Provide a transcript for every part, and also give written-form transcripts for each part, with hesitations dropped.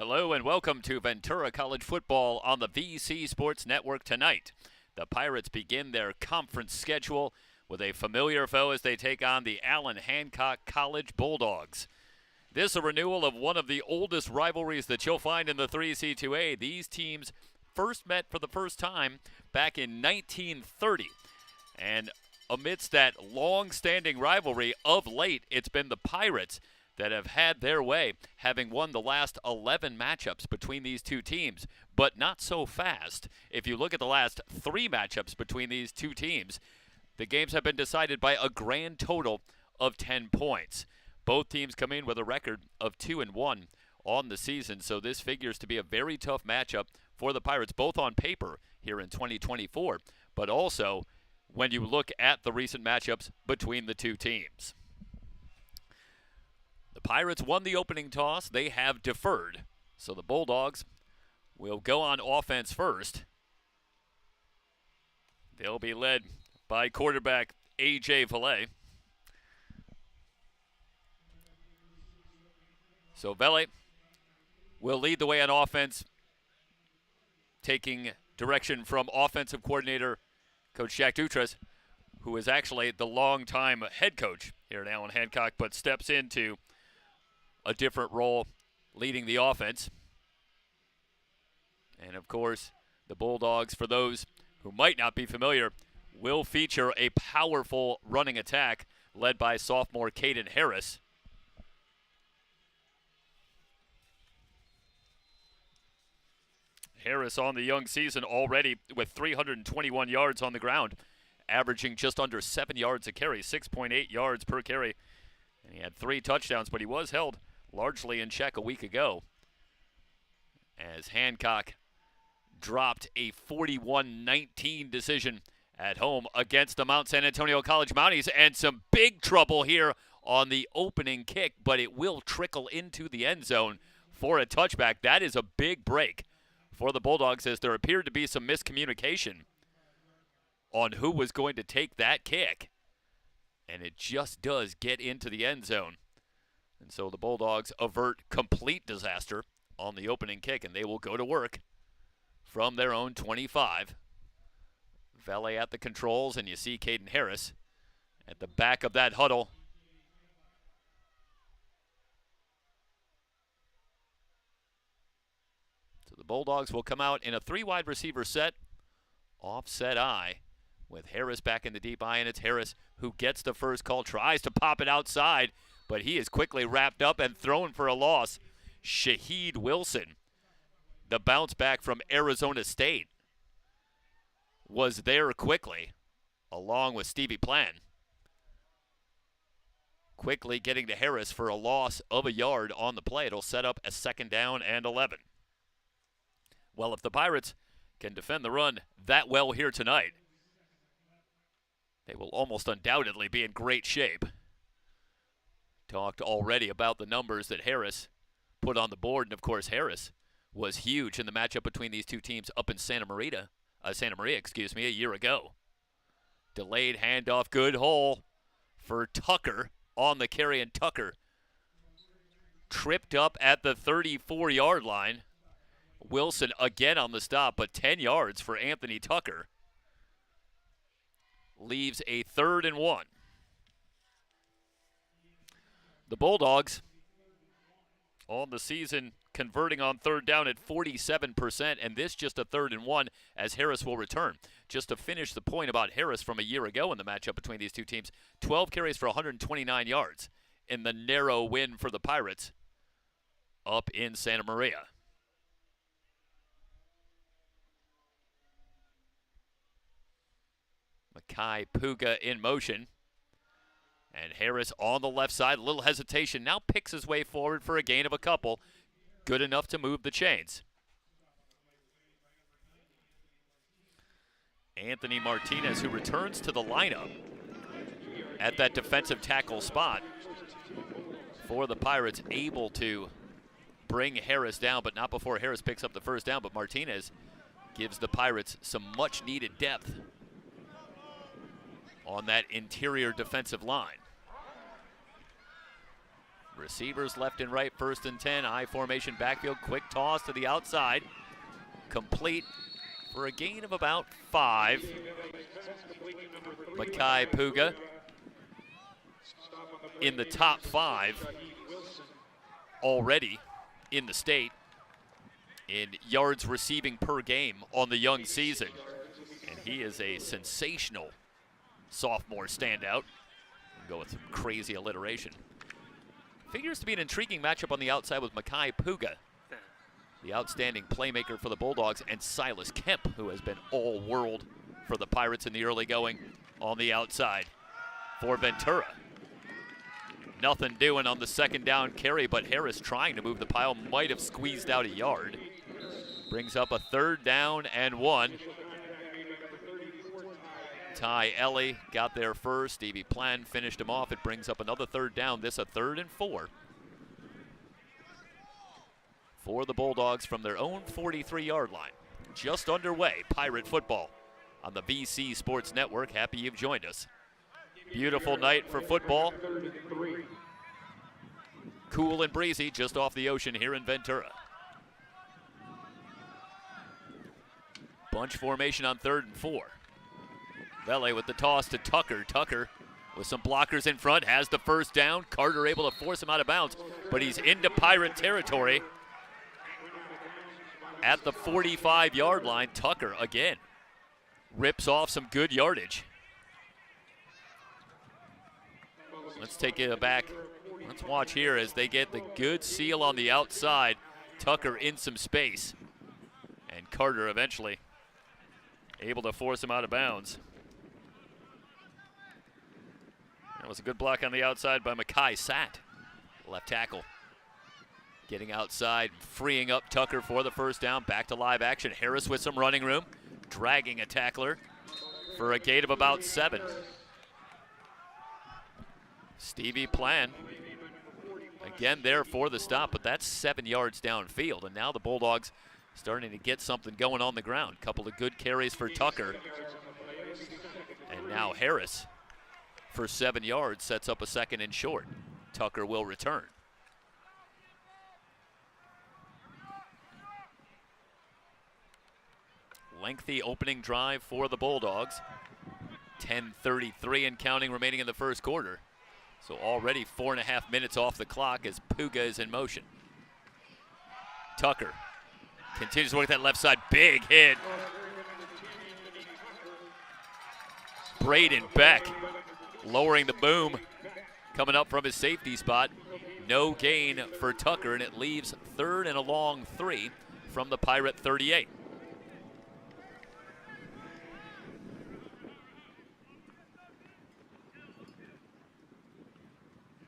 Hello and welcome to Ventura College Football on the VC Sports Network tonight. The Pirates begin their conference schedule with a familiar foe as they take on the Allan Hancock College Bulldogs. This is a renewal of one of the oldest rivalries that you'll find in the 3C2A. These teams first met for the first time back in 1930. And amidst that long-standing rivalry of late, it's been the Pirates that have had their way, having won the last 11 matchups between these two teams, but not so fast. If you look at the last 3 matchups between these two teams, the games have been decided by a grand total of 10 points. Both teams come in with a record of 2-1 on the season, so this figures to be a very tough matchup for the Pirates, both on paper here in 2024, but also when you look at the recent matchups between the two teams. The Pirates won the opening toss. They have deferred. So the Bulldogs will go on offense first. They'll be led by quarterback A.J. Valle. So Valle will lead the way on offense, taking direction from offensive coordinator Coach Jack Dutras, who is actually the longtime head coach here at Allan Hancock, but steps into a different role leading the offense. And of course, the Bulldogs, for those who might not be familiar, will feature a powerful running attack led by sophomore Caden Harris. Harris on the young season already with 321 yards on the ground, averaging just under 7 yards a carry, 6.8 yards per carry. And he had 3 touchdowns, but he was held largely in check a week ago as Hancock dropped a 41-19 decision at home against the Mount San Antonio College Mounties, and some big trouble here on the opening kick, but it will trickle into the end zone for a touchback. That is a big break for the Bulldogs, as there appeared to be some miscommunication on who was going to take that kick, and it just does get into the end zone. And so the Bulldogs avert complete disaster on the opening kick, and they will go to work from their own 25. Valle at the controls, and you see Caden Harris at the back of that huddle. So the Bulldogs will come out in a 3-wide receiver set, offset eye, with Harris back in the deep eye, and it's Harris who gets the first call, tries to pop it outside, but he is quickly wrapped up and thrown for a loss. Shaheed Wilson, the bounce back from Arizona State, was there quickly, along with Stevie Plan. Quickly getting to Harris for a loss of a yard on the play. It'll set up a 2nd down and 11. Well, if the Pirates can defend the run that well here tonight, they will almost undoubtedly be in great shape. Talked already about the numbers that Harris put on the board, and of course Harris was huge in the matchup between these two teams up in Santa Maria, a year ago. Delayed handoff, good hole for Tucker on the carry, and Tucker tripped up at the 34-yard line. Wilson again on the stop, but 10 yards for Anthony Tucker. Leaves a 3rd and 1. The Bulldogs on the season converting on 3rd down at 47%, and this just a 3rd and 1 as Harris will return. Just to finish the point about Harris from a year ago in the matchup between these two teams, 12 carries for 129 yards in the narrow win for the Pirates up in Santa Maria. Makai Puga in motion. And Harris on the left side, a little hesitation, now picks his way forward for a gain of a couple. Good enough to move the chains. Anthony Martinez, who returns to the lineup at that defensive tackle spot for the Pirates, able to bring Harris down, but not before Harris picks up the 1st down. But Martinez gives the Pirates some much-needed depth on that interior defensive line. Receivers left and right, 1st and 10. I formation backfield, quick toss to the outside. Complete for a gain of about 5. Makai Puga in the top 5 already in the state in yards receiving per game on the young season. And he is a sensational sophomore standout. Go with some crazy alliteration. Figures to be an intriguing matchup on the outside with Makai Puga, the outstanding playmaker for the Bulldogs, and Silas Kemp, who has been all-world for the Pirates in the early going on the outside. For Ventura, nothing doing on the 2nd down carry, but Harris trying to move the pile, might have squeezed out a yard. Brings up a 3rd down and 1. Ty Ellie got there first. Stevie Plan finished him off. It brings up another 3rd down. This a 3rd and 4 for the Bulldogs from their own 43-yard line. Just underway, Pirate football on the VC Sports Network. Happy you've joined us. Beautiful night for football. Cool and breezy just off the ocean here in Ventura. Bunch formation on 3rd and 4. Vele with the toss to Tucker. Tucker with some blockers in front, has the 1st down. Carter able to force him out of bounds, but he's into Pirate territory. At the 45-yard line, Tucker again rips off some good yardage. Let's take it back. Let's watch here as they get the good seal on the outside. Tucker in some space, and Carter eventually able to force him out of bounds. That was a good block on the outside by Makai Sat, left tackle. Getting outside, freeing up Tucker for the 1st down. Back to live action. Harris with some running room, dragging a tackler for a gain of about 7. Stevie Plan again there for the stop, but that's 7 yards downfield. And now the Bulldogs starting to get something going on the ground. Couple of good carries for Tucker. And now Harris for 7 yards sets up a 2nd and short. Tucker will return. Lengthy opening drive for the Bulldogs. 10:33 and counting remaining in the 1st quarter. So already 4.5 minutes off the clock as Puga is in motion. Tucker continues to work that left side. Big hit. Braden Beck lowering the boom, coming up from his safety spot. No gain for Tucker, and it leaves 3rd and a long 3 from the Pirate 38.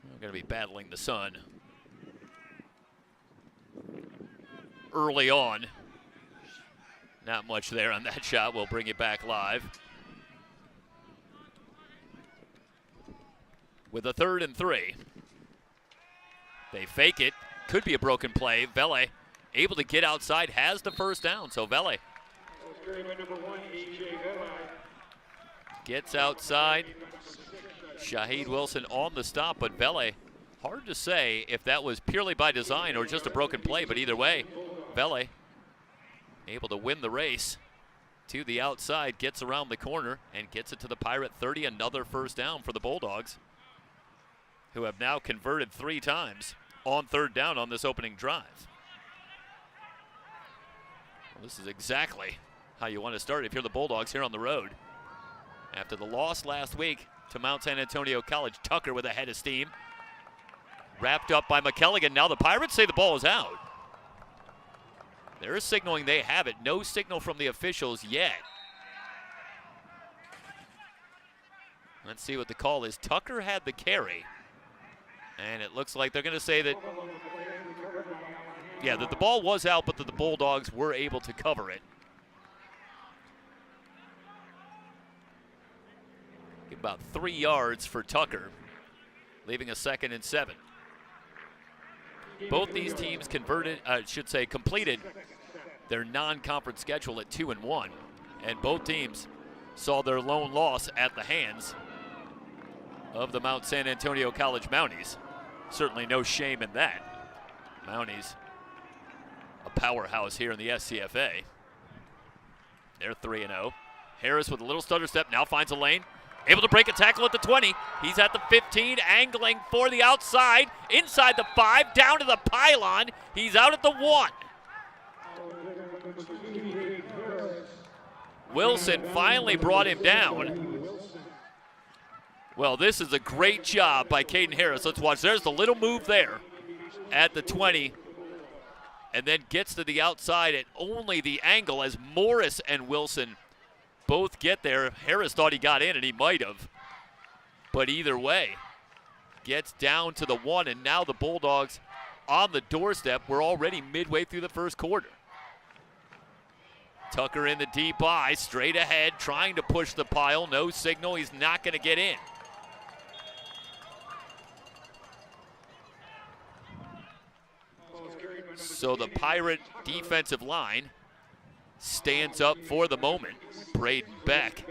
We're going to be battling the sun early on. Not much there on that shot. We'll bring it back live. With a 3rd and 3. They fake it. Could be a broken play. Vele able to get outside, has the 1st down. So Vele gets outside. Shaheed Wilson on the stop, but Vele, hard to say if that was purely by design or just a broken play, but either way, Vele able to win the race to the outside, gets around the corner and gets it to the Pirate 30. Another 1st down for the Bulldogs, who have now converted 3 times on 3rd down on this opening drive. Well, this is exactly how you want to start if you're the Bulldogs here on the road. After the loss last week to Mount San Antonio College, Tucker with a head of steam. Wrapped up by McKelligan. Now the Pirates say the ball is out. They're signaling they have it. No signal from the officials yet. Let's see what the call is. Tucker had the carry. And it looks like they're going to say that, yeah, that the ball was out, but that the Bulldogs were able to cover it. Give about 3 yards for Tucker, leaving a 2nd and 7. Both these teams completed their non-conference schedule at 2-1, and both teams saw their lone loss at the hands of the Mount San Antonio College Mounties. Certainly no shame in that. Mounties, a powerhouse here in the SCFA. They're 3-0. Harris with a little stutter step, now finds a lane. Able to break a tackle at the 20. He's at the 15, angling for the outside. Inside the 5, down to the pylon. He's out at the 1. Wilson finally brought him down. Well, this is a great job by Caden Harris. Let's watch. There's the little move there at the 20. And then gets to the outside at only the angle as Morris and Wilson both get there. Harris thought he got in, and he might have. But either way, gets down to the 1, and now the Bulldogs on the doorstep. We're already midway through the first quarter. Tucker in the deep eye, straight ahead, trying to push the pile. No signal. He's not going to get in. So the Pirate defensive line stands up for the moment. Braden Beck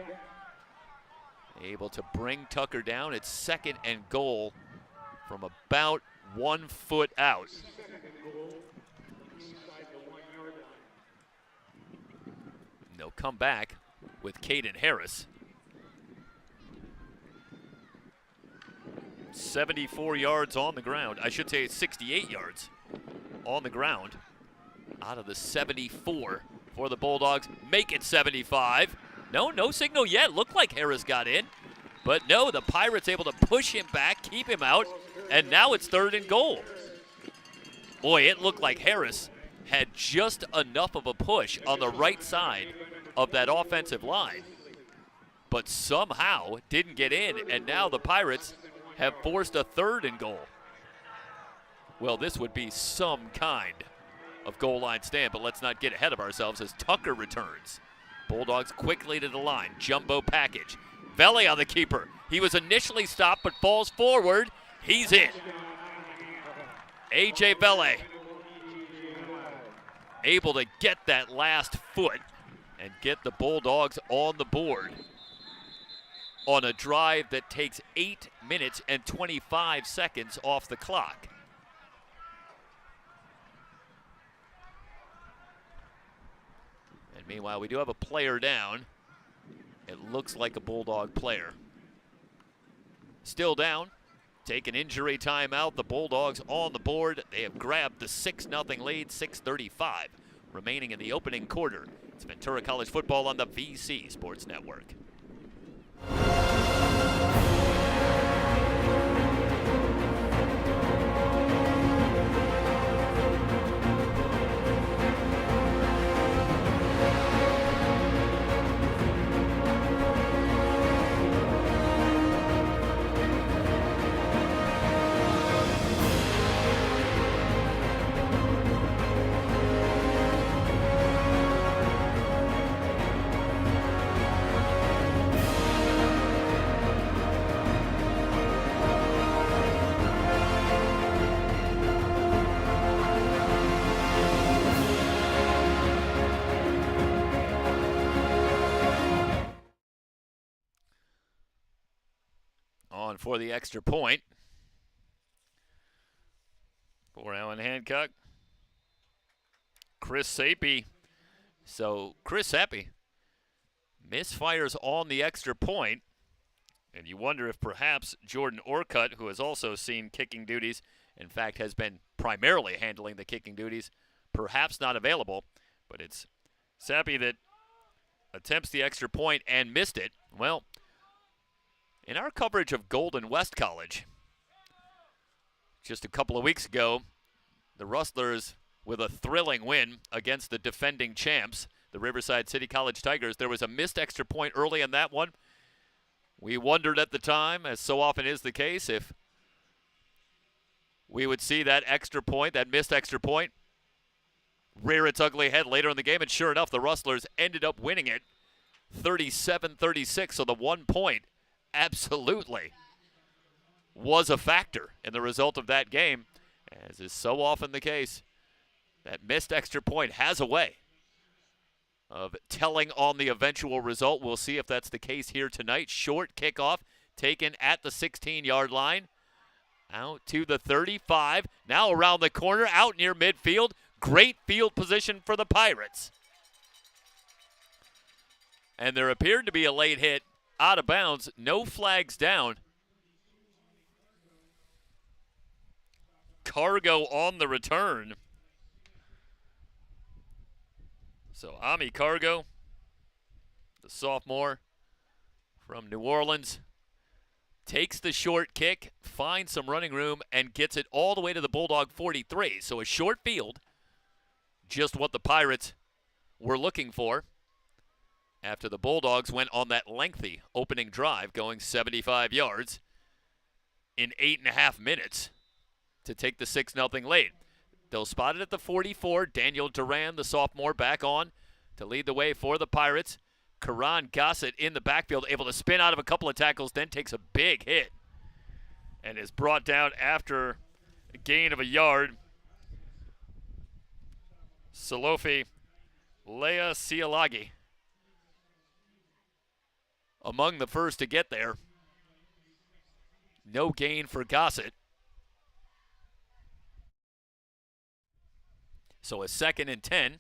able to bring Tucker down. It's 2nd and goal from about 1 foot out. And they'll come back with Caden Harris. 74 yards on the ground. I should say 68 yards on the ground out of the 74 for the Bulldogs. Make it 75. No signal yet. Looked like Harris got in. But no, the Pirates able to push him back, keep him out, and now it's 3rd and goal. Boy, it looked like Harris had just enough of a push on the right side of that offensive line, but somehow didn't get in, and now the Pirates have forced a 3rd and goal. Well, this would be some kind of goal line stand, but let's not get ahead of ourselves as Tucker returns. Bulldogs quickly to the line, jumbo package. Vele on the keeper. He was initially stopped but falls forward. He's in. A.J. Vele able to get that last foot and get the Bulldogs on the board on a drive that takes 8 minutes and 25 seconds off the clock. And meanwhile, we do have a player down. It looks like a Bulldog player. Still down. Take an injury timeout. The Bulldogs on the board. They have grabbed the 6-0 lead, 6:35 remaining in the opening quarter. It's Ventura College football on the VC Sports Network. On for the extra point for Allan Hancock. Chris Sapie. So Chris Sapie misfires on the extra point, and you wonder if perhaps Jordan Orcutt, who has also seen kicking duties, in fact has been primarily handling the kicking duties, perhaps not available, but it's Sapie that attempts the extra point and missed it. Well, in our coverage of Golden West College, just a couple of weeks ago, the Rustlers with a thrilling win against the defending champs, the Riverside City College Tigers. There was a missed extra point early in that one. We wondered at the time, as so often is the case, if we would see that extra point, that missed extra point, rear its ugly head later in the game. And sure enough, the Rustlers ended up winning it 37-36. So the 1 point absolutely was a factor in the result of that game. As is so often the case, that missed extra point has a way of telling on the eventual result. We'll see if that's the case here tonight. Short kickoff taken at the 16-yard line. Out to the 35. Now around the corner, out near midfield. Great field position for the Pirates. And there appeared to be a late hit out of bounds. No flags down. Cargo on the return. So Ami Cargo, the sophomore from New Orleans, takes the short kick, finds some running room, and gets it all the way to the Bulldog 43. So a short field, just what the Pirates were looking for after the Bulldogs went on that lengthy opening drive, going 75 yards in 8.5 minutes to take the 6-0 lead. They'll spot it at the 44. Daniel Duran, the sophomore, back on to lead the way for the Pirates. Karan Gossett in the backfield, able to spin out of a couple of tackles, then takes a big hit and is brought down after a gain of a yard. Salofi Leah Sialagi among the first to get there. No gain for Gossett. So a 2nd and 10.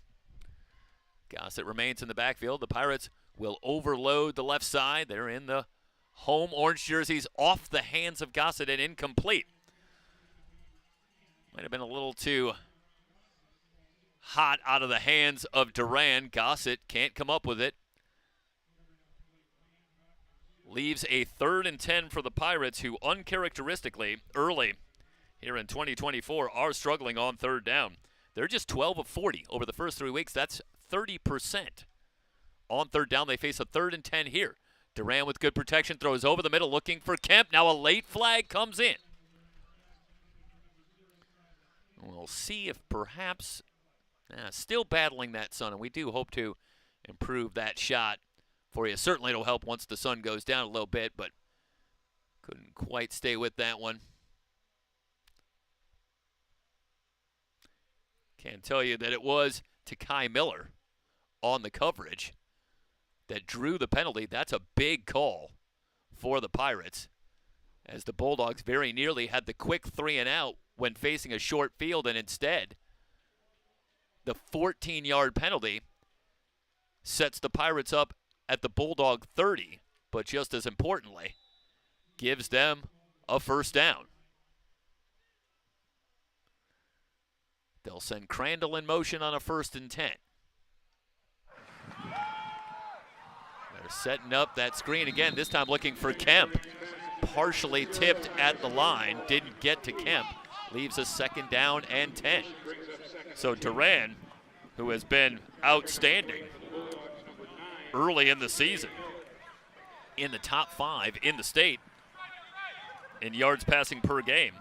Gossett remains in the backfield. The Pirates will overload the left side. They're in the home orange jerseys, off the hands of Gossett and incomplete. Might have been a little too hot out of the hands of Duran. Gossett can't come up with it. Leaves a 3rd and 10 for the Pirates, who uncharacteristically early here in 2024 are struggling on 3rd down. They're just 12 of 40 over the first 3 weeks. That's 30%. On 3rd down, they face a 3rd and 10 here. Duran with good protection, throws over the middle, looking for Kemp. Now a late flag comes in. We'll see if perhaps, still battling that sun, and we do hope to improve that shot for you. Certainly it'll help once the sun goes down a little bit, but couldn't quite stay with that one. Can tell you that it was Takai Miller on the coverage that drew the penalty. That's a big call for the Pirates, as the Bulldogs very nearly had the quick 3 and out when facing a short field, and instead the 14-yard penalty sets the Pirates up at the Bulldog 30, but just as importantly, gives them a 1st down. They'll send Crandall in motion on a 1st and 10. They're setting up that screen again, this time looking for Kemp. Partially tipped at the line, didn't get to Kemp. Leaves a 2nd down and 10. So Duran, who has been outstanding early in the season, in the top 5 in the state in yards passing per game.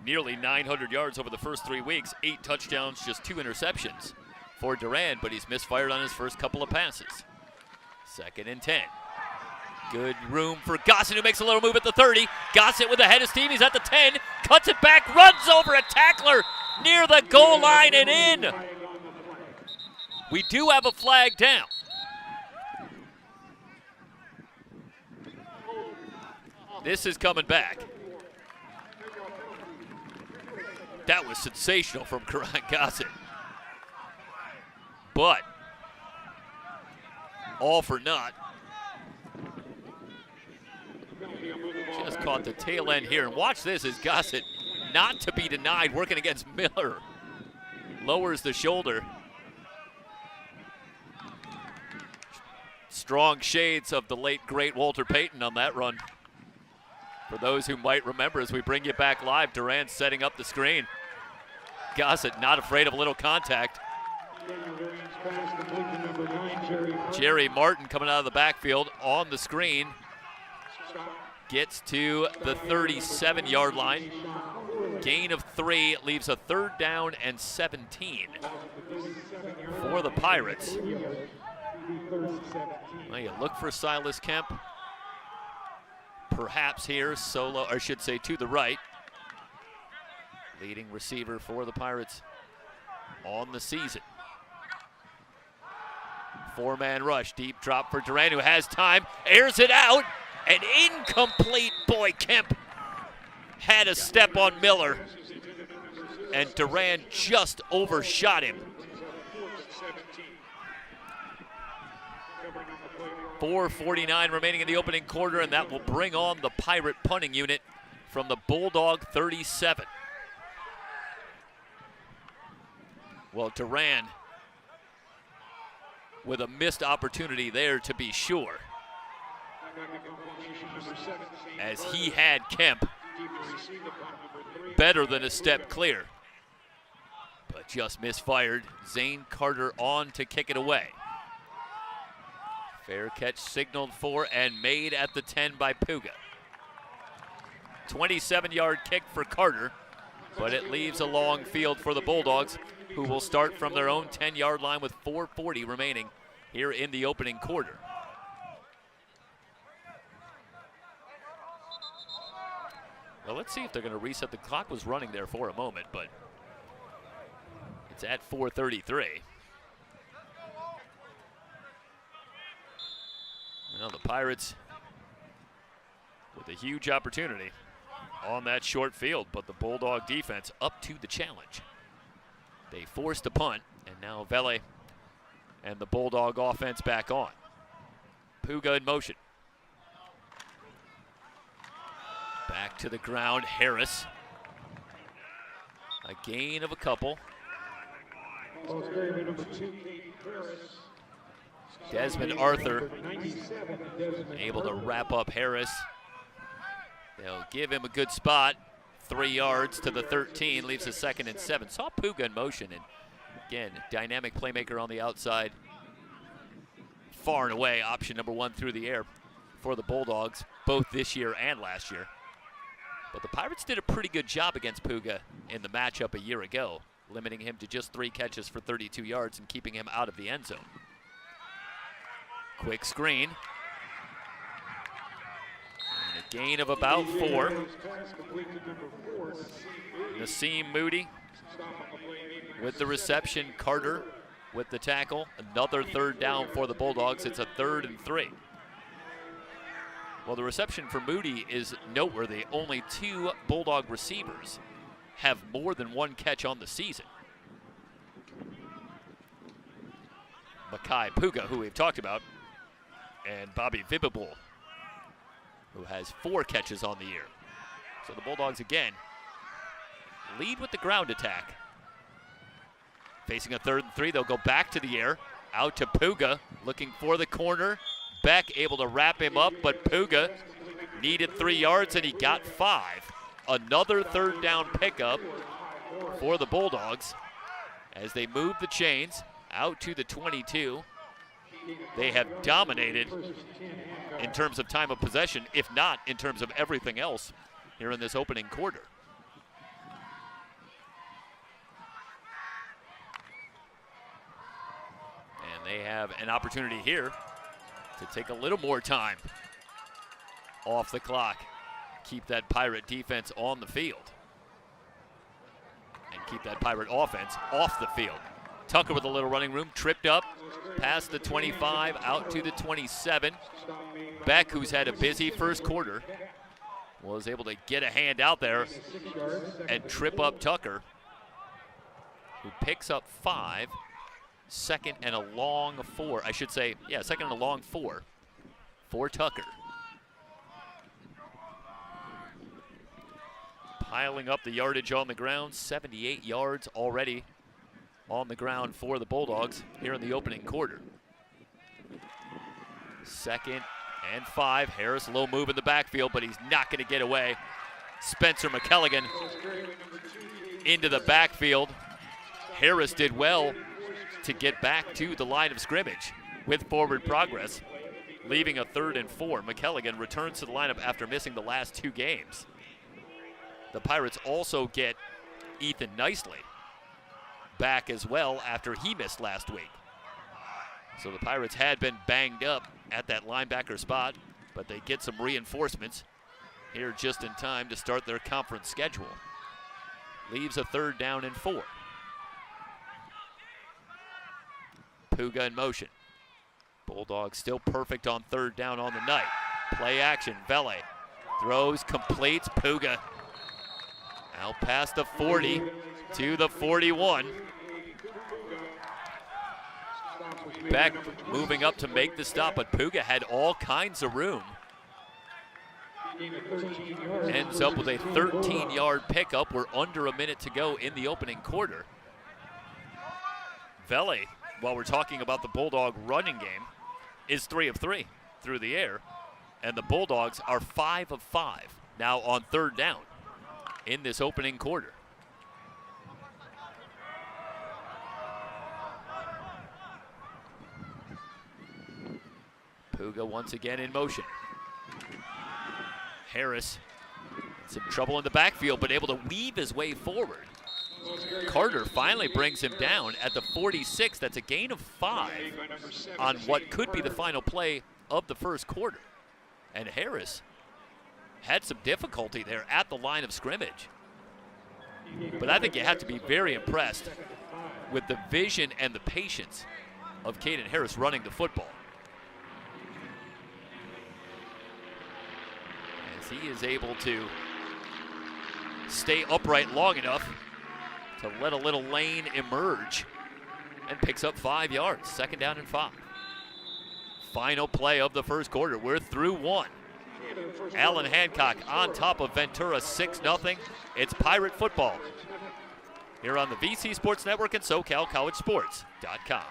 Nearly 900 yards over the first 3 weeks, 8 touchdowns, just 2 interceptions for Duran, but he's misfired on his first couple of passes. 2nd and 10. Good room for Gossett, who makes a little move at the 30. Gossett with the head of steam, he's at the 10, cuts it back, runs over a tackler near the goal line and in. We do have a flag down. This is coming back. That was sensational from Karan Gossett. But all for naught. Just caught the tail end here. And watch this as Gossett, not to be denied, working against Miller. Lowers the shoulder. Strong shades of the late, great Walter Payton on that run. For those who might remember, as we bring you back live, Duran setting up the screen. Gossett not afraid of a little contact. Jerry Martin coming out of the backfield on the screen. Gets to the 37-yard line. Gain of 3, leaves a 3rd down and 17 for the Pirates. Well, you look for Silas Kemp. Perhaps here, solo, or I should say to the right. Leading receiver for the Pirates on the season. 4-man rush, deep drop for Duran, who has time, airs it out, and incomplete. Boy, Kemp had a step on Miller, and Duran just overshot him. 4:49 remaining in the opening quarter, and that will bring on the Pirate punting unit from the Bulldog 37. Well, Duran with a missed opportunity there to be sure, as he had Kemp better than a step clear, but just misfired. Zane Carter on to kick it away. Fair catch signaled for and made at the 10 by Puga. 27-yard kick for Carter, but it leaves a long field for the Bulldogs, who will start from their own 10-yard line with 4:40 remaining here in the opening quarter. Well, let's see if they're going to reset. The clock was running there for a moment, but it's at 4:33. Well, the Pirates with a huge opportunity on that short field, but the Bulldog defense up to the challenge. They forced a punt, and now Vele and the Bulldog offense back on. Puga in motion. Back to the ground, Harris. A gain of a couple. Desmond Arthur able to wrap up Harris. They'll give him a good spot. 3 yards to the 13, leaves a 2nd and 7. Saw Puga in motion, and again, dynamic playmaker on the outside. Far and away option number 1 through the air for the Bulldogs, both this year and last year. But the Pirates did a pretty good job against Puga in the matchup a year ago, limiting him to just 3 catches for 32 yards and keeping him out of the end zone. Quick screen. And a gain of about 4. Nassim Moody with the reception. Carter with the tackle. Another 3rd down for the Bulldogs. It's a 3rd and 3. Well, the reception for Moody is noteworthy. Only 2 Bulldog receivers have more than 1 catch on the season. Makai Puga, who we've talked about, and Bobby Vibabul, who has 4 catches on the year. So the Bulldogs again lead with the ground attack. Facing a 3rd and 3, they'll go back to the air. Out to Puga, looking for the corner. Beck able to wrap him up, but Puga needed 3 yards and he got 5. Another 3rd down pickup for the Bulldogs as they move the chains out to the 22. They have dominated in terms of time of possession, if not in terms of everything else here in this opening quarter. And they have an opportunity here to take a little more time off the clock, keep that Pirate defense on the field, and keep that Pirate offense off the field. Tucker with a little running room, tripped up, past the 25, out to the 27. Beck, who's had a busy first quarter, was able to get a hand out there and trip up Tucker, who picks up 5. 2nd and a long 4. I should say, yeah, 2nd and a long 4 for Tucker. Piling up the yardage on the ground, 78 yards already on the ground for the Bulldogs here in the opening quarter. 2nd and 5. Harris, low move in the backfield, but he's not going to get away. Spencer McKelligan into the backfield. Harris did well to get back to the line of scrimmage with forward progress, leaving a 3rd and 4. McKelligan returns to the lineup after missing the last 2 games. The Pirates also get Ethan Nicely back as well after he missed last week. So the Pirates had been banged up at that linebacker spot, but they get some reinforcements here just in time to start their conference schedule. Leaves a 3rd down and 4. Puga in motion. Bulldogs still perfect on 3rd down on the night. Play action, Vele throws, completes. Puga Now past the 40 to the 41. Beck moving up to make the stop, but Puga had all kinds of room. Ends up with a 13-yard pickup. We're under a minute to go in the opening quarter. Vele, while we're talking about the Bulldog running game, is 3 of 3 through the air, and the Bulldogs are 5 of 5 now on third down in this opening quarter. Puga once again in motion. Harris in some trouble in the backfield, but able to weave his way forward. Carter finally brings him down at the 46. That's a gain of 5 on what could be the final play of the first quarter. And Harris had some difficulty there at the line of scrimmage. But I think you have to be very impressed with the vision and the patience of Caden Harris running the football. As he is able to stay upright long enough to let a little lane emerge and picks up 5 yards. Second down and 5. Final play of the first quarter. We're through 1. Allan Hancock on top of Ventura 6-0. It's Pirate football here on the VC Sports Network and SoCalCollegeSports.com.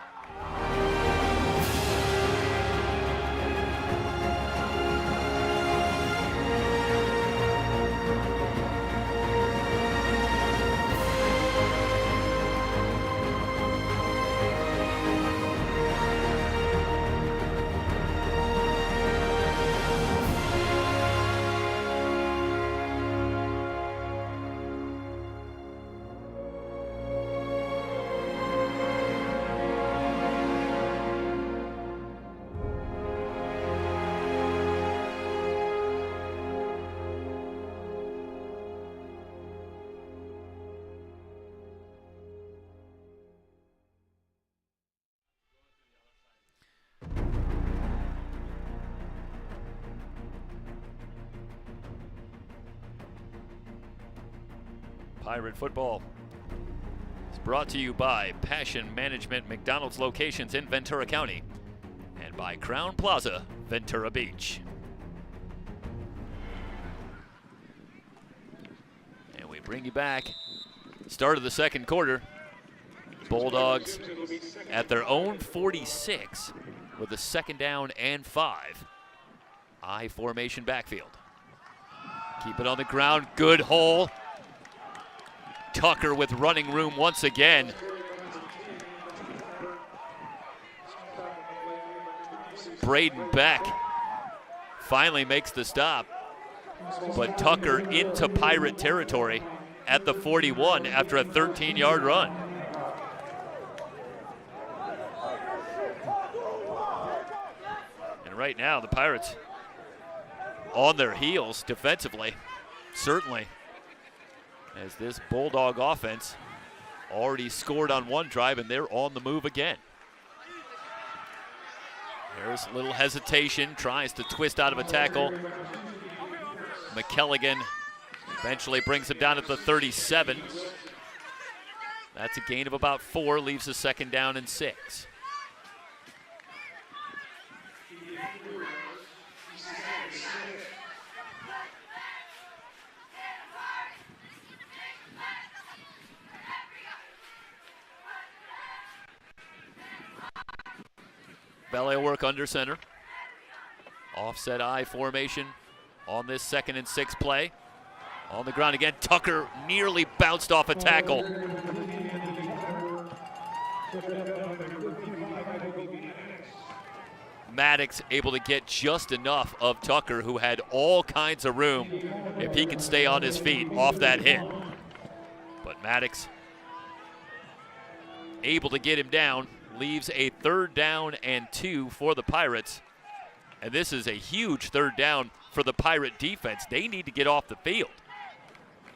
Pirate football is brought to you by Passion Management McDonald's locations in Ventura County and by Crown Plaza, Ventura Beach. And we bring you back. Start of the second quarter. Bulldogs at their own 46 with a second down and 5. I formation backfield. Keep it on the ground. Good hole. Tucker with running room once again. Braden Beck finally makes the stop, but Tucker into Pirate territory at the 41 after a 13-yard run. And right now the Pirates on their heels defensively, certainly, as this Bulldog offense already scored on one drive and they're on the move again. There's a little hesitation, tries to twist out of a tackle. McKelligan eventually brings him down at the 37. That's a gain of about 4, leaves a second down and 6. Ballet work under center. Offset I formation on this 2nd and 6 play. On the ground again, Tucker nearly bounced off a tackle. Maddox able to get just enough of Tucker, who had all kinds of room if he could stay on his feet off that hit. But Maddox able to get him down. Leaves a 3rd down and 2 for the Pirates. And this is a huge 3rd down for the Pirate defense. They need to get off the field.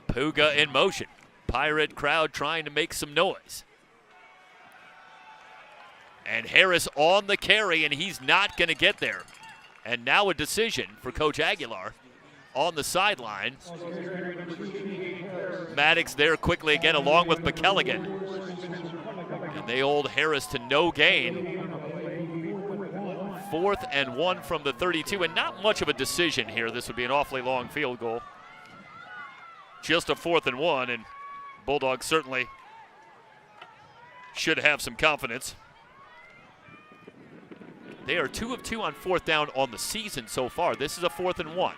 Puga in motion. Pirate crowd trying to make some noise. And Harris on the carry, and he's not going to get there. And now a decision for Coach Aguilar on the sideline. Maddox there quickly again along with McKelligan. And they hold Harris to no gain. 4th and 1 from the 32, and not much of a decision here. This would be an awfully long field goal. Just a 4th and 1, and Bulldogs certainly should have some confidence. They are 2 of 2 on 4th down on the season so far. This is a 4th and 1.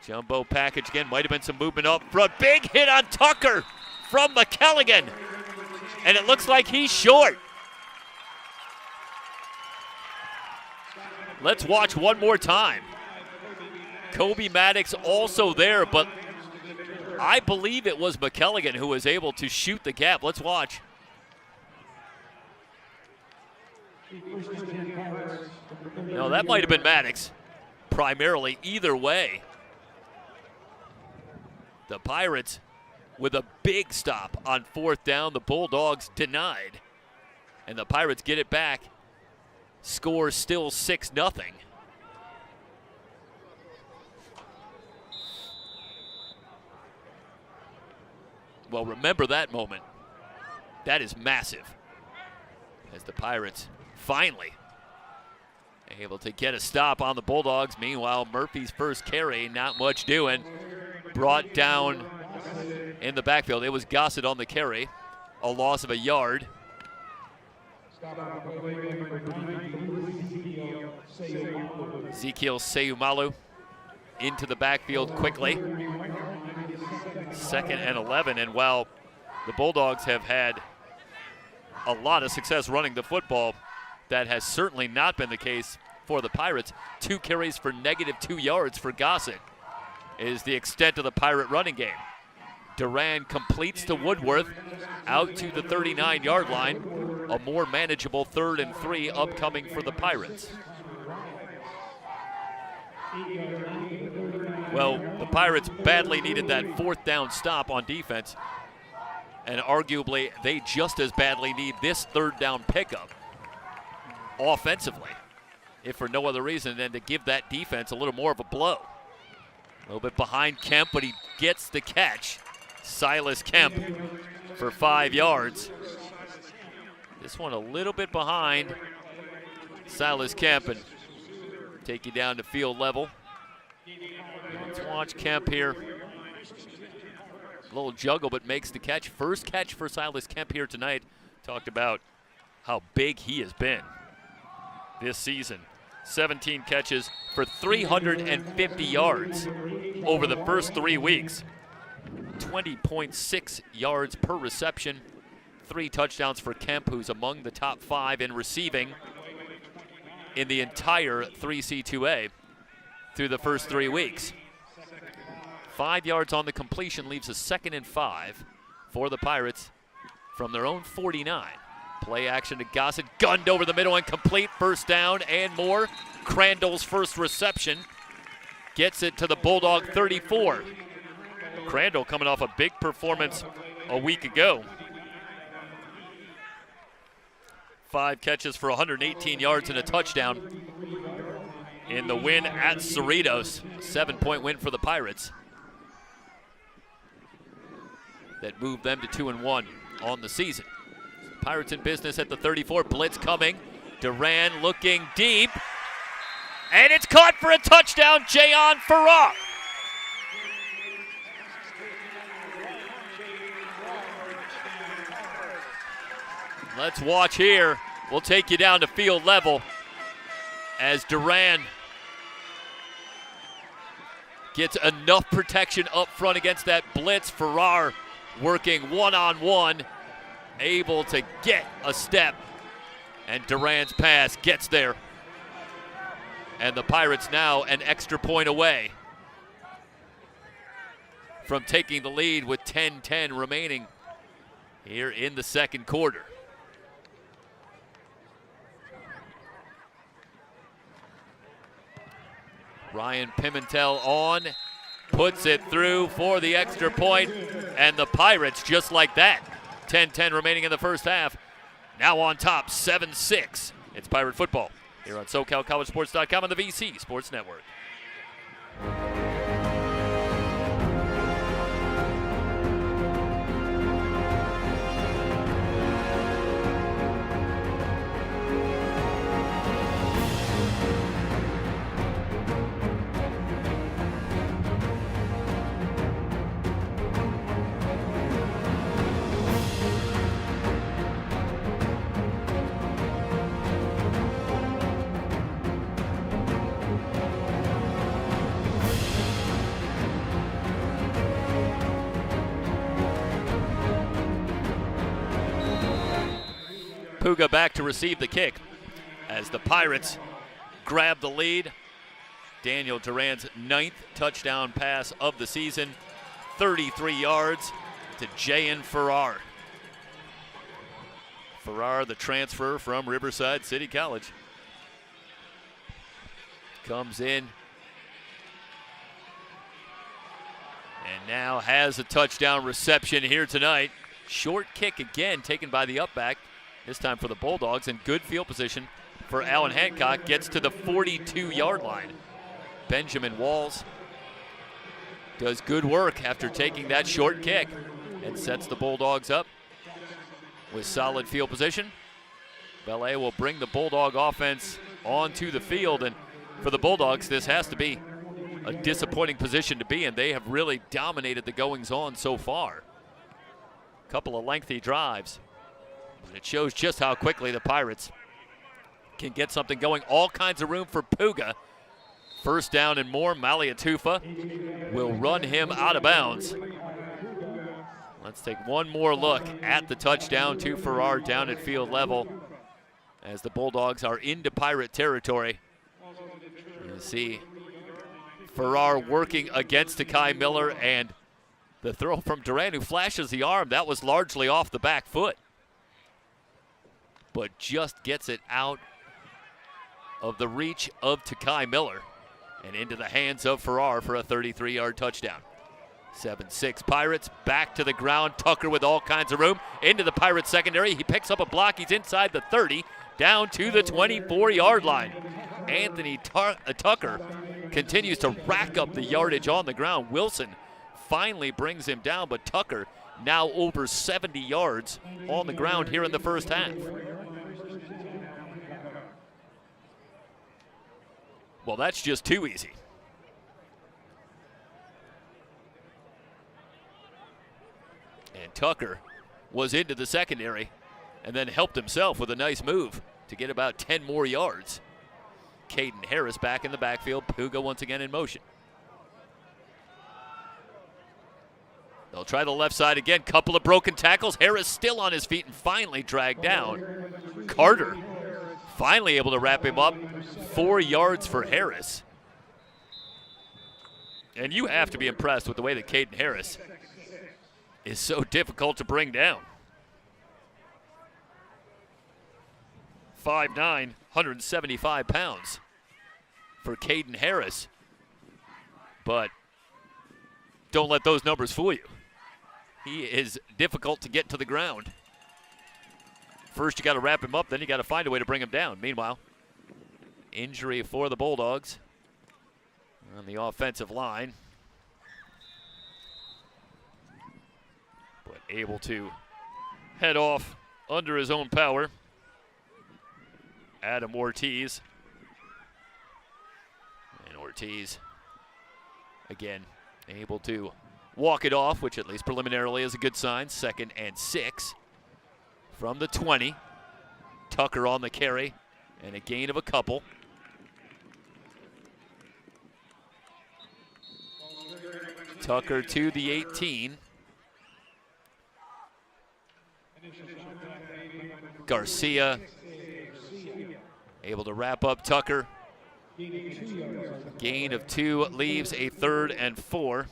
Jumbo package again, might have been some movement up front. Big hit on Tucker from McKelligan, and it looks like he's short. Let's watch one more time. Kobe Maddox also there, but I believe it was McKelligan who was able to shoot the gap. Let's watch. No, that might have been Maddox, primarily. Either way, the Pirates with a big stop on 4th down. The Bulldogs denied, and the Pirates get it back. Score still 6-0. Well, remember that moment. That is massive. As the Pirates finally able to get a stop on the Bulldogs. Meanwhile, Murphy's first carry, not much doing. Brought down in the backfield. It was Gossett on the carry. A loss of a yard. Ezekiel Seumalu into the backfield quickly. 2nd and 11, and while the Bulldogs have had a lot of success running the football, that has certainly not been the case for the Pirates. 2 carries for -2 yards for Gossett is the extent of the Pirate running game. Duran completes to Woodworth out to the 39-yard line. A more manageable 3rd and 3 upcoming for the Pirates. Well, the Pirates badly needed that 4th down stop on defense, and arguably they just as badly need this 3rd down pickup offensively, if for no other reason than to give that defense a little more of a blow. A little bit behind Kemp, but he gets the catch. Silas Kemp for 5 yards. This one a little bit behind Silas Kemp, and take you down to field level. Let's watch Kemp here. A little juggle, but makes the catch. First catch for Silas Kemp here tonight. Talked about how big he has been this season. 17 catches for 350 yards over the first 3 weeks. 20.6 yards per reception. 3 touchdowns for Kemp, who's among the top 5 in receiving in the entire 3C2A through the first 3 weeks. 5 yards on the completion leaves a 2nd and 5 for the Pirates from their own 49. Play action to Gossett, gunned over the middle and complete. 1st down and more. Crandall's first reception gets it to the Bulldog 34. Crandall coming off a big performance a week ago. 5 catches for 118 yards and a touchdown in the win at Cerritos. 7-point win for the Pirates that moved them to 2-1 on the season. Pirates in business at the 34. Blitz coming. Duran looking deep. And it's caught for a touchdown, Jayon Farrar. Let's watch here. We'll take you down to field level as Duran gets enough protection up front against that blitz. Farrar working one-on-one, able to get a step, and Duran's pass gets there. And the Pirates now an extra point away from taking the lead with 10-10 remaining here in the second quarter. Ryan Pimentel on, puts it through for the extra point, and the Pirates, just like that, 10-10 remaining in the first half, now on top, 7-6. It's Pirate football here on SoCalCollegeSports.com on the VC Sports Network. Puga back to receive the kick as the Pirates grab the lead. Daniel Duran's 9th touchdown pass of the season, 33 yards to Jayan Farrar. Farrar, the transfer from Riverside City College, comes in and now has a touchdown reception here tonight. Short kick again taken by the upback, this time for the Bulldogs, and good field position for Allan Hancock. Gets to the 42-yard line. Benjamin Walls does good work after taking that short kick and sets the Bulldogs up with solid field position. Belay will bring the Bulldog offense onto the field, and for the Bulldogs, this has to be a disappointing position to be in. They have really dominated the goings-on so far. A couple of lengthy drives, but it shows just how quickly the Pirates can get something going. All kinds of room for Puga. First down and more. Maliatufa will run him out of bounds. Let's take one more look at the touchdown to Farrar down at field level as the Bulldogs are into Pirate territory. You see Farrar working against Takai Miller, and the throw from Duran, who flashes the arm, that was largely off the back foot, but just gets it out of the reach of Takai Miller and into the hands of Farrar for a 33-yard touchdown. 7-6 Pirates, back to the ground. Tucker with all kinds of room into the Pirates secondary. He picks up a block. He's inside the 30, down to the 24-yard line. Anthony Tucker continues to rack up the yardage on the ground. Wilson finally brings him down, but Tucker now over 70 yards on the ground here in the first half. Well, that's just too easy. And Tucker was into the secondary and then helped himself with a nice move to get about 10 more yards. Caden Harris back in the backfield. Puga once again in motion. They'll try the left side again. Couple of broken tackles. Harris still on his feet and finally dragged down. Carter finally able to wrap him up. 4 yards for Harris. And you have to be impressed with the way that Caden Harris is so difficult to bring down. 5'9", 175 pounds for Caden Harris. But don't let those numbers fool you. He is difficult to get to the ground. First you got to wrap him up, then you got to find a way to bring him down. Meanwhile, injury for the Bulldogs on the offensive line. But able to head off under his own power. Adam Ortiz. And Ortiz, again, able to walk it off, which at least preliminarily is a good sign. 2nd and 6 from the 20. Tucker on the carry and a gain of a couple. Tucker to the 18. Garcia able to wrap up Tucker. Gain of 2 leaves a 3rd and 4.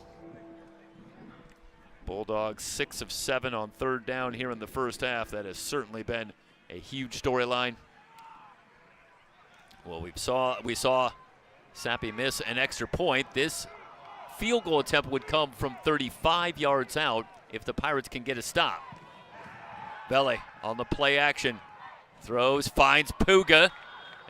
Bulldogs 6 of 7 on 3rd down here in the first half. That has certainly been a huge storyline. Well, we saw Sappy miss an extra point. This field goal attempt would come from 35 yards out if the Pirates can get a stop. Belly on the play action. Throws, finds Puga.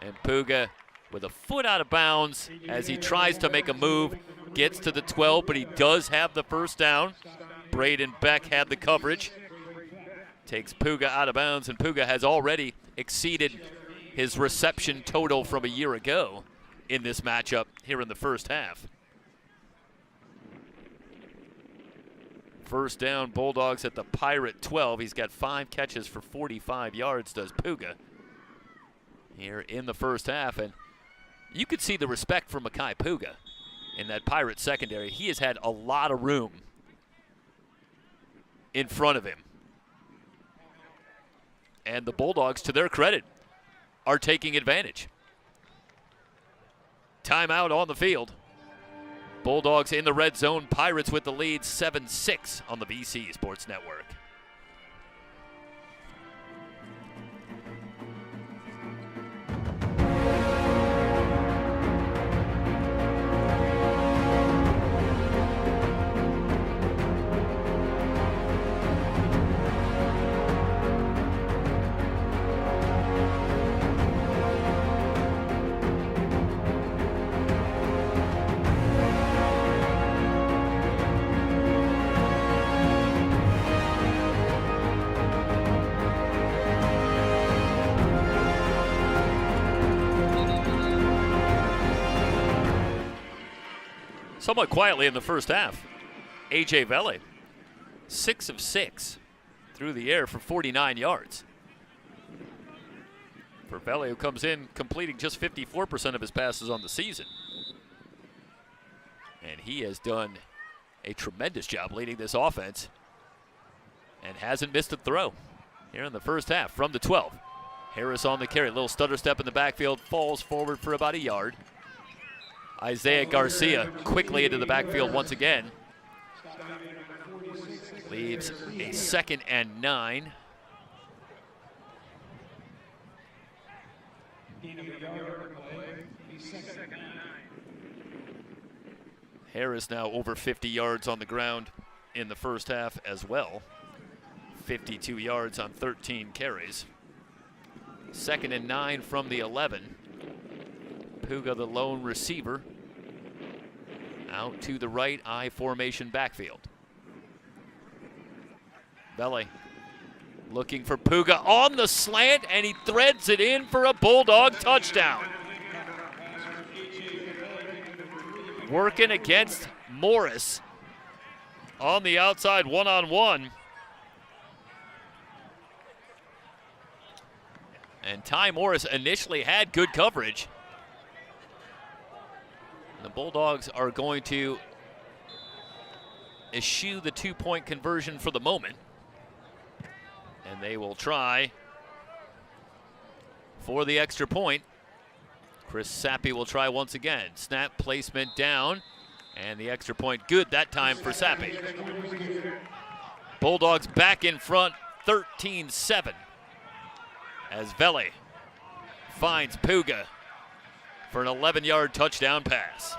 And Puga with a foot out of bounds as he tries to make a move. Gets to the 12, but he does have the first down. Braden Beck had the coverage. Takes Puga out of bounds, and Puga has already exceeded his reception total from a year ago in this matchup here in the first half. First down, Bulldogs at the Pirate 12. He's got 5 catches for 45 yards, does Puga, here in the first half. And you could see the respect for Makai Puga in that Pirate secondary. He has had a lot of room in front of him. And the Bulldogs, to their credit, are taking advantage. Timeout on the field. Bulldogs in the red zone. Pirates with the lead, 7-6 on the VC Sports Network. Somewhat quietly in the first half, A.J. Vele, 6 of 6 through the air for 49 yards. For Vele, who comes in completing just 54% of his passes on the season. And he has done a tremendous job leading this offense and hasn't missed a throw here in the first half from the 12. Harris on the carry, little stutter step in the backfield, falls forward for about a yard. Isaiah Garcia quickly into the backfield once again. Leaves a 2nd and 9. Harris now over 50 yards on the ground in the first half as well. 52 yards on 13 carries. 2nd and 9 from the 11. Puga, the lone receiver, out to the right, I formation backfield. Vele looking for Puga on the slant, and he threads it in for a Bulldog touchdown. Working against Morris on the outside one-on-one. And Ty Morris initially had good coverage. The Bulldogs are going to eschew the 2-point conversion for the moment. And they will try for the extra point. Chris Sappi will try once again. Snap placement down, and the extra point good that time for Sappi. Bulldogs back in front, 13-7. As Vele finds Puga for an 11-yard touchdown pass.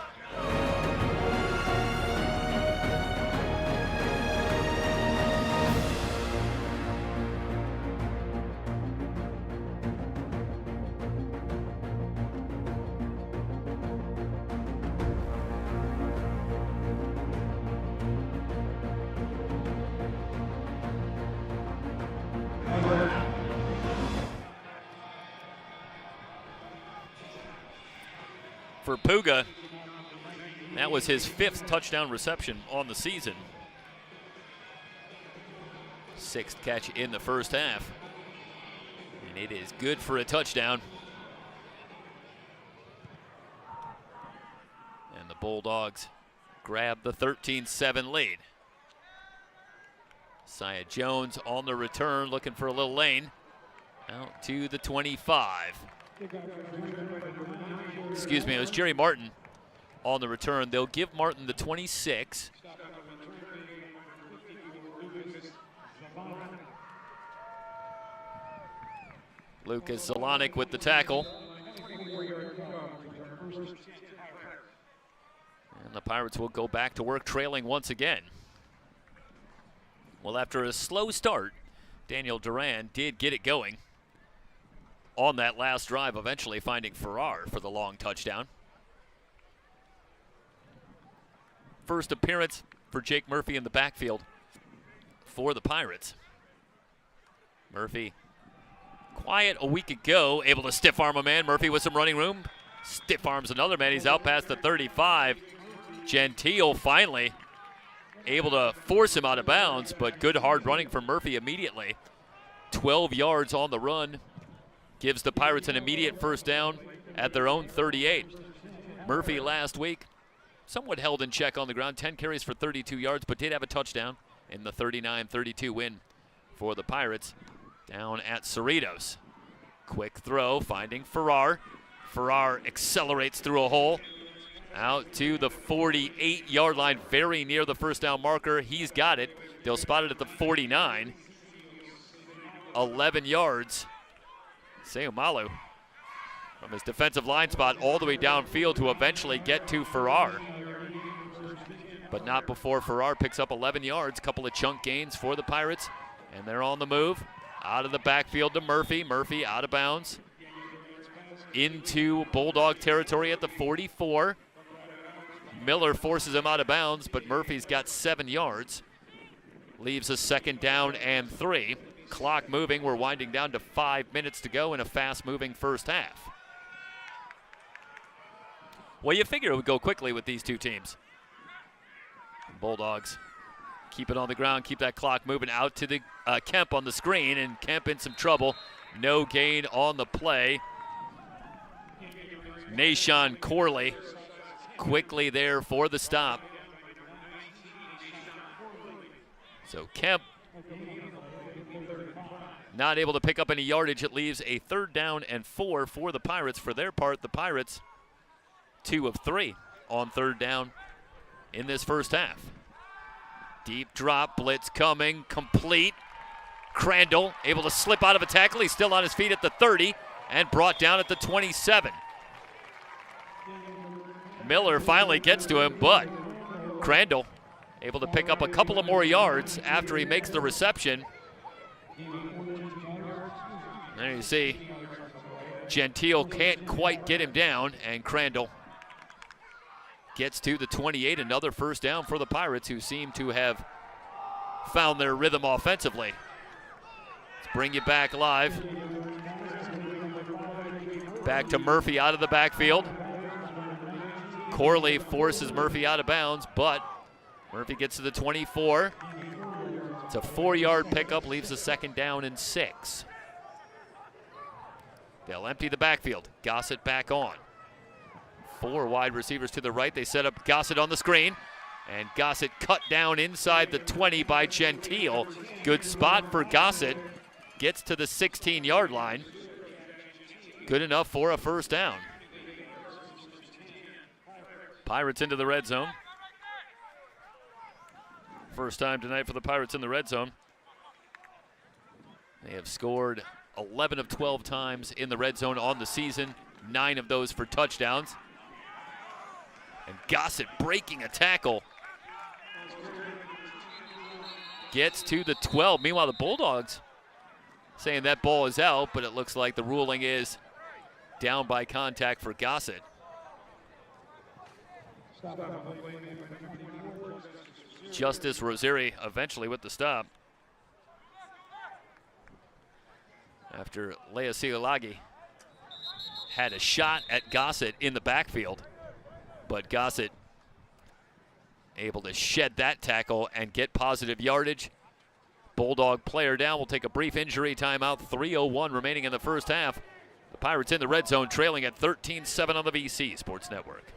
For Puga, that was his 5th touchdown reception on the season. 6th catch in the first half. And it is good for a touchdown. And the Bulldogs grab the 13-7 lead. Sia Jones on the return, looking for a little lane. Out to the 25. Excuse me, it was Jerry Martin on the return. They'll give Martin the 26. Lucas Zelanik with the tackle. And the Pirates will go back to work, trailing once again. Well, after a slow start, Daniel Duran did get it going on that last drive, eventually finding Farrar for the long touchdown. First appearance for Jake Murphy in the backfield for the Pirates. Murphy, quiet a week ago, able to stiff arm a man. Murphy with some running room. Stiff arms another man. He's out past the 35. Gentile finally able to force him out of bounds, but good hard running from Murphy immediately. 12 yards on the run. Gives the Pirates an immediate first down at their own 38. Murphy last week, somewhat held in check on the ground. 10 carries for 32 yards, but did have a touchdown in the 39-32 win for the Pirates. down at Cerritos. Quick throw, finding Farrar. Farrar accelerates through a hole. Out to the 48-yard line, very near the first down marker. He's got it. They'll spot it at the 49. 11 yards. Seumalu from his defensive line spot all the way downfield to eventually get to Farrar. But not before Farrar picks up 11 yards. Couple of chunk gains for the Pirates. And they're on the move. Out of the backfield to Murphy. Murphy out of bounds. Into Bulldog territory at the 44. Miller forces him out of bounds, but Murphy's got 7 yards. Leaves a second down and 3. Clock moving. We're winding down to 5 minutes to go in a fast-moving first half. Well, you figure it would go quickly with these two teams. Bulldogs keep it on the ground, keep that clock moving. Out to the Kemp on the screen, and Kemp in some trouble. No gain on the play. Nashon Corley quickly there for the stop. So Kemp not able to pick up any yardage. It leaves a 3rd down and 4 for the Pirates. For their part, the Pirates 2 of 3 on 3rd down in this first half. Deep drop, blitz coming, complete. Crandall able to slip out of a tackle. He's still on his feet at the 30 and brought down at the 27. Miller finally gets to him, but Crandall able to pick up a couple of more yards after he makes the reception. There you see, Gentile can't quite get him down, and Crandall gets to the 28. Another first down for the Pirates, who seem to have found their rhythm offensively. Let's bring you back live. Back to Murphy out of the backfield. Corley forces Murphy out of bounds, but Murphy gets to the 24. It's a 4-yard pickup, leaves a second down and 6. They'll empty the backfield. Gossett back on. 4 wide receivers to the right. They set up Gossett on the screen, and Gossett cut down inside the 20 by Gentile. Good spot for Gossett. Gets to the 16-yard line. Good enough for a first down. Pirates into the red zone. First time tonight for the Pirates in the red zone. They have scored 11 of 12 times in the red zone on the season, 9 of those for touchdowns. And Gossett breaking a tackle. Gets to the 12. Meanwhile, the Bulldogs saying that ball is out, but it looks like the ruling is down by contact for Gossett. Justice Rosieri eventually with the stop. After Lea Siolagi had a shot at Gossett in the backfield, but Gossett able to shed that tackle and get positive yardage. Bulldog player down. We'll take a brief injury timeout. 3:01 remaining in the first half. The Pirates in the red zone, trailing at 13-7 on the VC Sports Network.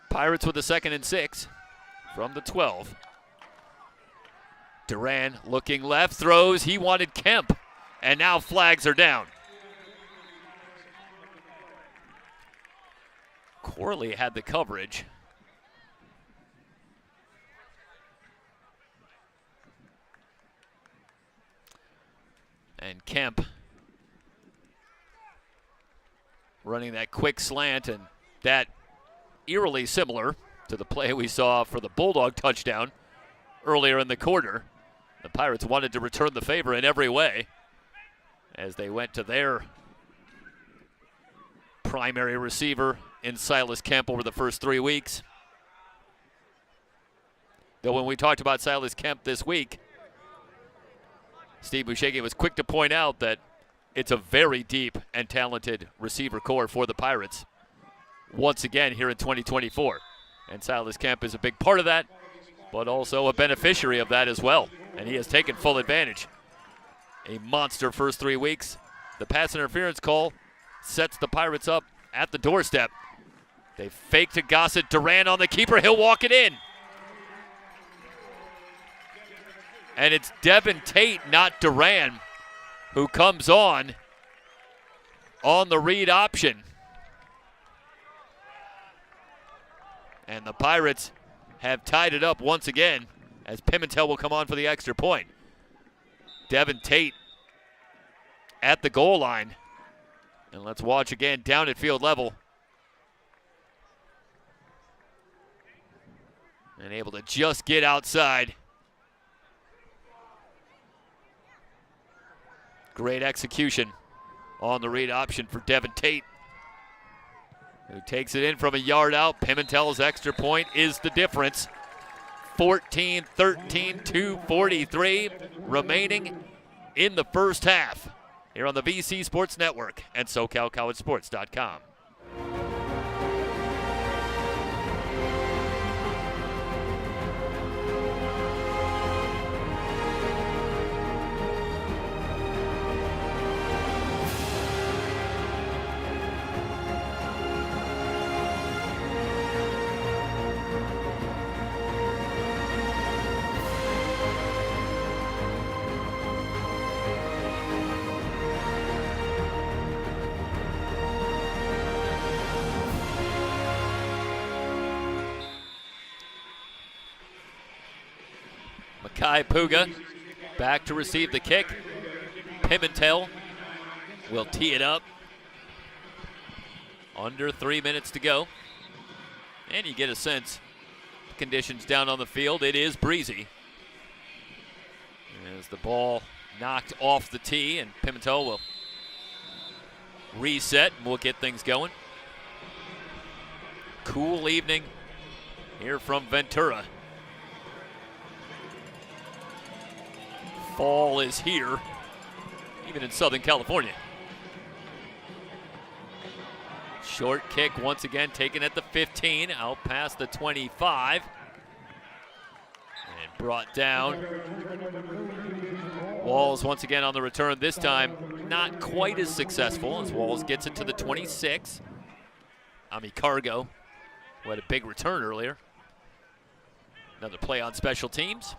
Pirates with a 2nd and 6 from the 12. Duran looking left, throws. He wanted Kemp, and now flags are down. Corley had the coverage. And Kemp running that quick slant, and that eerily similar to the play we saw for the Bulldog touchdown earlier in the quarter. The Pirates wanted to return the favor in every way as they went to their primary receiver in Silas Kemp over the first 3 weeks. Though when we talked about Silas Kemp this week, Steve Buscemi was quick to point out that it's a very deep and talented receiver core for the Pirates once again here in 2024. And Silas Kemp is a big part of that, but also a beneficiary of that as well. And he has taken full advantage. A monster first 3 weeks. The pass interference call sets the Pirates up at the doorstep. They fake to Gossett. Duran on the keeper. He'll walk it in. And it's Devin Tate, not Duran, who comes on the read option. And the Pirates have tied it up once again as Pimentel will come on for the extra point. Devin Tate at the goal line. And let's watch again down at field level. And able to just get outside. Great execution on the read option for Devin Tate, who takes it in from a yard out. Pimentel's extra point is the difference. 14-13, 2:43 remaining in the first half here on the VC Sports Network and SoCalCollegeSports.com. Kai Puga back to receive the kick. Pimentel will tee it up. Under 3 minutes to go. And you get a sense, the conditions down on the field, it is breezy. As the ball knocked off the tee, and Pimentel will reset and we'll get things going. Cool evening here from Ventura. Fall is here, even in Southern California. Short kick once again taken at the 15, out past the 25. And brought down. Walls once again on the return, this time not quite as successful as Walls gets it to the 26. Ami Cargo, who had a big return earlier. Another play on special teams.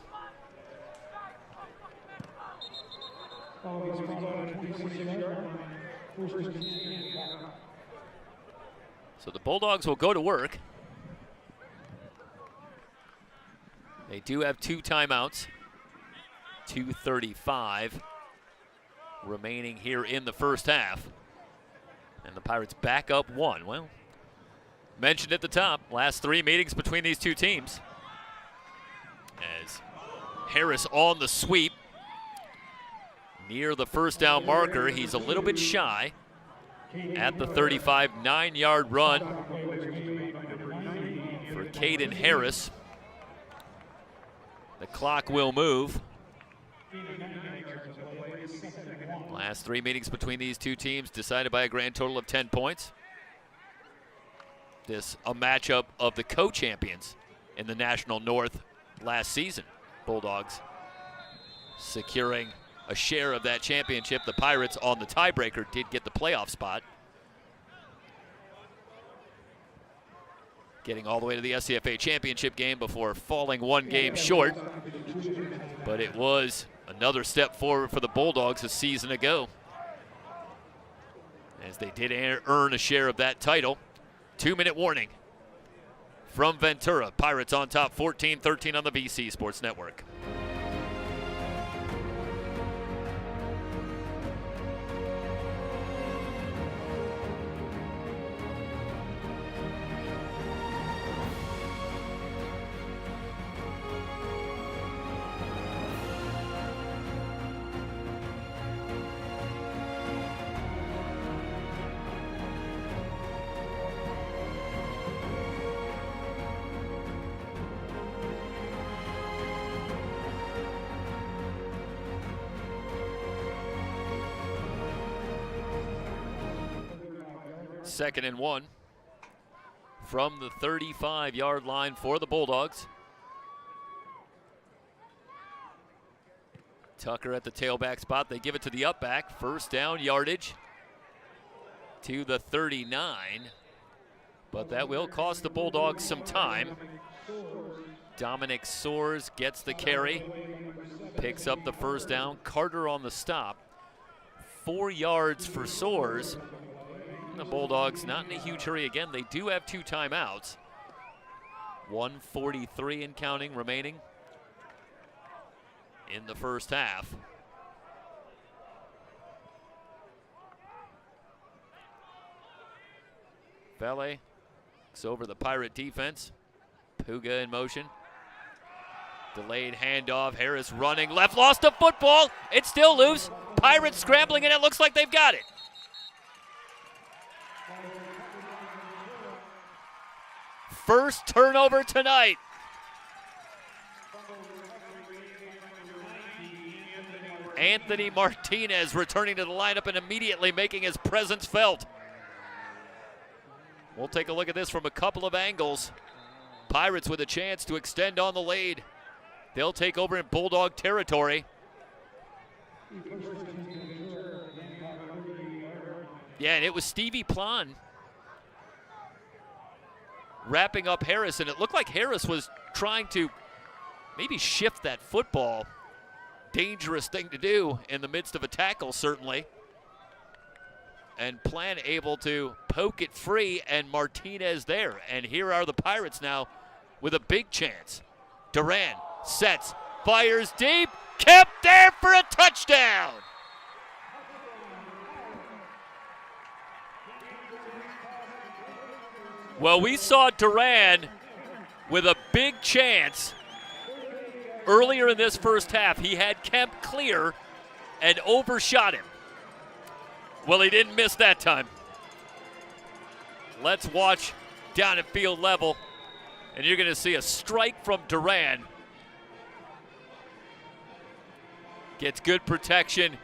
So the Bulldogs will go to work. They do have 2 timeouts. 2:35 remaining here in the first half. And the Pirates back up 1. Well, mentioned at the top, last 3 meetings between these two teams. As Harris on the sweep. Near the first down marker, he's a little bit shy at the 35, 9-yard run for Caden Harris. The clock will move. Last 3 meetings between these two teams decided by a grand total of 10 points. This a matchup of the co-champions in the National North last season. Bulldogs securing a share of that championship. The Pirates on the tiebreaker did get the playoff spot. Getting all the way to the SCFA championship game before falling 1 game short. But it was another step forward for the Bulldogs a season ago, as they did earn a share of that title. 2-minute warning from Ventura. Pirates on top 14-13 on the VC Sports Network. 2nd and 1 from the 35-yard line for the Bulldogs. Tucker at the tailback spot. They give it to the up back. 1st down yardage to the 39. But that will cost the Bulldogs some time. Dominic Soares gets the carry. Picks up the 1st down. Carter on the stop. 4 yards for Soares. The Bulldogs not in a huge hurry again. They do have 2 timeouts. 1:43 and counting remaining in the first half. Valet looks over the Pirate defense. Puga in motion. Delayed handoff. Harris running left. Lost a football. It's still loose. Pirates scrambling, and it looks like they've got it. First turnover tonight. Anthony Martinez returning to the lineup and immediately making his presence felt. We'll take a look at this from a couple of angles. Pirates with a chance to extend on the lead. They'll take over in Bulldog territory. Yeah, and it was Stevie Plon wrapping up Harris, and it looked like Harris was trying to maybe shift that football. Dangerous thing to do in the midst of a tackle, certainly. And Plan able to poke it free, and Martinez there. And here are the Pirates now with a big chance. Duran sets, fires deep, kept there for a touchdown. Well, we saw Duran with a big chance earlier in this first half. He had Kemp clear and overshot him. Well, he didn't miss that time. Let's watch down at field level, and you're going to see a strike from Duran. Gets good protection.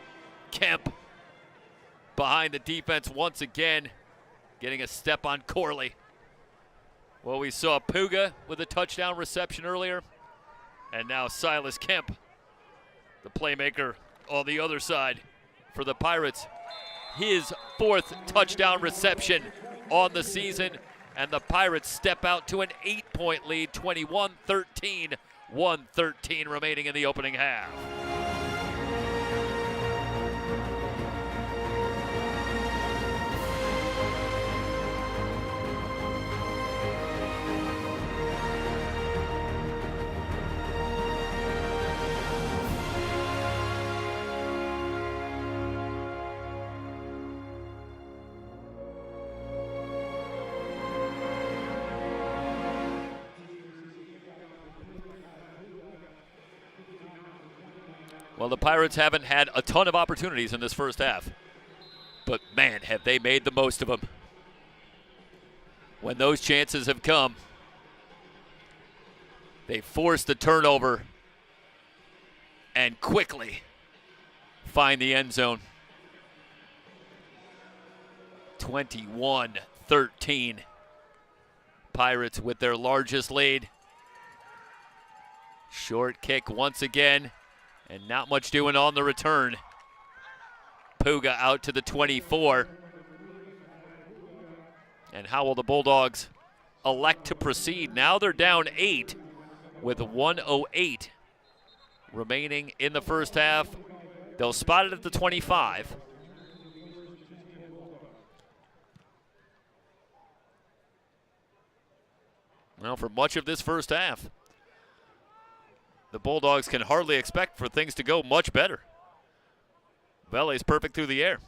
Kemp behind the defense once again, getting a step on Corley. Well, we saw Puga with a touchdown reception earlier, and now Silas Kemp, the playmaker on the other side for the Pirates. His 4th touchdown reception on the season, and the Pirates step out to an 8-point lead, 21-13, 1:13 remaining in the opening half. Well, the Pirates haven't had a ton of opportunities in this first half, but man, have they made the most of them. When those chances have come, they force the turnover and quickly find the end zone. 21-13. Pirates with their largest lead. Short kick once again. And not much doing on the return. Puga out to the 24. And how will the Bulldogs elect to proceed? Now they're down 8 with 1:08 remaining in the first half. They'll spot it at the 25. Well, for much of this first half, the Bulldogs can hardly expect for things to go much better. Vele's perfect through the air.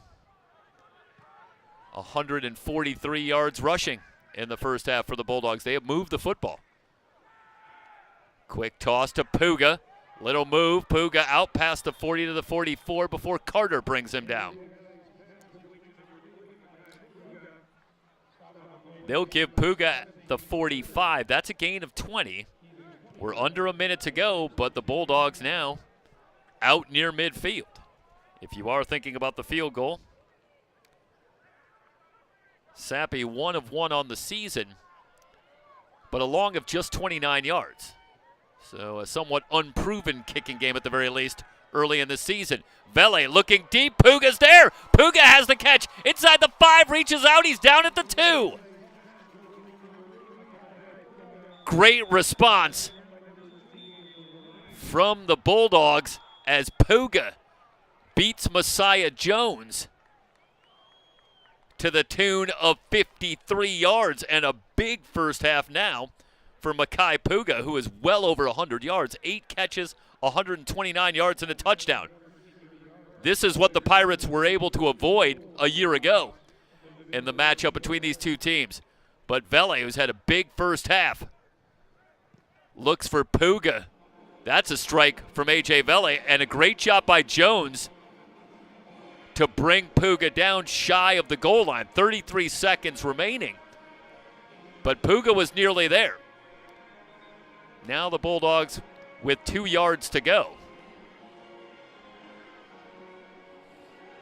143 yards rushing in the first half for the Bulldogs. They have moved the football. Quick toss to Puga. Little move. Puga out past the 40 to the 44 before Carter brings him down. They'll give Puga the 45. That's a gain of 20. We're under a minute to go, but the Bulldogs now out near midfield. If you are thinking about the field goal, Sappy 1 of 1 on the season, but a long of just 29 yards. So a somewhat unproven kicking game at the very least early in the season. Vele looking deep. Puga's there. Puga has the catch. Inside the 5, reaches out. He's down at the 2. Great response from the Bulldogs as Puga beats Messiah Jones to the tune of 53 yards, and a big first half now for Makai Puga, who is well over 100 yards, 8 catches, 129 yards, and a touchdown. This is what the Pirates were able to avoid a year ago in the matchup between these two teams. But Vele, who's had a big first half, looks for Puga. That's a strike from A.J. Vele, and a great job by Jones to bring Puga down shy of the goal line. 33 seconds remaining. But Puga was nearly there. Now the Bulldogs with 2 yards to go.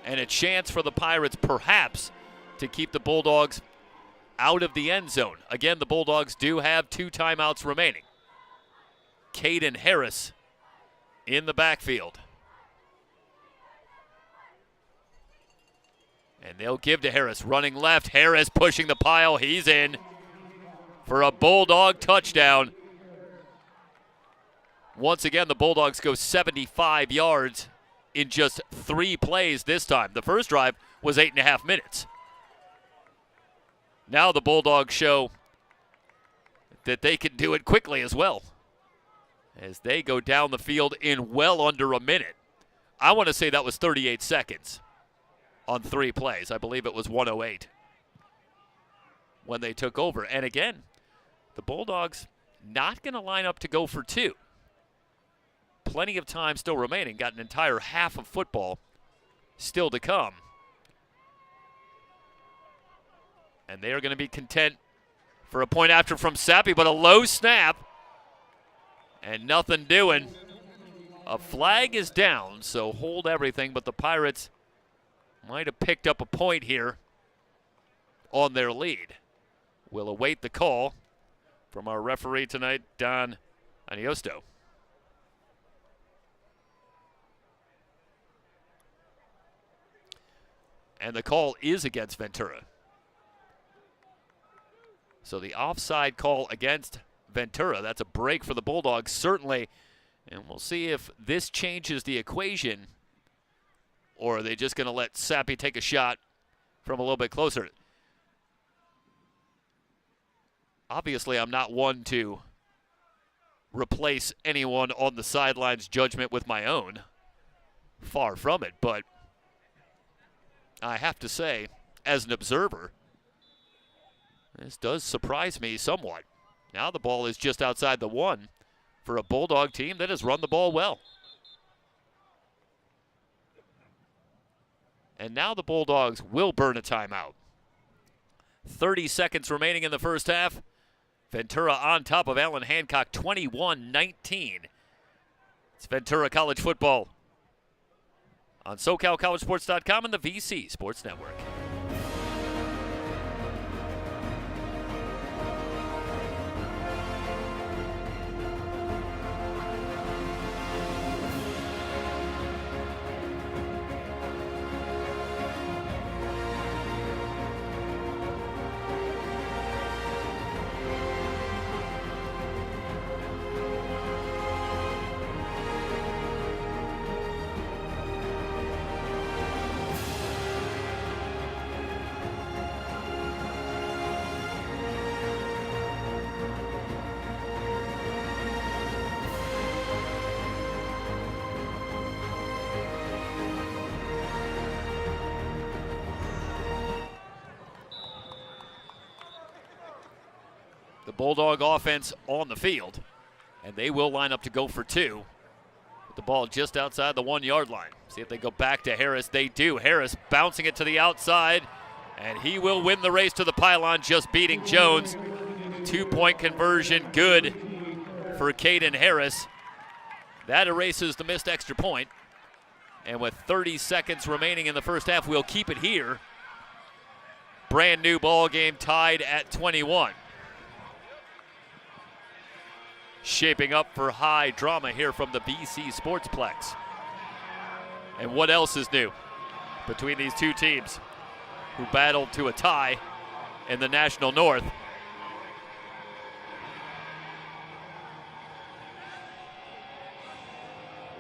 And a chance for the Pirates perhaps to keep the Bulldogs out of the end zone. Again, the Bulldogs do have 2 timeouts remaining. Caden Harris in the backfield. And they'll give to Harris, running left. Harris pushing the pile. He's in for a Bulldog touchdown. Once again, the Bulldogs go 75 yards in just 3 plays this time. The first drive was 8.5 minutes. Now the Bulldogs show that they can do it quickly as well, as they go down the field in well under a minute. I want to say that was 38 seconds on 3 plays. I believe it was 1:08 when they took over. And again, the Bulldogs not going to line up to go for 2. Plenty of time still remaining. Got an entire half of football still to come. And they are going to be content for a point after from Sappy, but a low snap and nothing doing. A flag is down, so hold everything, but the Pirates might have picked up a point here on their lead. We'll await the call from our referee tonight, Don Aniosto. And the call is against Ventura. So the offside call against Ventura. That's a break for the Bulldogs, certainly. And we'll see if this changes the equation, or are they just going to let Sappy take a shot from a little bit closer? Obviously, I'm not one to replace anyone on the sidelines' judgment with my own. Far from it, but I have to say, as an observer, this does surprise me somewhat. Now the ball is just outside the 1 for a Bulldog team that has run the ball well. And now the Bulldogs will burn a timeout. 30 seconds remaining in the first half. Ventura on top of Allan Hancock, 21-19. It's Ventura College football on SoCalCollegeSports.com and the VC Sports Network. The Bulldog offense on the field, and they will line up to go for 2 with the ball just outside the 1-yard line. See if they go back to Harris. They do. Harris bouncing it to the outside, and he will win the race to the pylon, just beating Jones. 2-point conversion, good for Caden Harris. That erases the missed extra point. And with 30 seconds remaining in the first half, we'll keep it here brand new ball game tied at 21. Shaping up for high drama here from the VC Sportsplex. And what else is new between these two teams who battled to a tie in the National North?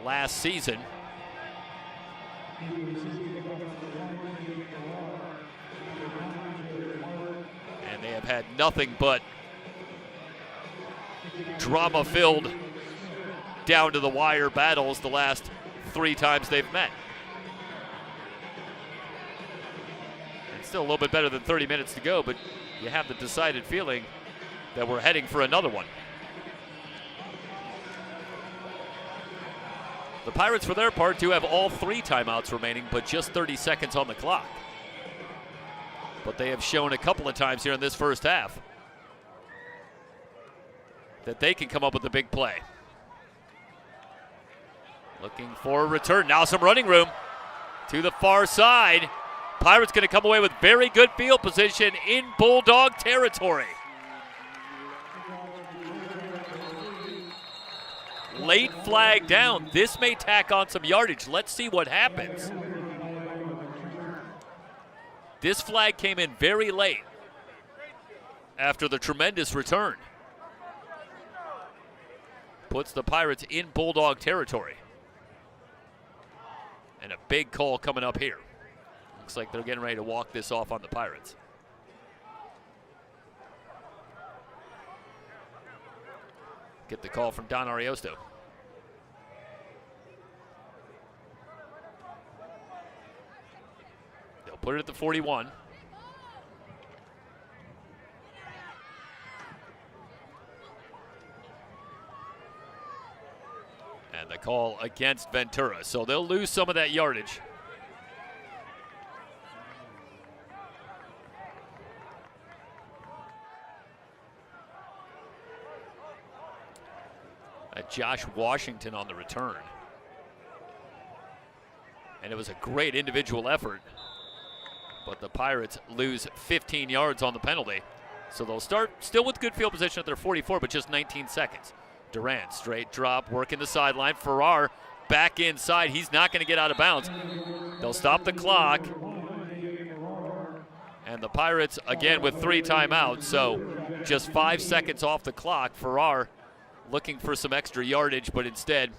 Last season, and they have had nothing but drama-filled, down-to-the-wire battles the last 3 times they've met. It's still a little bit better than 30 minutes to go, but you have the decided feeling that we're heading for another one. The Pirates, for their part, do have all 3 timeouts remaining, but just 30 seconds on the clock. But they have shown a couple of times here in this first half that they can come up with a big play. Looking for a return. Now some running room to the far side. Pirates going to come away with very good field position in Bulldog territory. Late flag down. This may tack on some yardage. Let's see what happens. This flag came in very late after the tremendous return. Puts the Pirates in Bulldog territory. And a big call coming up here. Looks like they're getting ready to walk this off on the Pirates. Get the call from Don Ariosto. They'll put it at the 41. And the call against Ventura. So they'll lose some of that yardage. Josh Washington on the return. And it was a great individual effort. But the Pirates lose 15 yards on the penalty. So they'll start still with good field position at their 44, but just 19 seconds. Durant, straight drop, working the sideline. Farrar back inside. He's not going to get out of bounds. They'll stop the clock. And the Pirates, again, with 3 timeouts. So just 5 seconds off the clock. Farrar looking for some extra yardage, but instead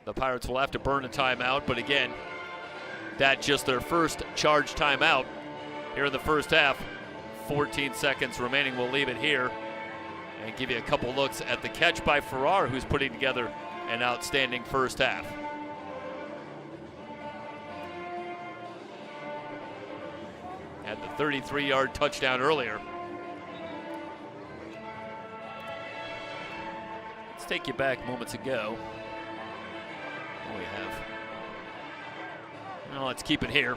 the Pirates will have to burn a timeout. But again, that's just their first charged timeout here in the first half. 14 seconds remaining. We'll leave it here and give you a couple looks at the catch by Farrar, who's putting together an outstanding first half. Had the 33-yard touchdown earlier. Let's take you back moments ago. What do we have? Well, let's keep it here.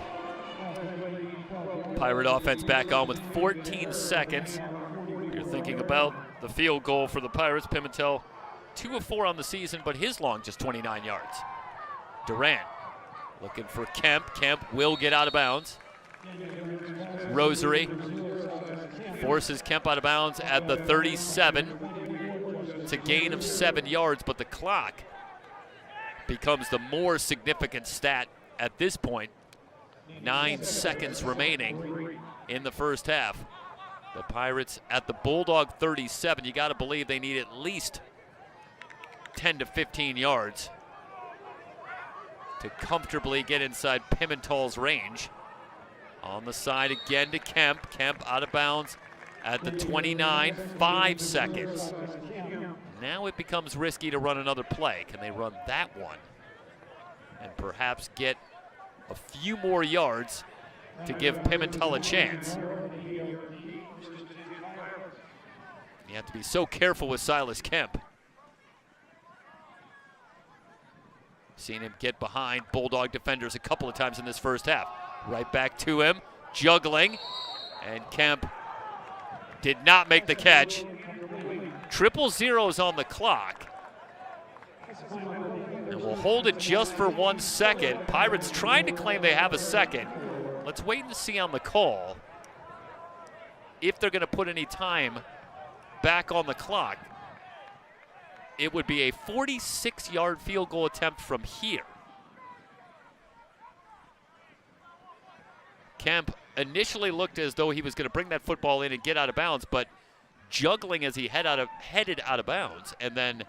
Pirate offense back on with 14 seconds. You're thinking about the field goal for the Pirates. Pimentel, 2 of 4 on the season, but his long just 29 yards. Durant looking for Kemp. Kemp will get out of bounds. Rosary forces Kemp out of bounds at the 37. It's a gain of 7 yards, but the clock becomes the more significant stat at this point. 9 seconds remaining in the first half. The Pirates at the Bulldog 37. You got to believe they need at least 10 to 15 yards to comfortably get inside Pimentel's range. On the side again to Kemp. Kemp out of bounds at the 29. 5 seconds. Now it becomes risky to run another play. Can they run that one and perhaps get a few more yards to give Pimentel a chance? You have to be so careful with Silas Kemp. Seen him get behind Bulldog defenders a couple of times in this first half. Right back to him, juggling, and Kemp did not make the catch. 0-0 is on the clock. And we'll hold it just for 1 second. Pirates trying to claim they have a second. Let's wait and see on the call if they're going to put any time back on the clock. It would be a 46-yard field goal attempt from here. Kemp initially looked as though he was going to bring that football in and get out of bounds, but juggling as he headed out of bounds, and then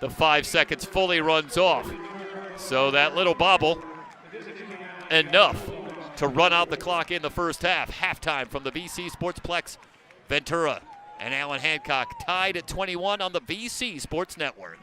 the 5 seconds fully runs off. So that little bobble, enough to run out the clock in the first half. Halftime from the VC Sportsplex. Ventura and Allan Hancock tied at 21 on the VC Sports Network.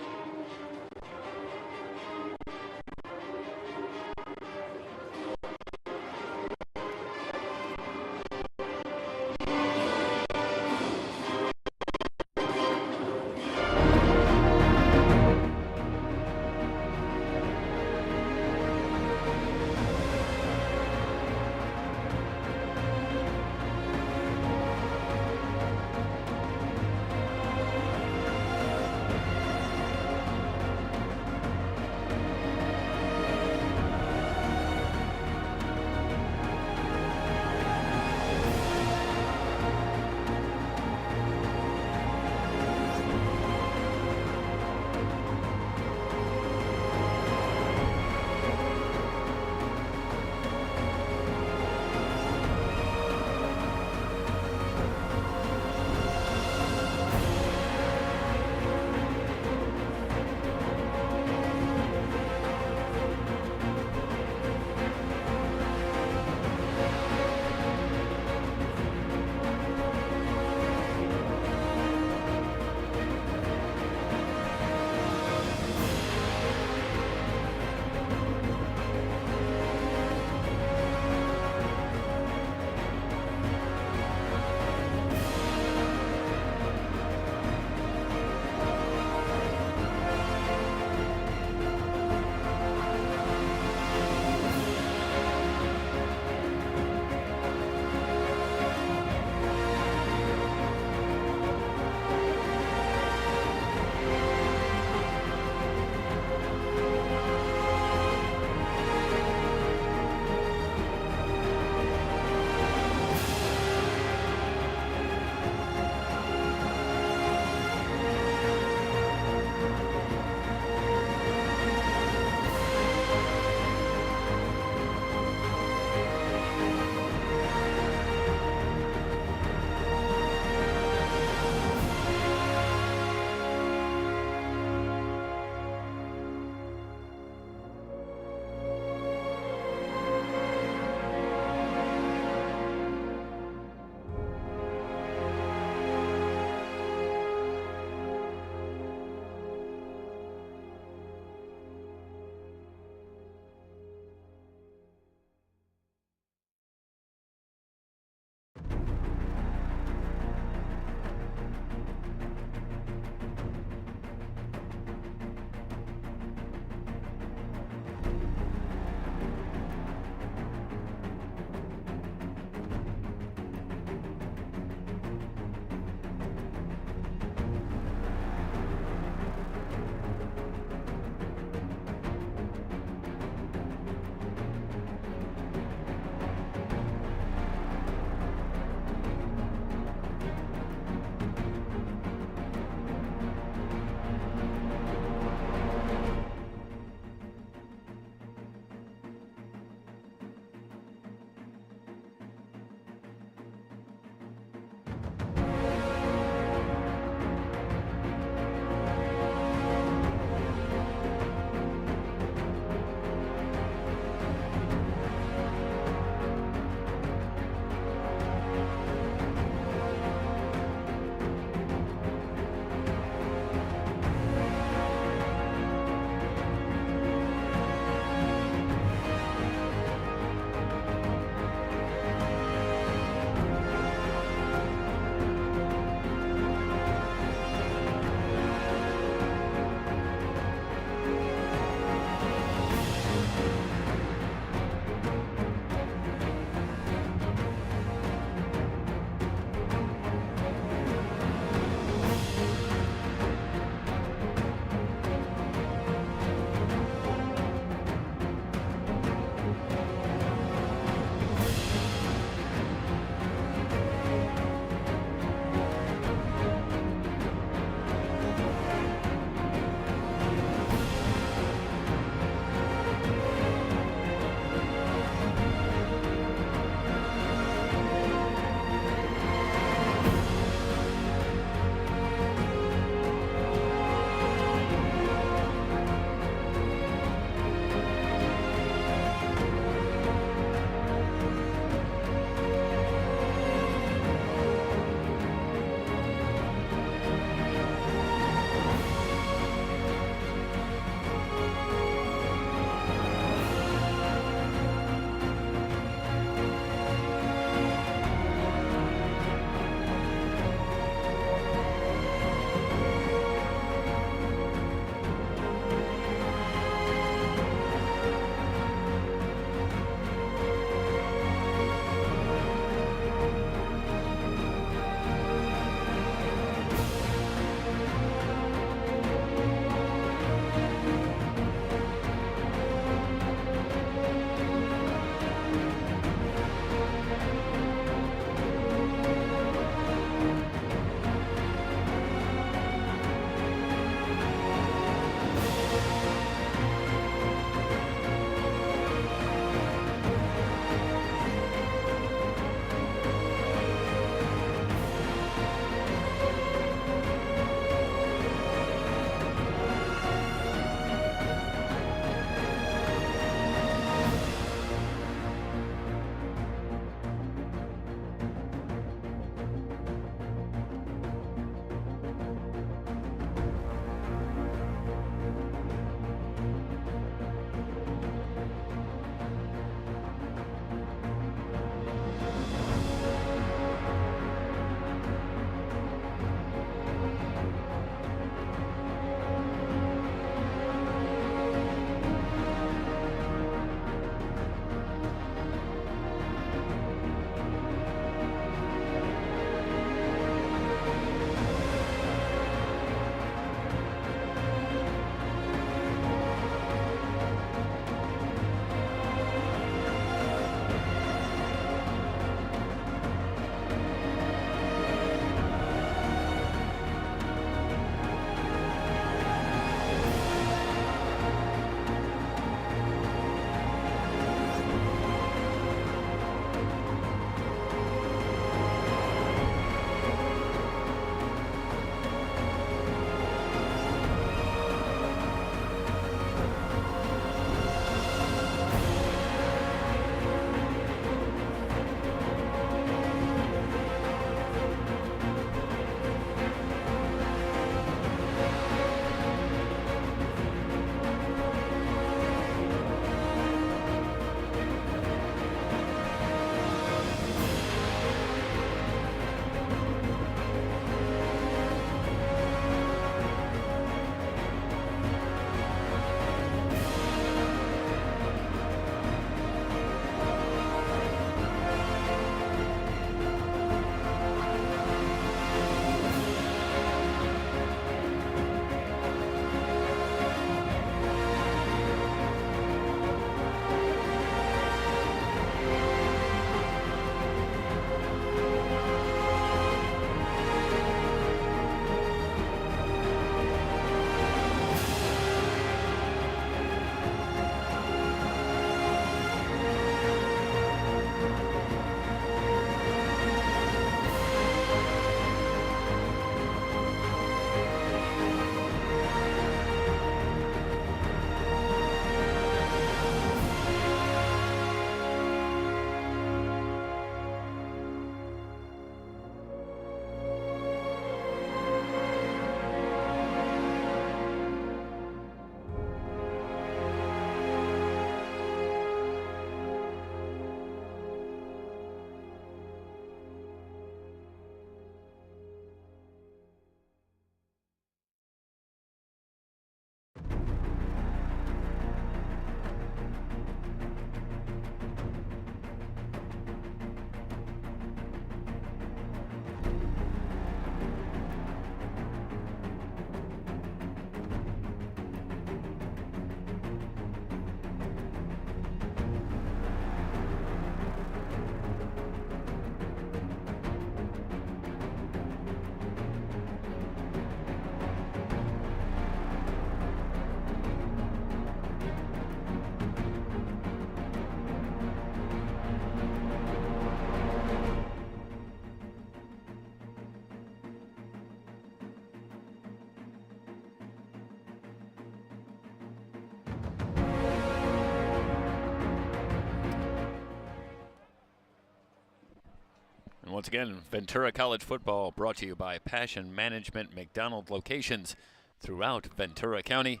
Once again, Ventura College football brought to you by Passion Management McDonald locations throughout Ventura County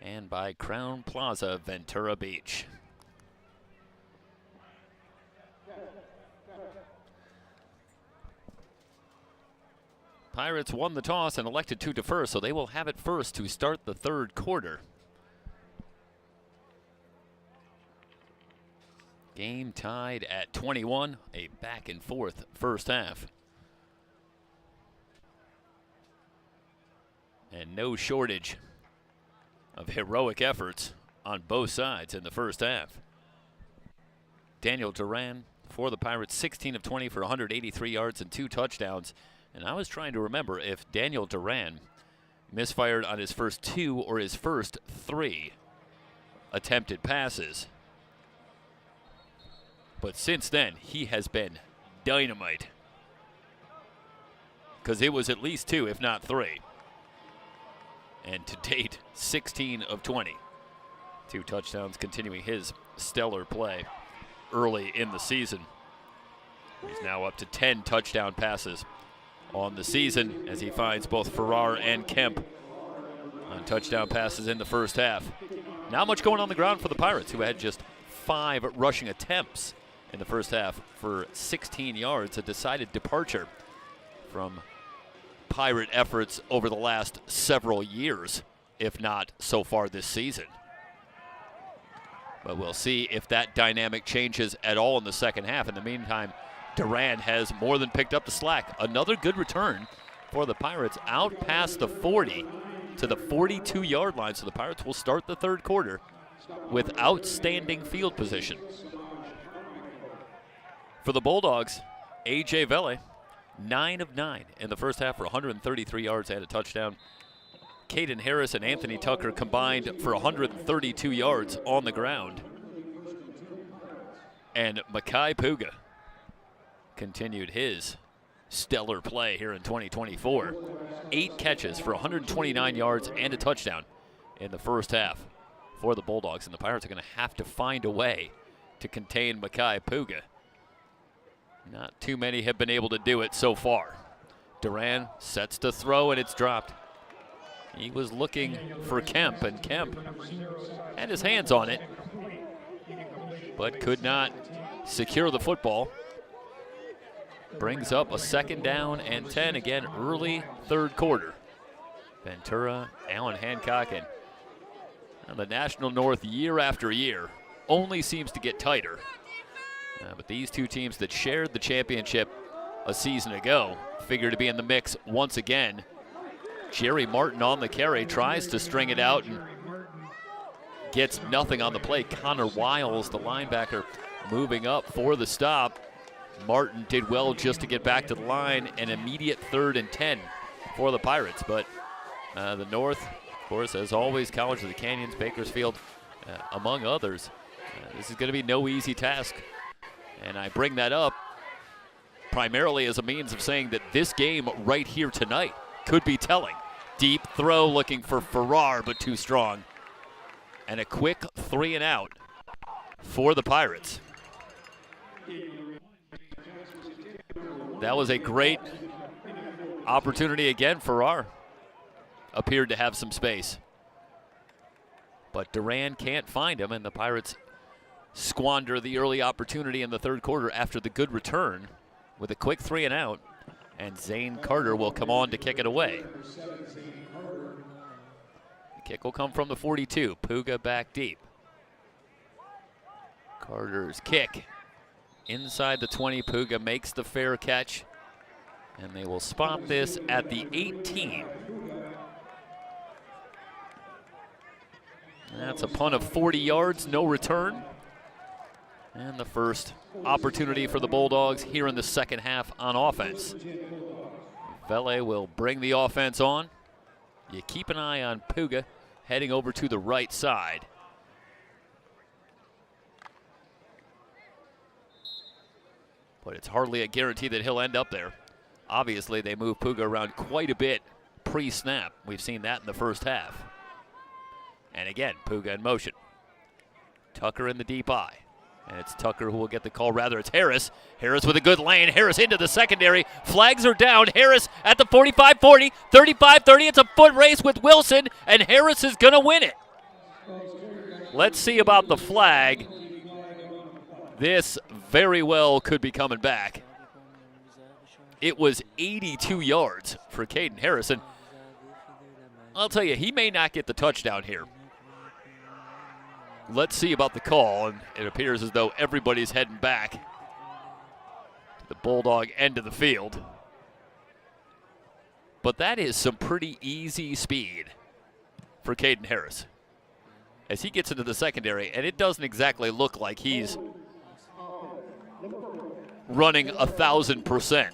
and by Crown Plaza, Ventura Beach. Pirates won the toss and elected to defer, so they will have it first to start the third quarter. Game tied at 21, a back and forth first half. And no shortage of heroic efforts on both sides in the first half. Daniel Duran for the Pirates, 16 of 20 for 183 yards and 2 touchdowns. And I was trying to remember if Daniel Duran misfired on his first 2 or his first 3 attempted passes. But since then, he has been dynamite. Because it was at least 2, if not 3. And to date, 16 of 20. 2 touchdowns, continuing his stellar play early in the season. He's now up to 10 touchdown passes on the season as he finds both Farrar and Kemp on touchdown passes in the first half. Not much going on the ground for the Pirates, who had just 5 rushing attempts in the first half for 16 yards, a decided departure from Pirate efforts over the last several years, if not so far this season. But we'll see if that dynamic changes at all in the second half. In the meantime, Duran has more than picked up the slack. Another good return for the Pirates out past the 40 to the 42-yard line. So the Pirates will start the third quarter with outstanding field position. For the Bulldogs, A.J. Vele, 9 of 9 in the first half for 133 yards and a touchdown. Caden Harris and Anthony Tucker combined for 132 yards on the ground. And Makai Puga continued his stellar play here in 2024. 8 catches for 129 yards and a touchdown in the first half for the Bulldogs. And the Pirates are going to have to find a way to contain Makai Puga. Not too many have been able to do it so far. Duran sets to throw, and it's dropped. He was looking for Kemp, and Kemp had his hands on it, but could not secure the football. Brings up a second down and 10 again, early third quarter. Ventura, Allan, Hancock, and the National North year after year only seems to get tighter. But these two teams that shared the championship a season ago figure to be in the mix once again. Jerry Martin on the carry, tries to string it out and gets nothing on the play. Connor Wiles, the linebacker, moving up for the stop. Martin did well just to get back to the line. An immediate 3rd and 10 for the Pirates. But the North, of course, as always, College of the Canyons, Bakersfield, among others. This is going to be no easy task. And I bring that up primarily as a means of saying that this game right here tonight could be telling. Deep throw looking for Farrar, but too strong. And a quick 3 and out for the Pirates. That was a great opportunity again. Farrar appeared to have some space. But Duran can't find him, and the Pirates squander the early opportunity in the third quarter after the good return with a quick 3 and out, and Zane Carter will come on to kick it away. The kick will come from the 42. Puga back deep. Carter's kick inside the 20. Puga makes the fair catch, and they will spot this at the 18. That's a punt of 40 yards, no return. And the first opportunity for the Bulldogs here in the second half on offense. Vele will bring the offense on. You keep an eye on Puga heading over to the right side. But it's hardly a guarantee that he'll end up there. Obviously, they move Puga around quite a bit pre-snap. We've seen that in the first half. And again, Puga in motion. Tucker in the deep eye. And it's Tucker who will get the call. Rather, it's Harris. Harris with a good lane. Harris into the secondary. Flags are down. Harris at the 45-40, 35-30. It's a foot race with Wilson, and Harris is going to win it. Let's see about the flag. This very well could be coming back. It was 82 yards for Caden Harrison. I'll tell you, he may not get the touchdown here. Let's see about the call, and it appears as though everybody's heading back to the Bulldog end of the field. But that is some pretty easy speed for Caden Harris as he gets into the secondary, and it doesn't exactly look like he's running 1,000%,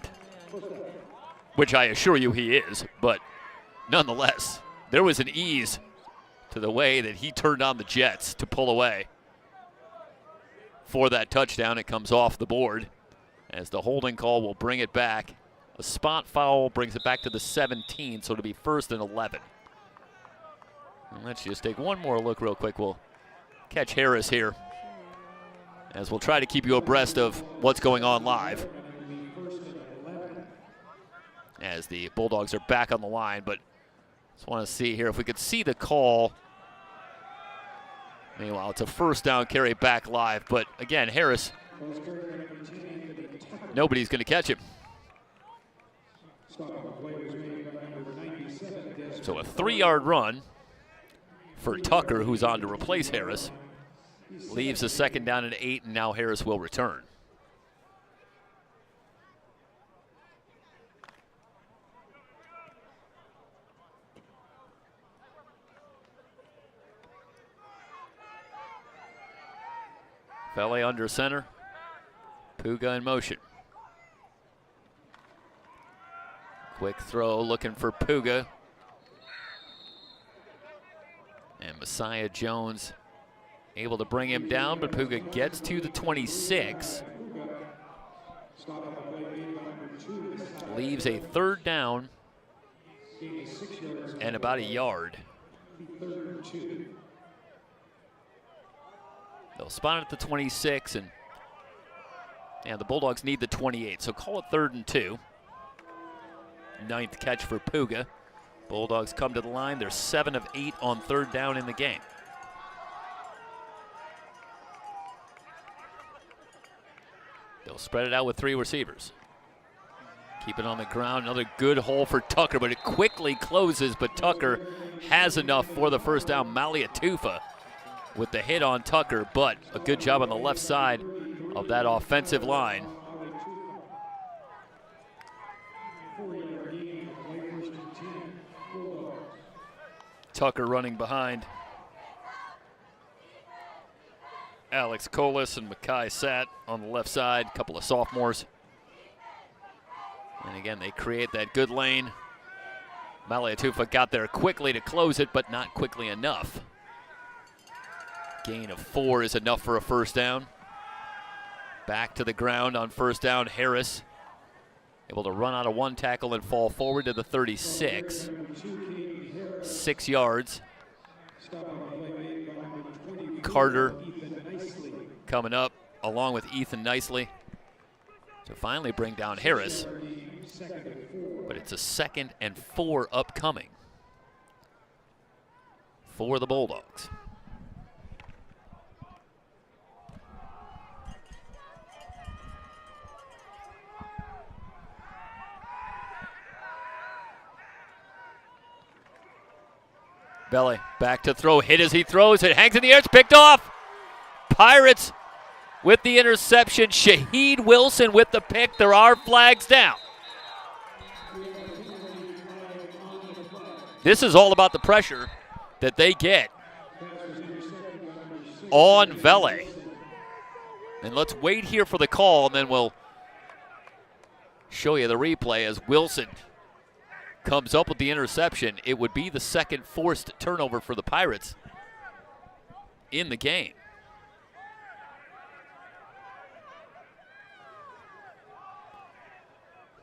which I assure you he is, but nonetheless, there was an ease to the way that he turned on the jets to pull away for that touchdown. It comes off the board as the holding call will bring it back. A spot foul brings it back to the 17, so it'll be 1st and 11. And let's just take one more look real quick. We'll catch Harris here as we'll try to keep you abreast of what's going on live as the Bulldogs are back on the line. But just want to see here if we could see the call. Meanwhile, it's a 1st down carry back live. But again, Harris, nobody's going to catch him. So a 3-yard run for Tucker, who's on to replace Harris. Leaves a 2nd down and 8, and now Harris will return. Vele under center. Puga in motion. Quick throw looking for Puga. And Messiah Jones able to bring him down, but Puga gets to the 26. Leaves a 3rd down and about a yard. They'll spot it at the 26, and the Bulldogs need the 28, so call it 3rd and 2. 9th catch for Puga. Bulldogs come to the line. They're 7 of 8 on 3rd down in the game. They'll spread it out with 3 receivers. Keep it on the ground. Another good hole for Tucker, but it quickly closes, but Tucker has enough for the 1st down. Maliatufa with the hit on Tucker, but a good job on the left side of that offensive line. Tucker running behind Alex Colas and Makai Sat on the left side, a couple of sophomores. And again, they create that good lane. Maliatufa got there quickly to close it, but not quickly enough. Gain of 4 is enough for a 1st down. Back to the ground on 1st down, Harris. Able to run out of 1 tackle and fall forward to the 36. 6 yards. Carter coming up along with Ethan Nicely to finally bring down Harris. But it's a 2nd and 4 upcoming for the Bulldogs. Belly back to throw, hit as he throws, it hangs in the air, it's picked off. Pirates with the interception, Shaheed Wilson with the pick. There are flags down. This is all about the pressure that they get on Vele. And let's wait here for the call, and then we'll show you the replay as Wilson comes up with the interception. It would be the 2nd forced turnover for the Pirates in the game.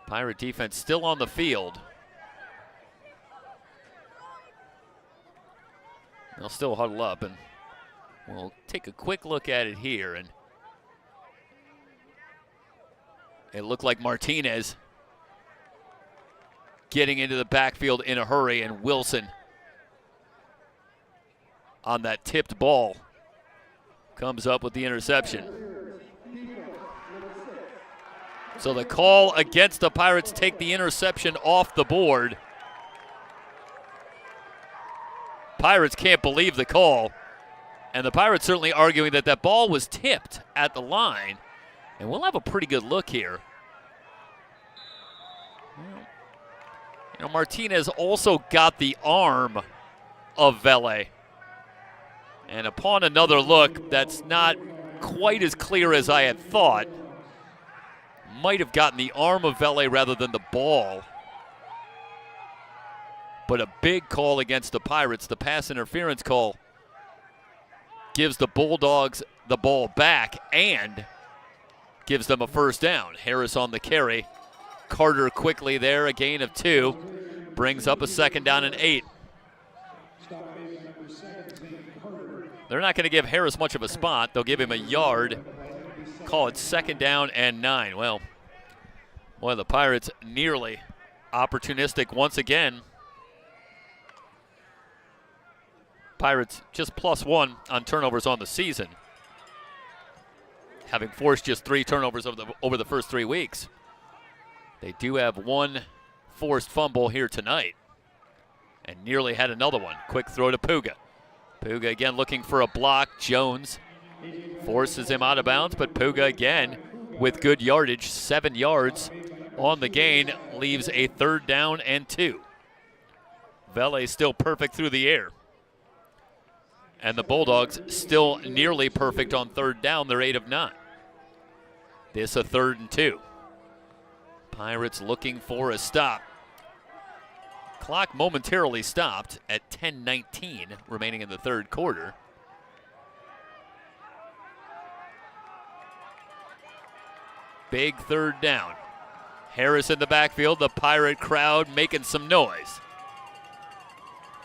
Pirate defense still on the field. They'll still huddle up, and we'll take a quick look at it here. And It looked like Martinez getting into the backfield in a hurry, and Wilson on that tipped ball comes up with the interception. So the call against the Pirates take the interception off the board. Pirates can't believe the call. And the Pirates certainly arguing that that ball was tipped at the line. And we'll have a pretty good look here. You know, Martinez also got the arm of Vele. And upon another look, that's not quite as clear as I had thought. Might have gotten the arm of Vele rather than the ball. But a big call against the Pirates. The pass interference call gives the Bulldogs the ball back and gives them a first down. Harris on the carry. Carter quickly there, a gain of 2. Brings up a second down and 8. They're not going to give Harris much of a spot. They'll give him a yard. Call it second down and 9. Well, boy, the Pirates nearly opportunistic once again. Pirates just +1 on turnovers on the season, having forced just 3 turnovers over the first 3 weeks. They do have 1 forced fumble here tonight and nearly had another one. Quick throw to Puga. Puga again looking for a block. Jones forces him out of bounds, but Puga again with good yardage, 7 yards on the gain, leaves a third down and 2. Vele still perfect through the air. And the Bulldogs still nearly perfect on third down. They're 8 of 9. This a 3rd and 2. Pirates looking for a stop. Clock momentarily stopped at 10:19 remaining in the 3rd quarter. Big 3rd down. Harris in the backfield. The Pirate crowd making some noise.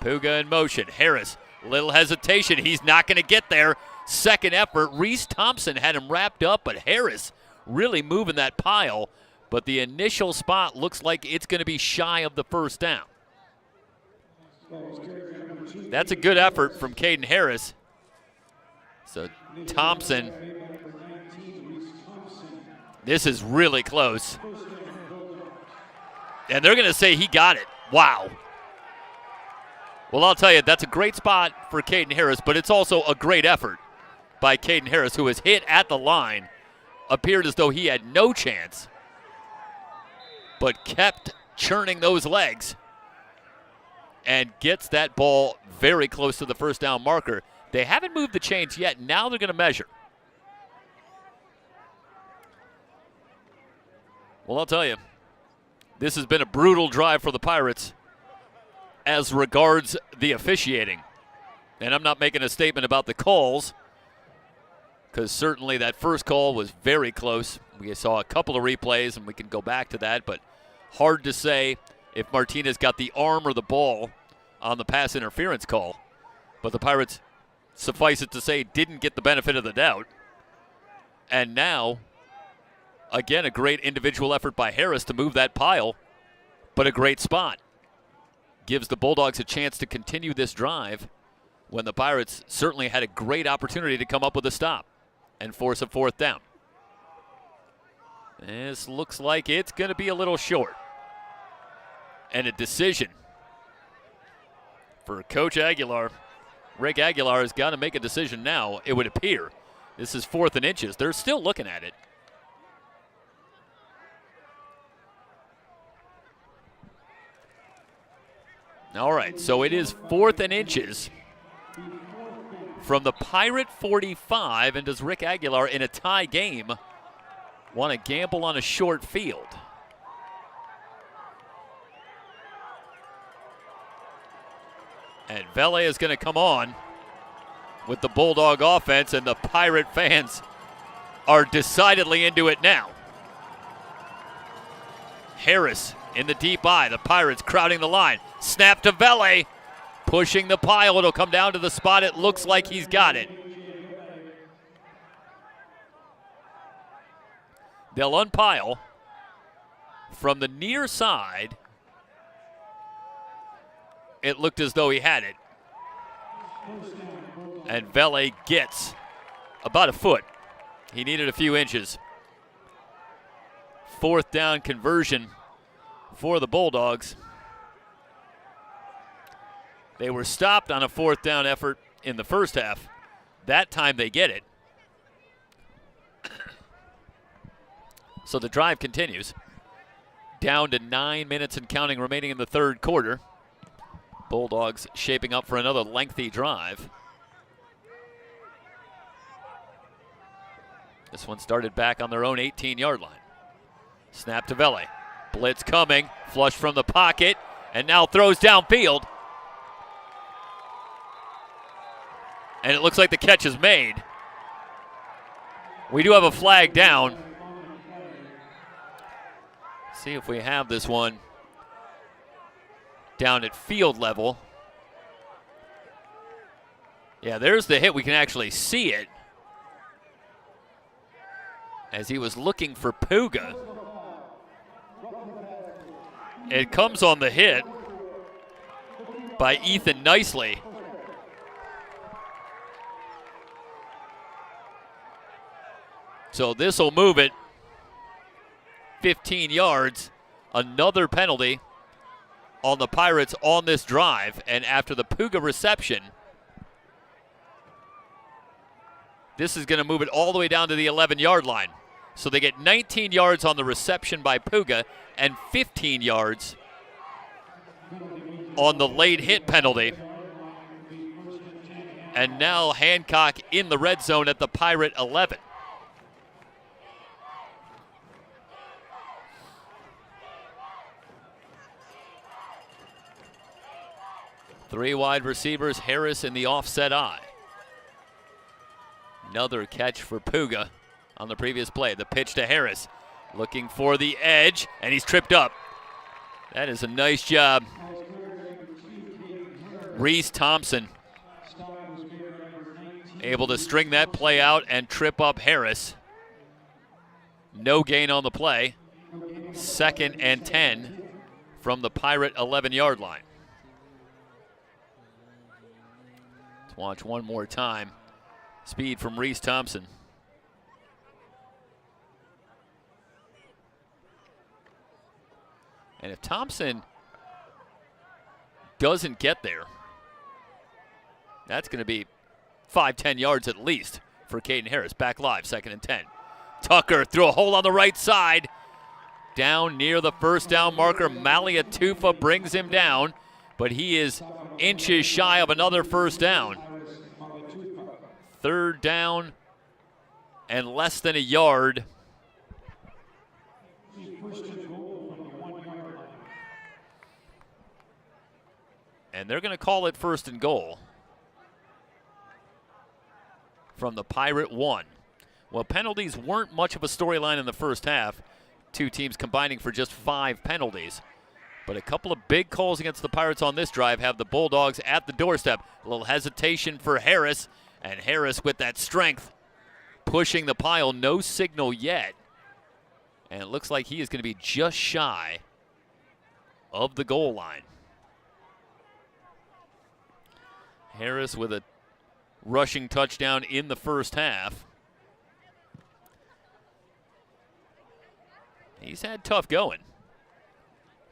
Puga in motion. Harris. Little hesitation. He's not going to get there. Second effort. Reese Thompson had him wrapped up, but Harris really moving that pile. But the initial spot looks like it's going to be shy of the first down. That's a good effort from Caden Harris. So Thompson. This is really close. And they're going to say he got it. Wow. Well, I'll tell you, that's a great spot for Caden Harris, but it's also a great effort by Caden Harris, who was hit at the line, appeared as though he had no chance, but kept churning those legs and gets that ball very close to the first down marker. They haven't moved the chains yet. Now they're going to measure. Well, I'll tell you, this has been a brutal drive for the Pirates as regards the officiating. And I'm not making a statement about the calls, because certainly that first call was very close. We saw a couple of replays, and we can go back to that, but hard to say if Martinez got the arm or the ball on the pass interference call. But the Pirates, suffice it to say, didn't get the benefit of the doubt. And now, again, a great individual effort by Harris to move that pile, but a great spot. Gives the Bulldogs a chance to continue this drive when the Pirates certainly had a great opportunity to come up with a stop and force a 4th down. This looks like it's going to be a little short. And a decision for Coach Aguilar. Rick Aguilar has got to make a decision now, it would appear. This is 4th and inches. They're still looking at it. All right, so it is 4th and inches from the Pirate 45. And does Rick Aguilar, in a tie game, want to gamble on a short field? And Vele is going to come on with the Bulldog offense, and the Pirate fans are decidedly into it now. Harris in the deep eye. The Pirates crowding the line. Snap to Vele. Pushing the pile. It'll come down to the spot. It looks like he's got it. They'll unpile. From the near side, it looked as though he had it. And Vele gets about a foot. He needed a few inches. 4th down conversion for the Bulldogs. They were stopped on a 4th down effort in the first half. That time they get it. So the drive continues. Down to 9 minutes and counting remaining in the third quarter. Bulldogs shaping up for another lengthy drive. This one started back on their own 18-yard line. Snap to Vele. Blitz coming. Flush from the pocket. And now throws downfield. And it looks like the catch is made. We do have a flag down. See if we have this one down at field level. Yeah, there's the hit. We can actually see it as he was looking for Puga. It comes on the hit by Ethan Nicely. So this will move it 15 yards. Another penalty on the Pirates on this drive. And after the Puga reception, this is going to move it all the way down to the 11-yard line. So they get 19 yards on the reception by Puga and 15 yards on the late hit penalty. And now Hancock in the red zone at the Pirate 11. Three wide receivers, Harris in the offset eye. Another catch for Puga on the previous play. The pitch to Harris, looking for the edge, and he's tripped up. That is a nice job. Reese Thompson able to string that play out and trip up Harris. No gain on the play. 2nd and 10 from the Pirate 11-yard line. Let's watch one more time. Speed from Reese Thompson. And if Thompson doesn't get there, that's going to be 5-10 yards at least for Caden Harris. Back live, 2nd and 10. Tucker through a hole on the right side. Down near the first down marker. Malia Tufa brings him down, but he is inches shy of another first down. 3rd down and less than a yard. And they're going to call it 1st and goal from the Pirate 1. Well, penalties weren't much of a storyline in the first half. Two teams combining for just 5 penalties. But a couple of big calls against the Pirates on this drive have the Bulldogs at the doorstep. A little hesitation for Harris, and Harris with that strength pushing the pile. No signal yet. And it looks like he is going to be just shy of the goal line. Harris with a rushing touchdown in the first half. He's had tough going.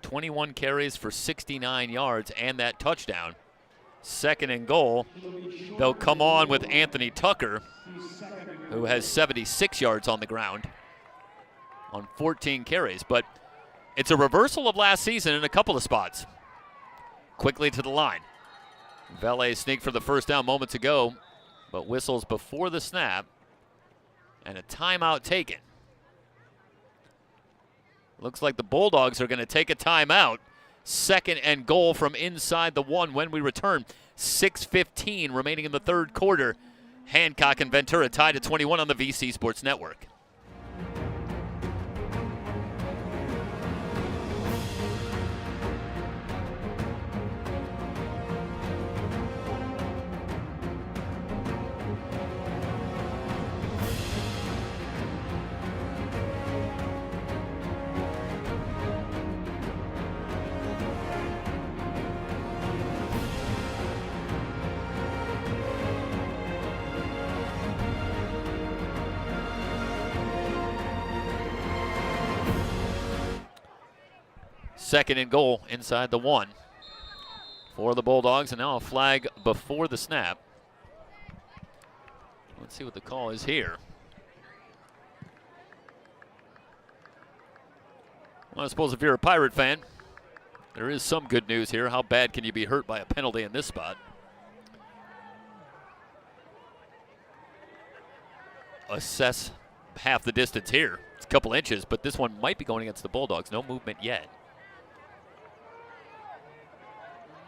21 carries for 69 yards and that touchdown. 2nd and goal. They'll come on with Anthony Tucker, who has 76 yards on the ground on 14 carries. But it's a reversal of last season in a couple of spots. Quickly to the line. Vele sneaked for the first down moments ago, but whistles before the snap, and a timeout taken. Looks like the Bulldogs are going to take a timeout. 2nd and goal from inside the 1 when we return. 6:15 remaining in the third quarter. Hancock and Ventura tied at 21 on the VC Sports Network. Second and goal inside the 1 for the Bulldogs, and now a flag before the snap. Let's see what the call is here. Well, I suppose if you're a Pirate fan, there is some good news here. How bad can you be hurt by a penalty in this spot? Assess half the distance here. It's a couple inches, but this one might be going against the Bulldogs. No movement yet.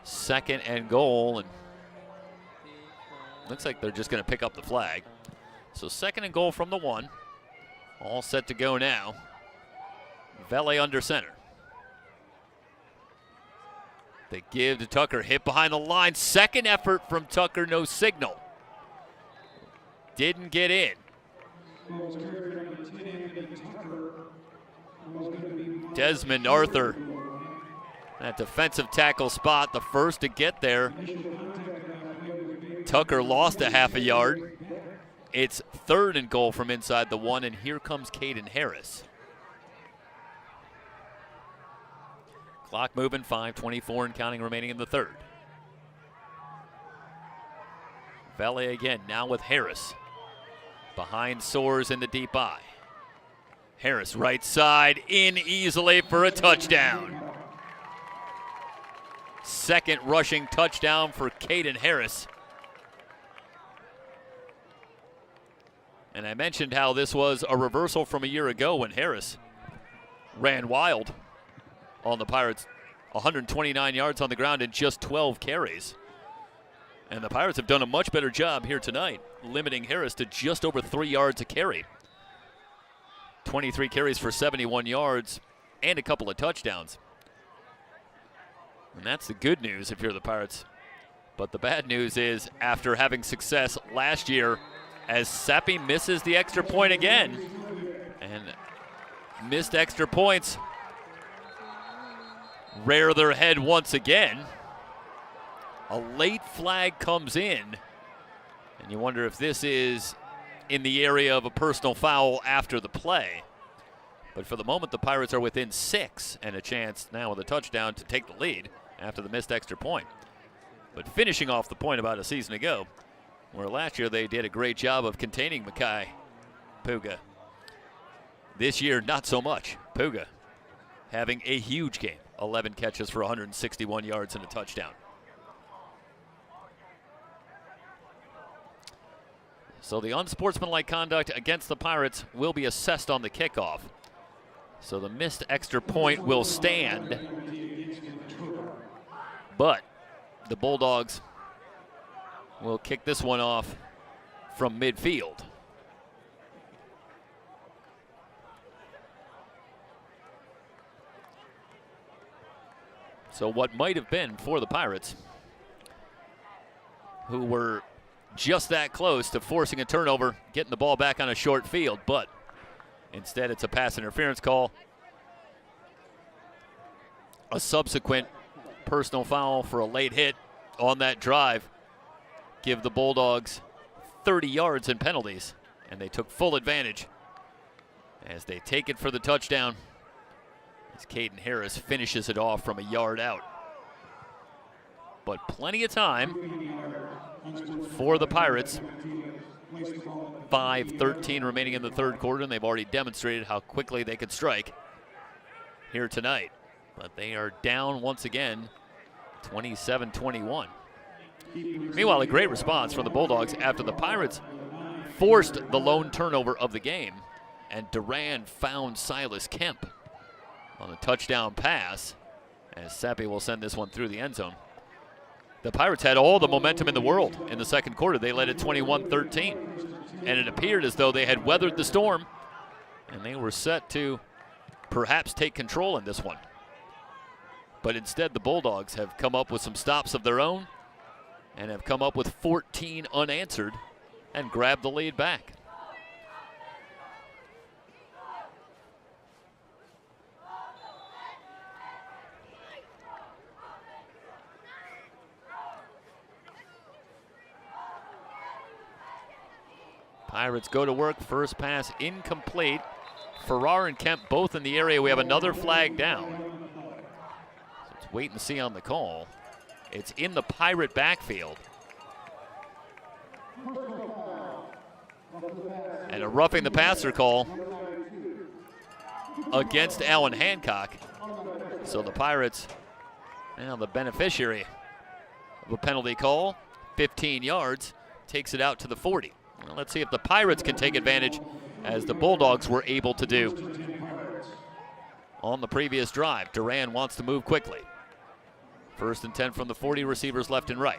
Second and goal, and looks like they're just going to pick up the flag. So second and goal from the 1. All set to go now. Vele under center. They give to Tucker, hit behind the line. Second effort from Tucker, no signal. Didn't get in. Desmond Arthur, that defensive tackle spot, the first to get there. Tucker lost a half a yard. It's third and goal from inside the 1, and here comes Caden Harris. Clock moving, 5:24 and counting remaining in the third. Vele again, now with Harris. Behind Soares in the deep eye. Harris right side, in easily for a touchdown. Second rushing touchdown for Caden Harris. And I mentioned how this was a reversal from a year ago when Harris ran wild on the Pirates. 129 yards on the ground in just 12 carries. And the Pirates have done a much better job here tonight, limiting Harris to just over 3 yards a carry. 23 carries for 71 yards and a couple of touchdowns. And that's the good news if you're the Pirates. But the bad news is, after having success last year, as Seppi misses the extra point again, and missed extra points rear their head once again. A late flag comes in, and you wonder if this is in the area of a personal foul after the play. But for the moment, the Pirates are within 6 and a chance now with a touchdown to take the lead after the missed extra point. But finishing off the point about a season ago, where last year they did a great job of containing Makai Puga. This year, not so much. Puga having a huge game. 11 catches for 161 yards and a touchdown. So the unsportsmanlike conduct against the Pirates will be assessed on the kickoff. So the missed extra point will stand. But the Bulldogs will kick this one off from midfield. So what might have been for the Pirates, who were just that close to forcing a turnover, getting the ball back on a short field, but instead it's a pass interference call. A subsequent personal foul for a late hit on that drive give the Bulldogs 30 yards in penalties, and they took full advantage as they take it for the touchdown, as Caden Harris finishes it off from a yard out. But plenty of time for the Pirates. 5:13 remaining in the third quarter, and they've already demonstrated how quickly they could strike here tonight. But they are down once again, 27-21. Meanwhile, a great response from the Bulldogs after the Pirates forced the lone turnover of the game, and Duran found Silas Kemp on a touchdown pass, as Seppi will send this one through the end zone. The Pirates had all the momentum in the world in the second quarter. They led at 21-13, and it appeared as though they had weathered the storm, and they were set to perhaps take control in this one. But instead, the Bulldogs have come up with some stops of their own and have come up with 14 unanswered and grabbed the lead back. Pirates go to work. First pass incomplete. Farrar and Kemp both in the area. We have another flag down. wait and see on the call. It's in the Pirate backfield. And a roughing the passer call against Allan Hancock. So the Pirates, now the beneficiary of a penalty call, 15 yards, takes it out to the 40. Well, let's see if the Pirates can take advantage, as the Bulldogs were able to do on the previous drive. Duran wants to move quickly. 1st and 10 from the 40, receivers left and right.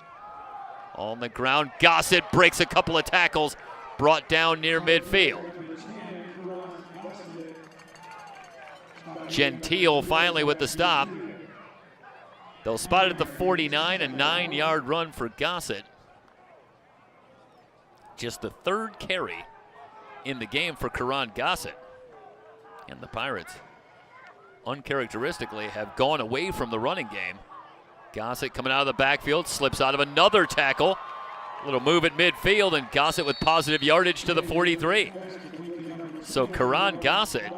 On the ground, Gossett breaks a couple of tackles, brought down near midfield. Gentile finally with the stop. They'll spot it at the 49, a 9-yard run for Gossett. Just the 3rd carry in the game for Karan Gossett. And the Pirates, uncharacteristically, have gone away from the running game. Gossett coming out of the backfield, slips out of another tackle. A little move at midfield, and Gossett with positive yardage to the 43. So Karan Gossett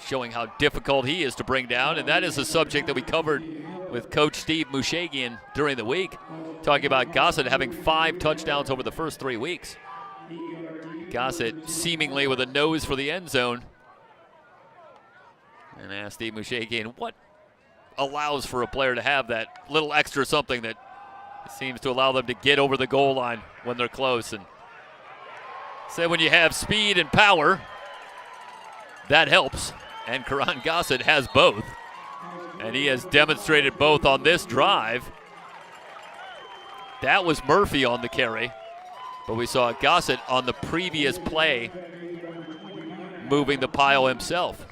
showing how difficult he is to bring down, and that is a subject that we covered with Coach Steve Mushagian during the week, talking about Gossett having 5 touchdowns over the first 3 weeks. Gossett seemingly with a nose for the end zone. And asked Steve Mushagian what allows for a player to have that little extra something that seems to allow them to get over the goal line when they're close. And said when you have speed and power, that helps. And Karan Gossett has both. And he has demonstrated both on this drive. That was Murphy on the carry. But we saw Gossett on the previous play moving the pile himself.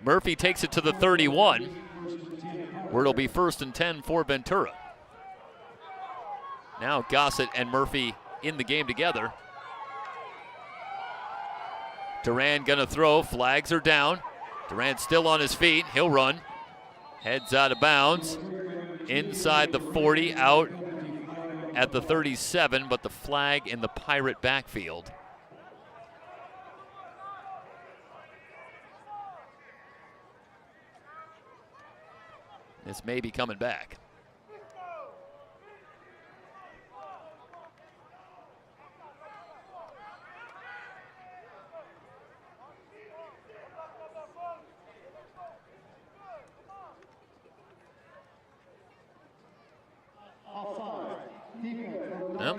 Murphy takes it to the 31, where it'll be 1st and 10 for Ventura. Now Gossett and Murphy in the game together. Duran gonna throw, flags are down. Duran still on his feet, he'll run. Heads out of bounds, inside the 40, out at the 37, but the flag in the Pirate backfield. This may be coming back.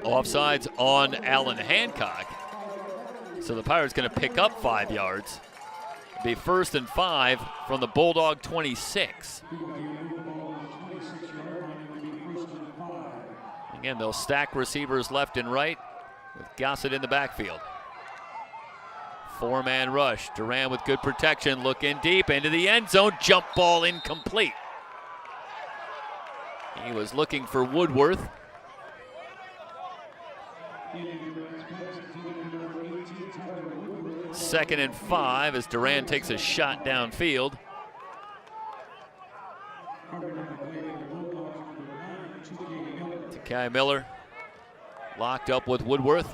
Offsides on Allan Hancock. So the Pirates going to pick up 5 yards. Be 1st and 5 from the Bulldog 26. Again, they'll stack receivers left and right with Gossett in the backfield. 4-man rush. Duran with good protection, looking deep into the end zone. Jump ball incomplete. He was looking for Woodworth. 2nd and 5 as Duran takes a shot downfield. Takai Miller locked up with Woodworth.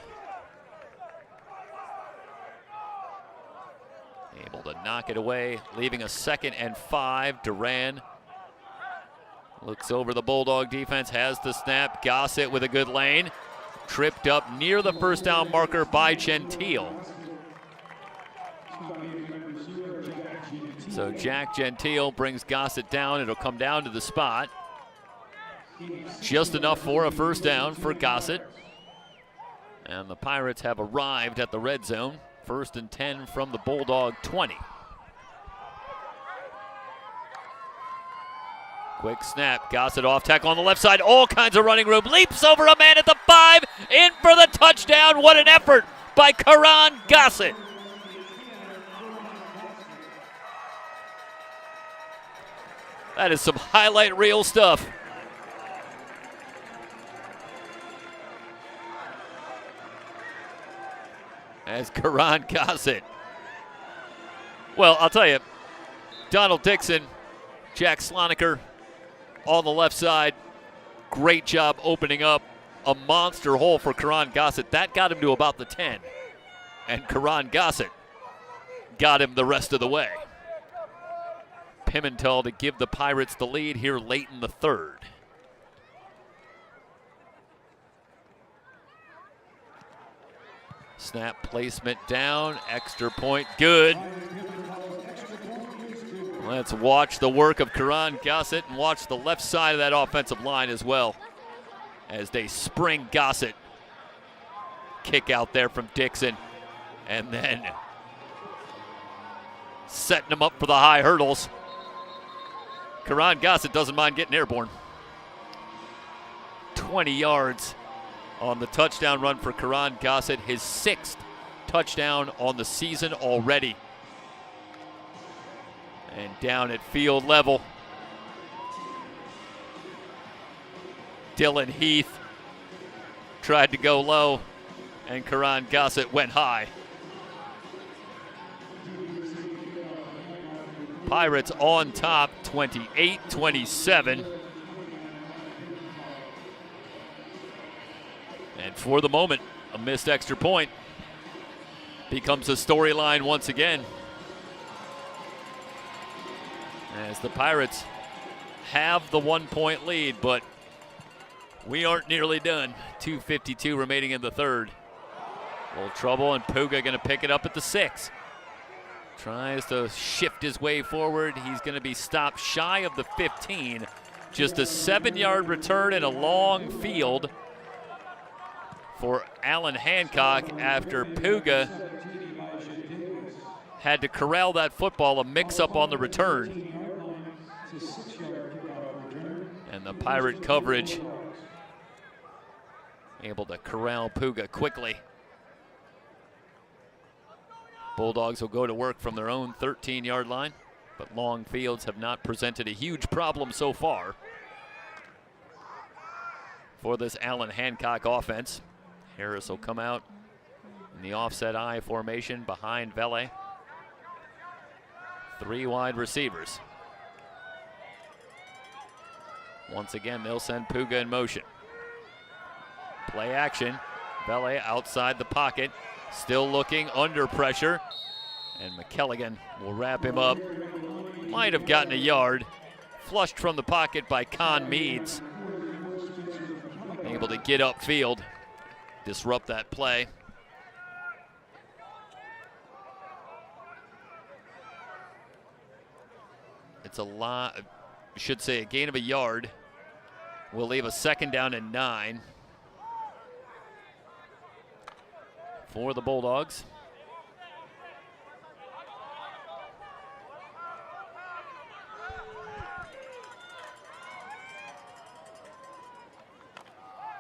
Able to knock it away, leaving a 2nd and 5. Duran looks over the Bulldog defense, has the snap. Gossett with a good lane. Tripped up near the 1st down marker by Gentile. So Jack Gentile brings Gossett down. It'll come down to the spot. Just enough for a 1st down for Gossett. And the Pirates have arrived at the red zone. 1st and 10 from the Bulldog 20. Quick snap, Gossett off tackle on the left side, all kinds of running room, leaps over a man at the 5, in for the touchdown. What an effort by Karan Gossett. That is some highlight reel stuff. As Karan Gossett. Well, I'll tell you, Donald Dixon, Jack Sloniker, on the left side, great job opening up a monster hole for Karan Gossett. That got him to about the 10. And Karan Gossett got him the rest of the way. Pimentel to give the Pirates the lead here late in the third. Snap placement down, extra point, good. Let's watch the work of Karan Gossett and watch the left side of that offensive line as well as they spring Gossett. Kick out there from Dixon, and then setting him up for the high hurdles. Karan Gossett doesn't mind getting airborne. 20 yards on the touchdown run for Karan Gossett, his 6th touchdown on the season already. And down at field level, Dylan Heath tried to go low, and Karan Gossett went high. Pirates on top, 28-27. And for the moment, a missed extra point becomes a storyline once again, as the Pirates have the 1-point lead, but we aren't nearly done. 2:52 remaining in the third. A little trouble, and Puga going to pick it up at the 6. Tries to shift his way forward. He's going to be stopped shy of the 15. Just a 7-yard return in a long field for Allan Hancock after Puga had to corral that football, a mix-up on the return. And the Pirate coverage able to corral Puga quickly. Bulldogs will go to work from their own 13-yard line, but long fields have not presented a huge problem so far for this Allan Hancock offense. Harris will come out in the offset I formation behind Vele. 3 wide receivers. Once again, they'll send Puga in motion. Play action. Vele outside the pocket, still looking under pressure, and McKelligan will wrap him up. Might have gotten a yard. Flushed from the pocket by Con Meads. Able to get upfield, disrupt that play. It's a lot, I should say a gain of a yard. We'll leave a 2nd down and 9 for the Bulldogs.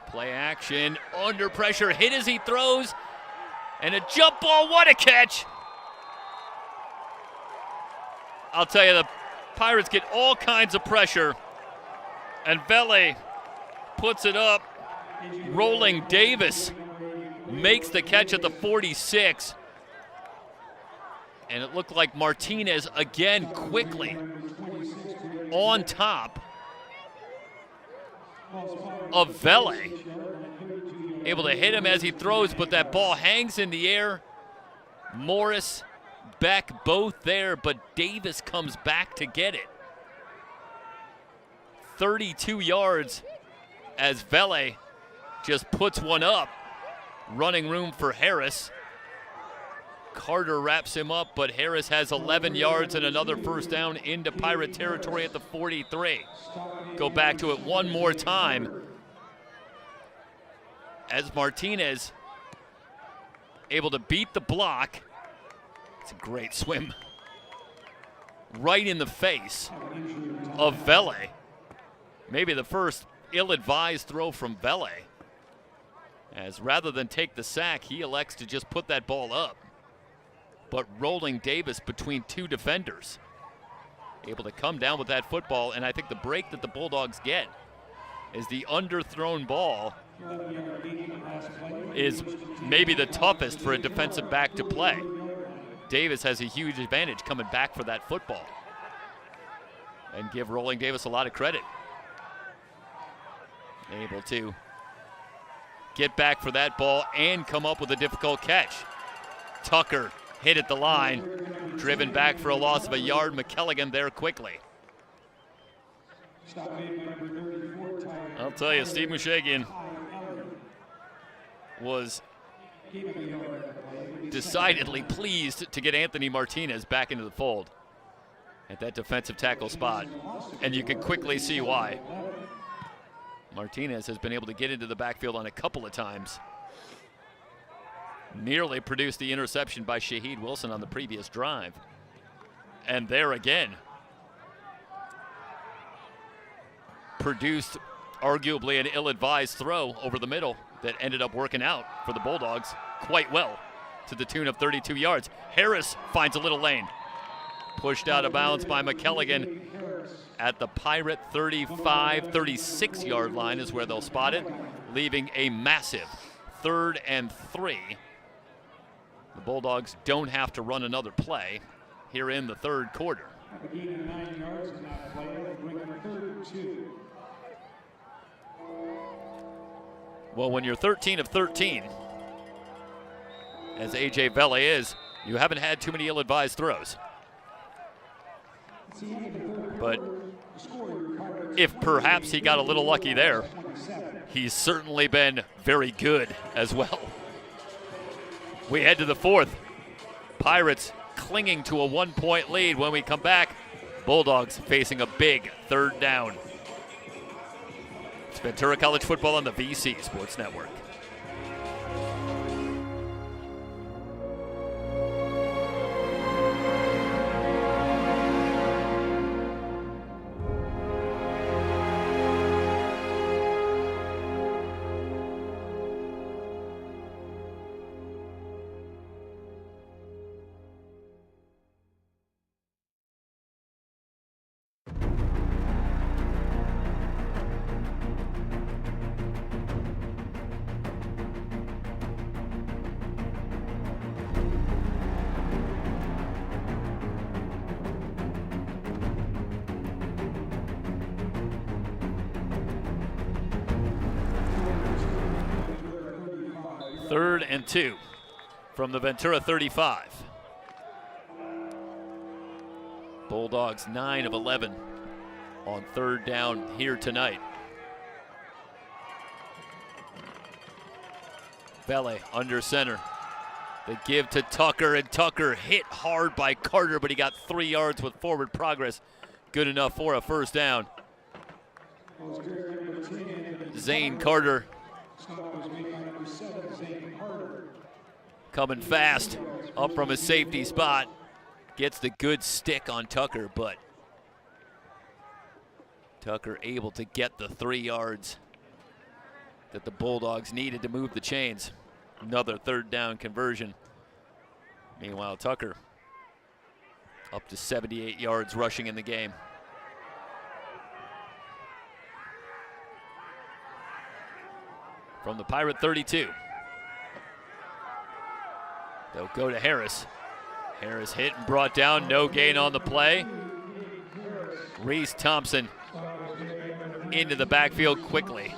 Play action, under pressure, hit as he throws, and a jump ball, what a catch! I'll tell you, the Pirates get all kinds of pressure, and Vele puts it up. Rolling Davis makes the catch at the 46. And it looked like Martinez again quickly on top of Vele. Able to hit him as he throws, but that ball hangs in the air. Morris, Beck both there, but Davis comes back to get it. 32 yards as Vele just puts one up. Running room for Harris. Carter wraps him up, but Harris has 11 yards and another 1st down into Pirate territory at the 43. Go back to it one more time as Martinez able to beat the block. It's a great swim right in the face of Vele. Maybe the first ill-advised throw from Vele, as rather than take the sack, he elects to just put that ball up. But Rolling Davis between 2 defenders, able to come down with that football, and I think the break that the Bulldogs get is the underthrown ball is maybe the toughest for a defensive back to play. Davis has a huge advantage coming back for that football, and give Rolling Davis a lot of credit. Able to get back for that ball and come up with a difficult catch. Tucker hit at the line. Driven back for a loss of a yard. McKelligan there quickly. I'll tell you, Steve Mushagian was decidedly pleased to get Anthony Martinez back into the fold at that defensive tackle spot. And you can quickly see why. Martinez has been able to get into the backfield on a couple of times. Nearly produced the interception by Shaheed Wilson on the previous drive. And there again, produced arguably an ill-advised throw over the middle that ended up working out for the Bulldogs quite well to the tune of 32 yards. Harris finds a little lane. Pushed out of bounds by McKelligan at the Pirate 35, 36-yard line is where they'll spot it, leaving a massive 3rd and 3. The Bulldogs don't have to run another play here in the 3rd quarter. Well, when you're 13 of 13, as A.J. Vele is, you haven't had too many ill-advised throws. But if perhaps he got a little lucky there, he's certainly been very good as well. We head to the 4th. Pirates clinging to a 1-point lead. When we come back, Bulldogs facing a big 3rd down. It's Ventura College Football on the VC Sports Network. Third and 2 from the Ventura 35. Bulldogs 9 of 11 on 3rd down here tonight. Vele under center. They give to Tucker, and Tucker hit hard by Carter, but he got 3 yards with forward progress. Good enough for a 1st down. Zane Carter coming fast up from a safety spot. Gets the good stick on Tucker, but Tucker able to get the 3 yards that the Bulldogs needed to move the chains. Another 3rd down conversion. Meanwhile, Tucker up to 78 yards rushing in the game. From the Pirate 32. They'll go to Harris. Harris hit and brought down, no gain on the play. Reese Thompson into the backfield quickly.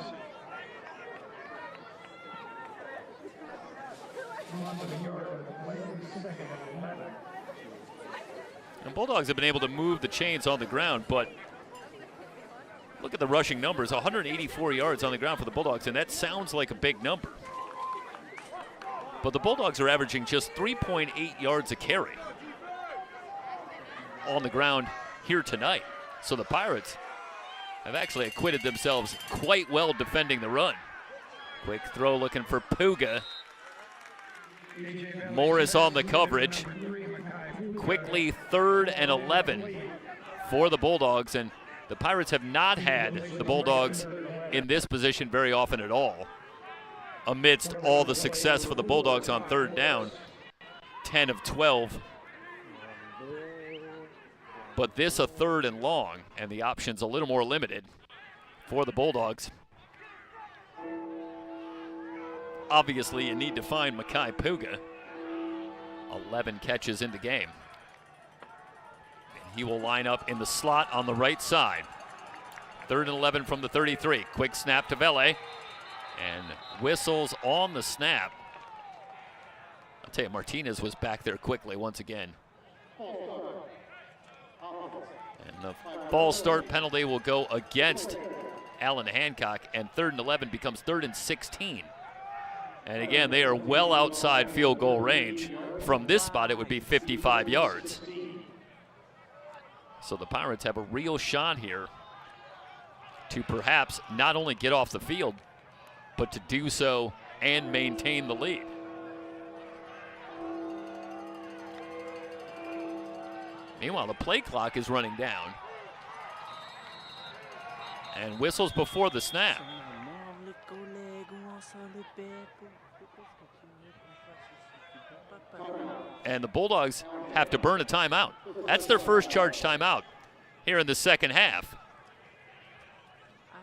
And Bulldogs have been able to move the chains on the ground, but look at the rushing numbers, 184 yards on the ground for the Bulldogs, and that sounds like a big number. But the Bulldogs are averaging just 3.8 yards a carry on the ground here tonight. So the Pirates have actually acquitted themselves quite well defending the run. Quick throw looking for Puga. Morris on the coverage. Quickly 3rd and 11 for the Bulldogs, and the Pirates have not had the Bulldogs in this position very often at all. Amidst all the success for the Bulldogs on 3rd down, 10 of 12. But this a 3rd and long, and the options a little more limited for the Bulldogs. Obviously, you need to find Makai Puga. 11 catches in the game. And he will line up in the slot on the right side. 3rd and 11 from the 33. Quick snap to Vele. And whistles on the snap. tell you, Martinez was back there quickly once again. And the false start penalty will go against Allan Hancock, and 3rd and 11 becomes 3rd and 16. And again, they are well outside field goal range. From this spot, it would be 55 yards. So the Pirates have a real shot here to perhaps not only get off the field, but to do so and maintain the lead. Meanwhile, the play clock is running down. And whistles before the snap. And the Bulldogs have to burn a timeout. That's their first charge timeout here in the second half.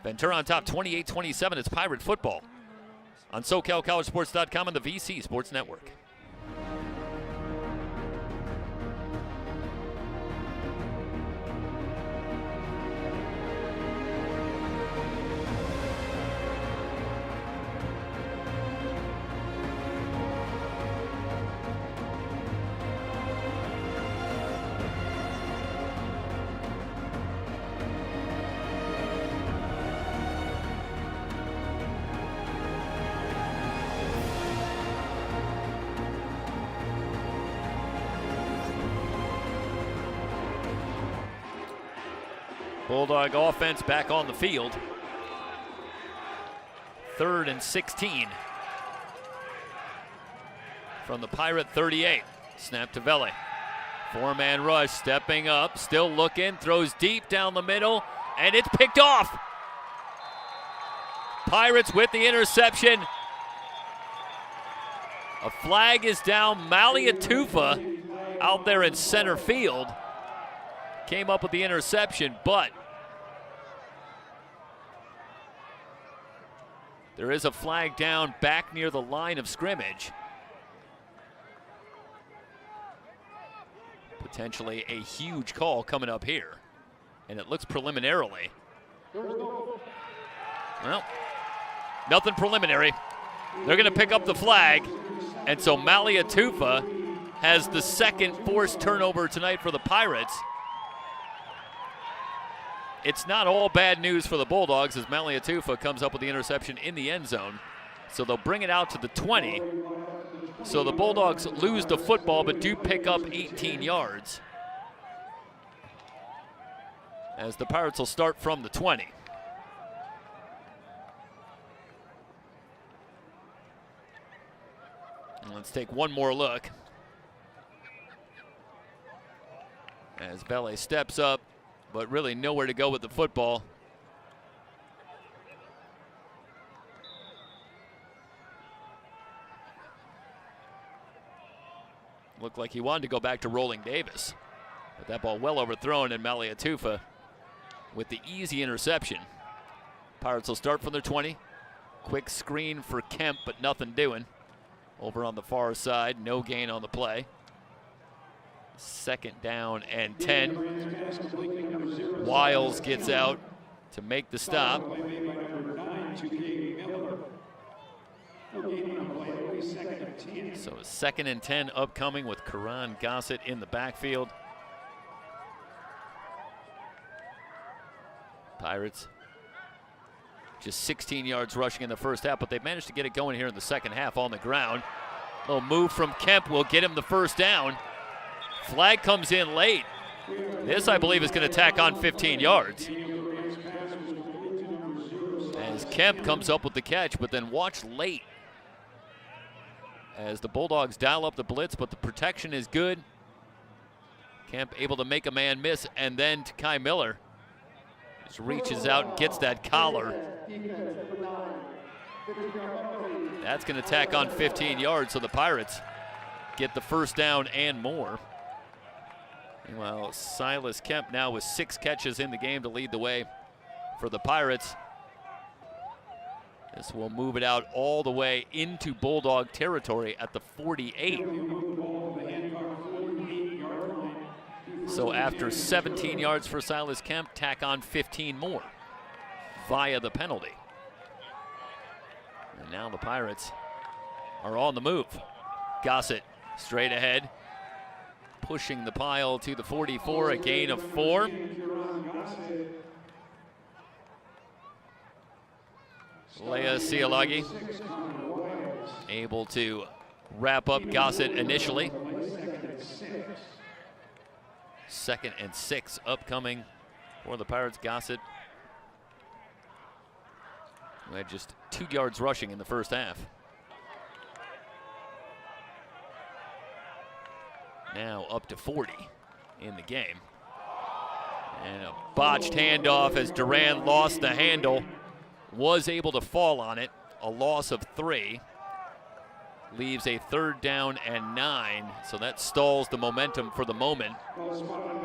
Ventura on top 28-27. It's Pirate football on SoCalCollegeSports.com and the VC Sports Network. Bulldog offense back on the field. 3rd and 16 from the Pirate 38. Snap to Vele. 4-man rush, stepping up, still looking, throws deep down the middle, and it's picked off. Pirates with the interception. A flag is down. Maliatufa out there in center field came up with the interception, but there is a flag down back near the line of scrimmage. Potentially a huge call coming up here. And it looks preliminarily. Well, nothing preliminary. They're going to pick up the flag. And so Maliatufa has the second forced turnover tonight for the Pirates. It's not all bad news for the Bulldogs as Maliatufa comes up with the interception in the end zone. So they'll bring it out to the 20. So the Bulldogs lose the football but do pick up 18 yards. As the Pirates will start from the 20. And let's take one more look. As Vele steps up, but really nowhere to go with the football. Looked like he wanted to go back to Rolling Davis. But that ball well overthrown, and Maliatufa with the easy interception. Pirates will start from their 20. Quick screen for Kemp, but nothing doing. Over on the far side, no gain on the play. 2nd down and 10. Wiles gets out to make the stop. So a 2nd and 10 upcoming with Karan Gossett in the backfield. Pirates just 16 yards rushing in the first half, but they've managed to get it going here in the second half on the ground. A little move from Kemp will get him the first down. Flag comes in late. This, I believe, is going to tack on 15 yards. As Kemp comes up with the catch, but then watch late. As the Bulldogs dial up the blitz, but the protection is good. Kemp able to make a man miss, and then Kai Miller just reaches out and gets that collar. That's going to tack on 15 yards, so the Pirates get the first down and more. Meanwhile, Silas Kemp now with 6 catches in the game to lead the way for the Pirates. This will move it out all the way into Bulldog territory at the 48. So after 17 yards for Silas Kemp, tack on 15 more via the penalty. And now the Pirates are on the move. Gossett Straight ahead, pushing the pile to the 44, a gain of 4. Leah Sialagi able to wrap up Gossett initially. 2nd and 6 upcoming for the Pirates. Gossett, who had just 2 yards rushing in the first half. Now up to 40 in the game. And a botched handoff as Duran lost the handle. Was able to fall on it. A loss of 3. Leaves a 3rd down and 9. So that stalls the momentum for the moment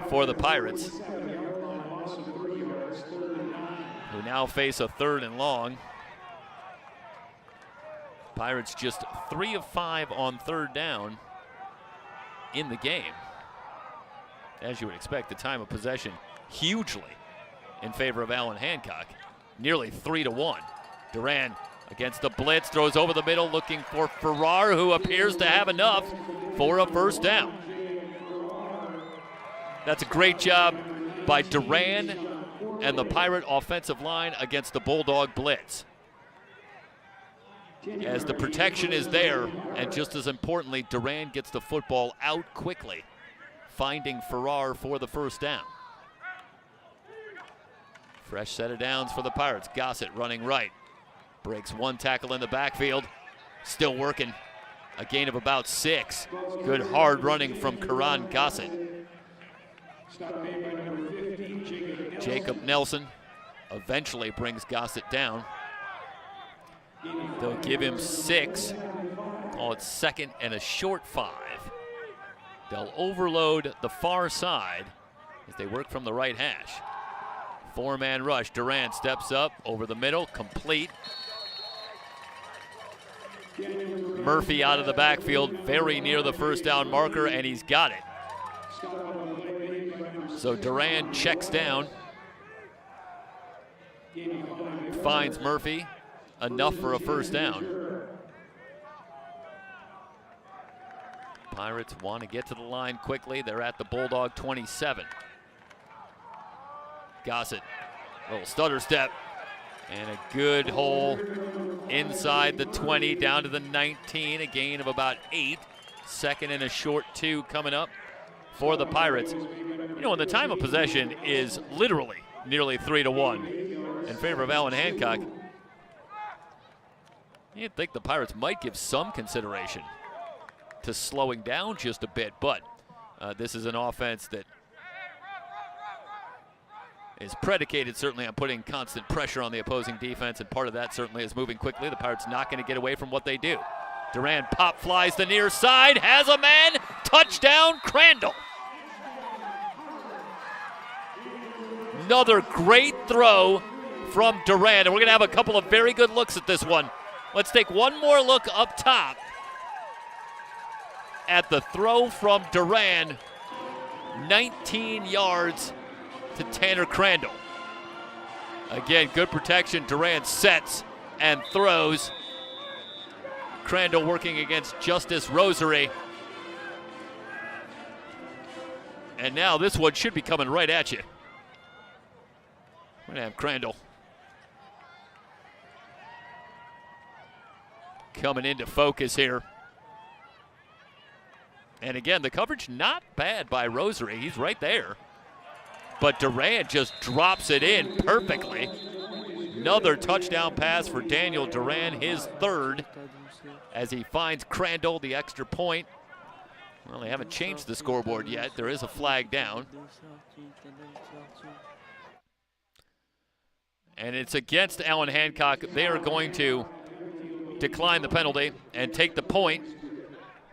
for the Pirates, who now face a 3rd and long. Pirates just 3 of 5 on 3rd down in the game. As you would expect, the time of possession hugely in favor of Allan Hancock. Nearly 3-1. Duran against the blitz, throws over the middle looking for Farrar, who appears to have enough for a 1st down. That's a great job by Duran and the Pirate offensive line against the Bulldog blitz, as the protection is there, and just as importantly, Duran gets the football out quickly, finding Farrar for the 1st down. Fresh set of downs for the Pirates. Gossett running right. Breaks 1 tackle in the backfield. Still working. A gain of about 6. Good hard running from Karan Gossett. Jacob Nelson eventually brings Gossett down. They'll give him 6. Call it 2nd and a short 5. They'll overload the far side as they work from the right hash. 4-man rush. Duran steps up over the middle, complete. Murphy out of the backfield, very near the 1st down marker, and he's got it. So Duran checks down, finds Murphy, enough for a 1st down. Pirates want to get to the line quickly. They're at the Bulldog 27. Gossett, little stutter step, and a good hole inside the 20, down to the 19, a gain of about 8. 2nd and a short 2 coming up for the Pirates. You know, when the time of possession is literally nearly 3-1 in favor of Allan Hancock, you'd think the Pirates might give some consideration to slowing down just a bit, but this is an offense that is predicated certainly on putting constant pressure on the opposing defense, and part of that certainly is moving quickly. The Pirates not going to get away from what they do. Duran pop flies the near side, has a man, touchdown Crandall. Another great throw from Duran, and we're going to have a couple of very good looks at this one. Let's take one more look up top at the throw from Duran, 19 yards to Tanner Crandall. Again, good protection. Duran sets and throws. Crandall working against Justice Rosary. And now this one should be coming right at you. We're going to have Crandall coming into focus here. And again, the coverage not bad by Rosary. He's right there. But Duran just drops it in perfectly. Another touchdown pass for Daniel Duran, his 3rd, as he finds Crandall the extra point. Well, they haven't changed the scoreboard yet. There is a flag down. And it's against Allan Hancock. They are going to decline the penalty and take the point.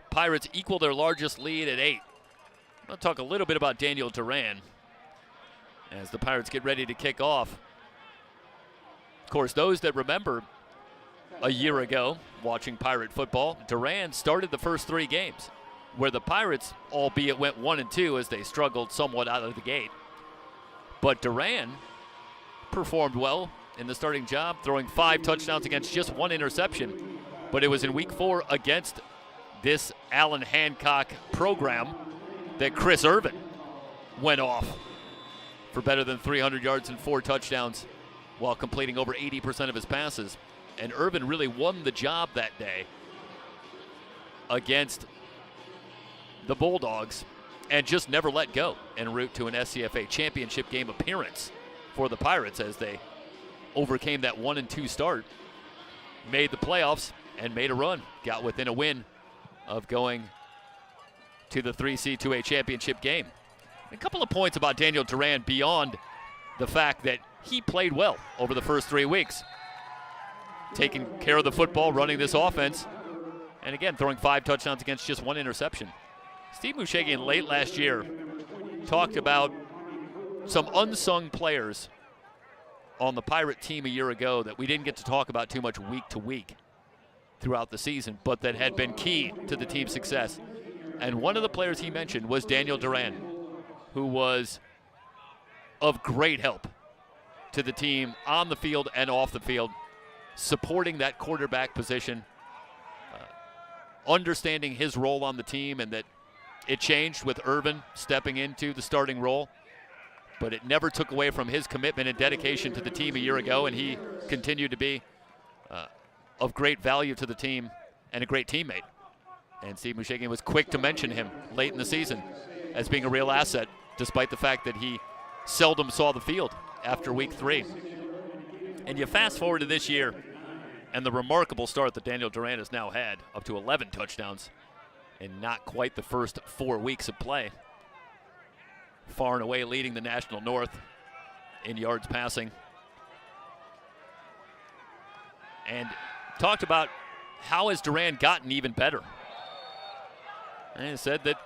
Pirates equal their largest lead at 8. I'll talk a little bit about Daniel Duran as the Pirates get ready to kick off. Of course, those that remember a year ago watching Pirate football, Duran started the first 3 games, where the Pirates, albeit went 1-2 as they struggled somewhat out of the gate. But Duran performed well in the starting job, throwing 5 touchdowns against just 1 interception. But it was in week 4 against this Allan Hancock program that Chris Irvin went off for better than 300 yards and 4 touchdowns while completing over 80% of his passes. And Irvin really won the job that day against the Bulldogs and just never let go en route to an SCFA championship game appearance for the Pirates as they overcame that 1-2 start, made the playoffs, and made a run. Got within a win of going to the 3C2A championship game. A couple of points about Daniel Duran beyond the fact that he played well over the first 3 weeks. Taking care of the football, running this offense, and again, throwing 5 touchdowns against just 1 interception. Steve Mushagian late last year talked about some unsung players on the Pirate team a year ago that we didn't get to talk about too much week to week throughout the season, but that had been key to the team's success. And one of the players he mentioned was Daniel Duran, who was of great help to the team on the field and off the field, supporting that quarterback position, understanding his role on the team, and that it changed with Irvin stepping into the starting role, but it never took away from his commitment and dedication to the team a year ago, and he continued to be of great value to the team and a great teammate. And Steve Mushagian was quick to mention him late in the season as being a real asset, despite the fact that he seldom saw the field after week 3. And you fast forward to this year, and the remarkable start that Daniel Duran has now had, up to 11 touchdowns in not quite the first 4 weeks of play. Far and away leading the National North in yards passing. And talked about how has Duran gotten even better. And he said that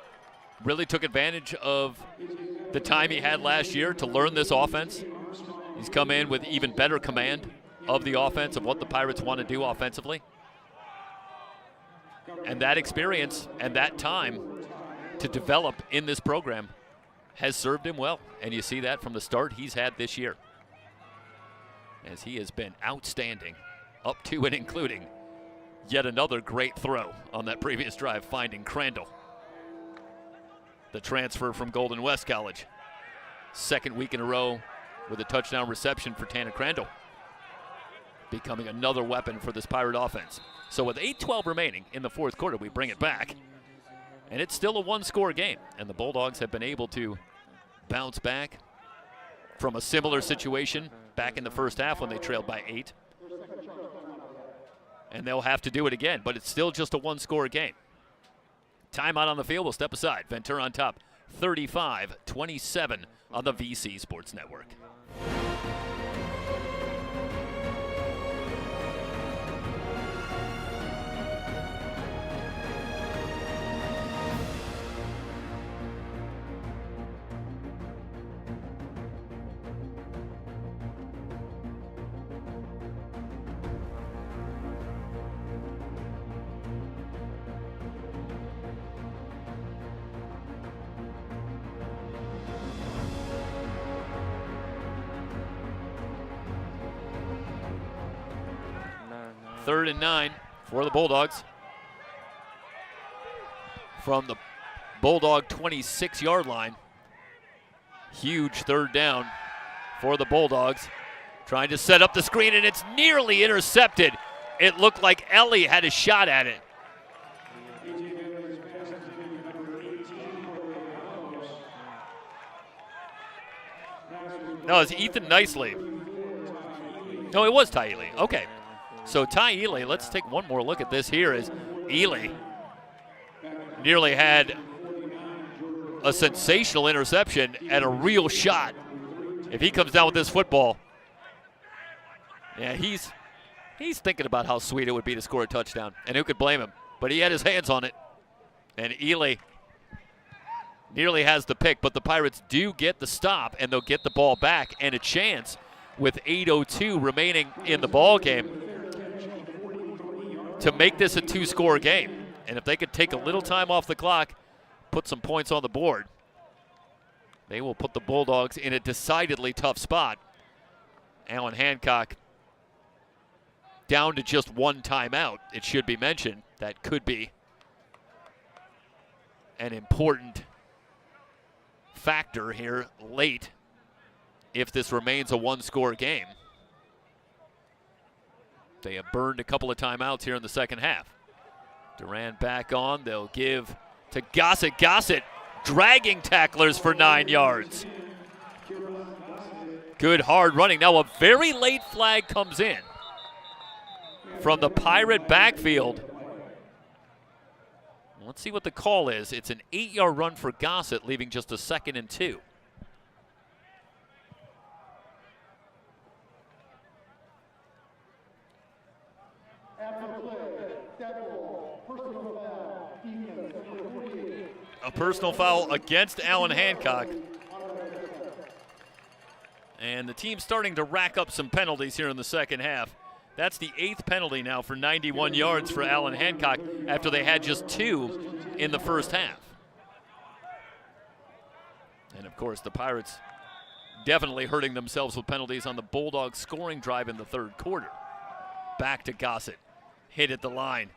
really took advantage of the time he had last year to learn this offense. He's come in with even better command of the offense, of what the Pirates want to do offensively. And that experience and that time to develop in this program has served him well. And you see that from the start he's had this year, as he has been outstanding up to and including yet another great throw on that previous drive, finding Crandall, the transfer from Golden West College. Second week in a row with a touchdown reception for Tanner Crandall, becoming another weapon for this Pirate offense. So with 8:12 remaining in the fourth quarter, we bring it back, and it's still a 1-score game, and the Bulldogs have been able to bounce back from a similar situation back in the first half when they trailed by 8. And they'll have to do it again, but it's still just a 1-score game. Timeout on the field. We'll step aside. Ventura on top, 35-27 on the VC Sports Network. Third and 9 for the Bulldogs. From the Bulldog 26-yard line. Huge third down for the Bulldogs. Trying to set up the screen, and it's nearly intercepted. It looked like Ellie had a shot at it. No, it's Ethan Nicely. No, it was Ty Ely. Okay. So Ty Ely, let's take one more look at this here, as Ely nearly had a sensational interception and a real shot. If he comes down with this football, yeah, he's thinking about how sweet it would be to score a touchdown, and who could blame him? But he had his hands on it, and Ely nearly has the pick, but the Pirates do get the stop, and they'll get the ball back and a chance with 8:02 remaining in the ball game to make this a 2-score game. And if they could take a little time off the clock, put some points on the board, they will put the Bulldogs in a decidedly tough spot. Allan Hancock down to just one timeout, it should be mentioned. That could be an important factor here late if this remains a one-score game. They have burned a couple of timeouts here in the second half. Durant back on. They'll give to Gossett. Gossett dragging tacklers for 9 yards. Good hard running. Now a very late flag comes in from the Pirate backfield. Let's see what the call is. It's an 8-yard run for Gossett, leaving just a 2nd and 2. A personal foul against Allan Hancock. And the team's starting to rack up some penalties here in the second half. That's the 8th penalty now for 91 yards for Allan Hancock after they had just 2 in the first half. And of course, the Pirates definitely hurting themselves with penalties on the Bulldogs scoring drive in the third quarter. Back to Gossett, hit at the line,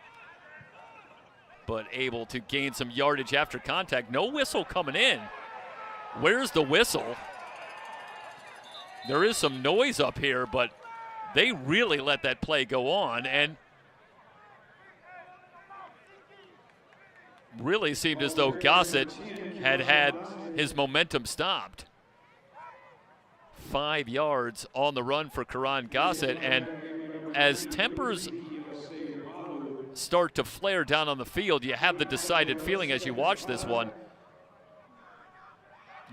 but able to gain some yardage after contact. No whistle coming in. Where's the whistle? There is some noise up here, but they really let that play go on and really seemed as though Gossett had his momentum stopped. 5 yards on the run for Karan Gossett, and as tempers start to flare down on the field, you have the decided feeling as you watch this one.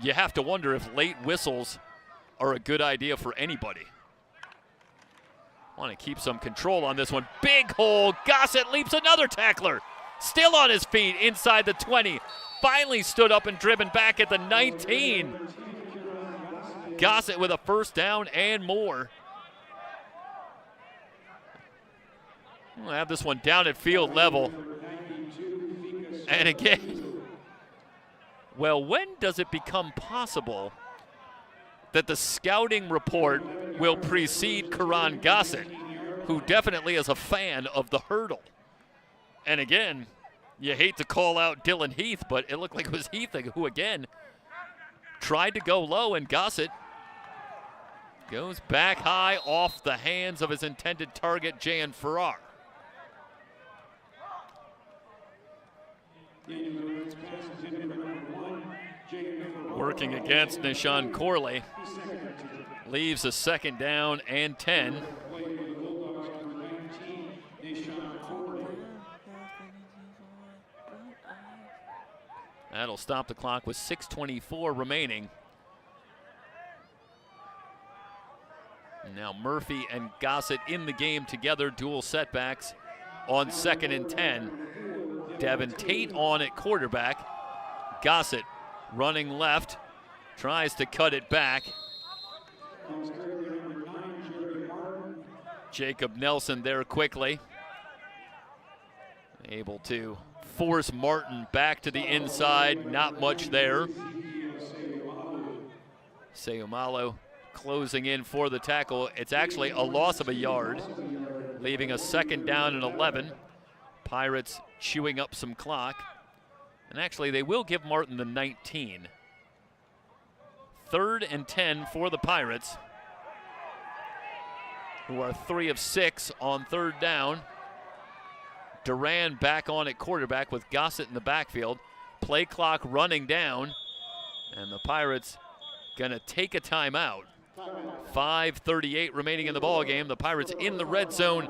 You have to wonder if late whistles are a good idea for anybody. Want to keep some control on this one. Big hole. Gossett leaps another tackler. Still on his feet inside the 20. Finally stood up and driven back at the 19. Gossett with a first down and more. We'll have this one down at field level. And again, well, when does it become possible that the scouting report will precede Karan Gossett, who definitely is a fan of the hurdle? And again, you hate to call out Dylan Heath, but it looked like it was Heath who again tried to go low, and Gossett goes back high off the hands of his intended target, Jan Farrar. Working against Nishan Corley. Leaves a 2nd down and 10. That'll stop the clock with 6:24 remaining. Now Murphy and Gossett in the game together, dual setbacks on 2nd and 10. Devin Tate on at quarterback. Gossett running left, tries to cut it back. Jacob Nelson there quickly. Able to force Martin back to the inside, not much there. Seumalo closing in for the tackle. It's actually a loss of a yard, leaving a 2nd down and 11. Pirates chewing up some clock. And actually, they will give Martin the 19. 3rd and 10 for the Pirates, who are 3 of 6 on 3rd down. Duran back on at quarterback with Gossett in the backfield. Play clock running down, and the Pirates gonna take a timeout. 5:38 remaining in the ball game. The Pirates in the red zone,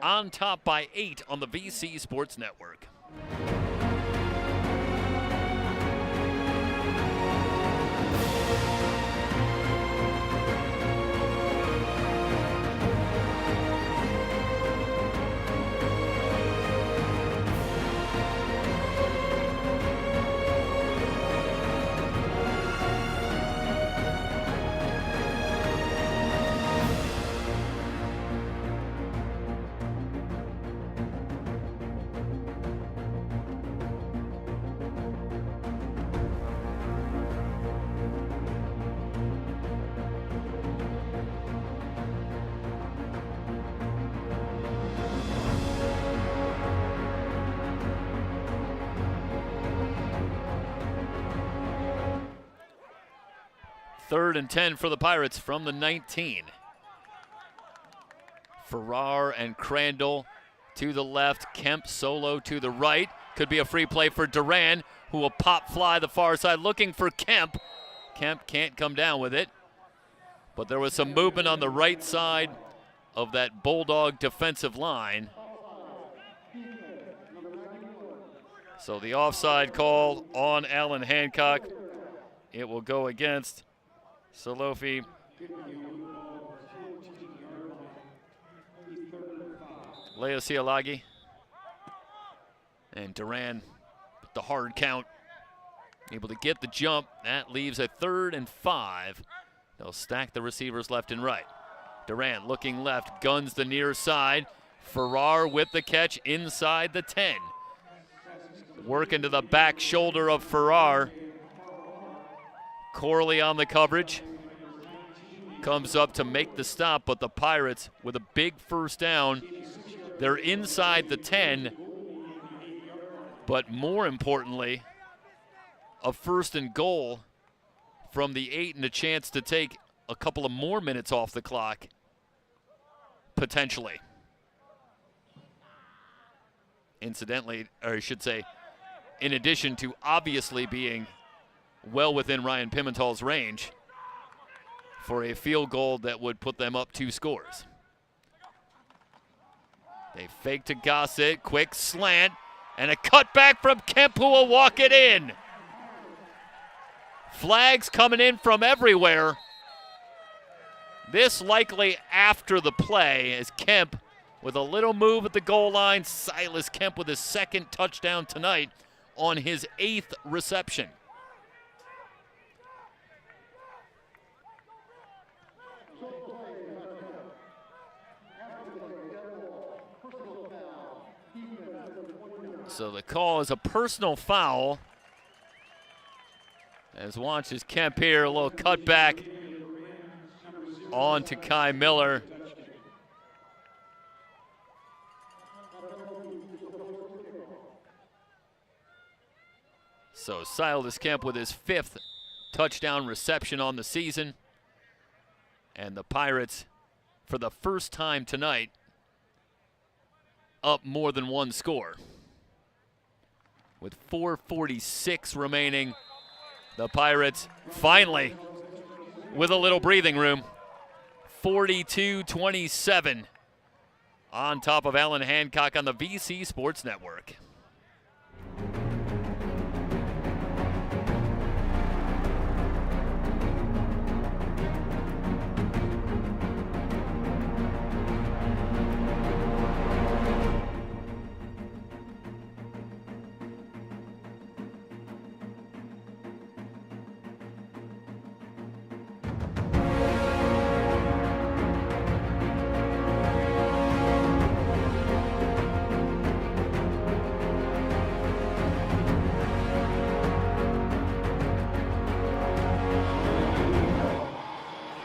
on top by 8 on the VC Sports Network. 3rd and 10 for the Pirates from the 19. Farrar and Crandall to the left. Kemp solo to the right. Could be a free play for Duran, who will pop fly the far side looking for Kemp. Kemp can't come down with it. But there was some movement on the right side of that Bulldog defensive line. So the offside call on Allan Hancock. It will go against Salofi. Leosialagi. And Duran with the hard count. Able to get the jump. That leaves a 3rd and 5. They'll stack the receivers left and right. Duran looking left, guns the near side. Farrar with the catch inside the 10. Working to the back shoulder of Farrar. Corley on the coverage. Comes up to make the stop, but the Pirates with a big first down. They're inside the 10, but more importantly, a 1st and goal from the 8 and a chance to take a couple of more minutes off the clock, potentially. Incidentally, or I should say, in addition to obviously being well within Ryan Pimental's range for a field goal that would put them up 2 scores. They fake to Gossett, quick slant, and a cutback from Kemp, who will walk it in. Flags coming in from everywhere. This likely after the play as Kemp with a little move at the goal line. Silas Kemp with his 2nd touchdown tonight on his 8th reception. So the call is a personal foul. As watches Kemp here, a little cutback on to Kai Miller. So Silas Kemp with his 5th touchdown reception on the season. And the Pirates, for the first time tonight, up more than 1 score. With 4:46 remaining, the Pirates finally with a little breathing room. 42-27 on top of Allan Hancock on the VC Sports Network.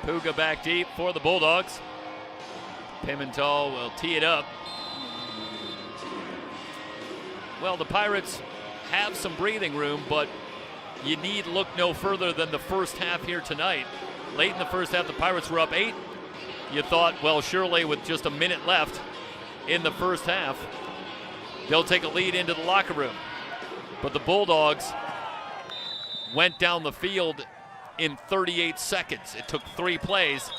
Puga back deep for the Bulldogs. Pimental will tee it up. Well, the Pirates have some breathing room, but you need look no further than the first half here tonight. Late in the first half, the Pirates were up 8. You thought, well, surely with just a minute left in the first half, they'll take a lead into the locker room. But the Bulldogs went down the field in 38 seconds. It took 3 plays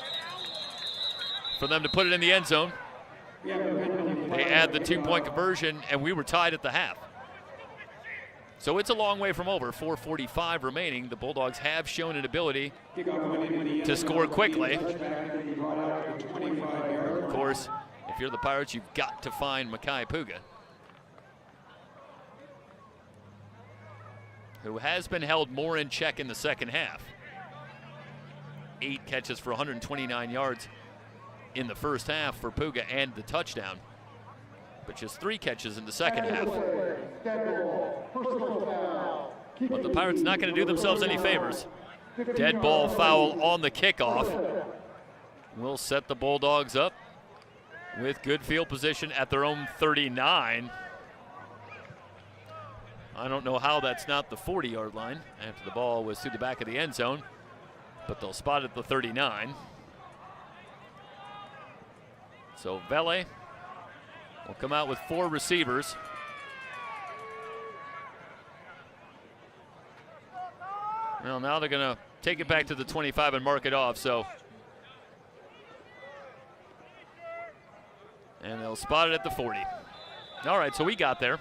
for them to put it in the end zone. They add the 2-point conversion, and we were tied at the half. So it's a long way from over. 4:45 remaining. The Bulldogs have shown an ability to score quickly. Of course, if you're the Pirates, you've got to find Makai Puga, who has been held more in check in the second half. 8 catches for 129 yards in the first half for Puga and the touchdown, but just 3 catches in the second half. But the Pirates not going to do themselves any favors. Dead ball foul on the kickoff will set the Bulldogs up with good field position at their own 39. I don't know how that's not the 40-yard line after the ball was through the back of the end zone. but they'll spot at the 39. So Vele will come out with 4 receivers. Well, now they're going to take it back to the 25 and mark it off. And they'll spot it at the 40. All right, so we got there.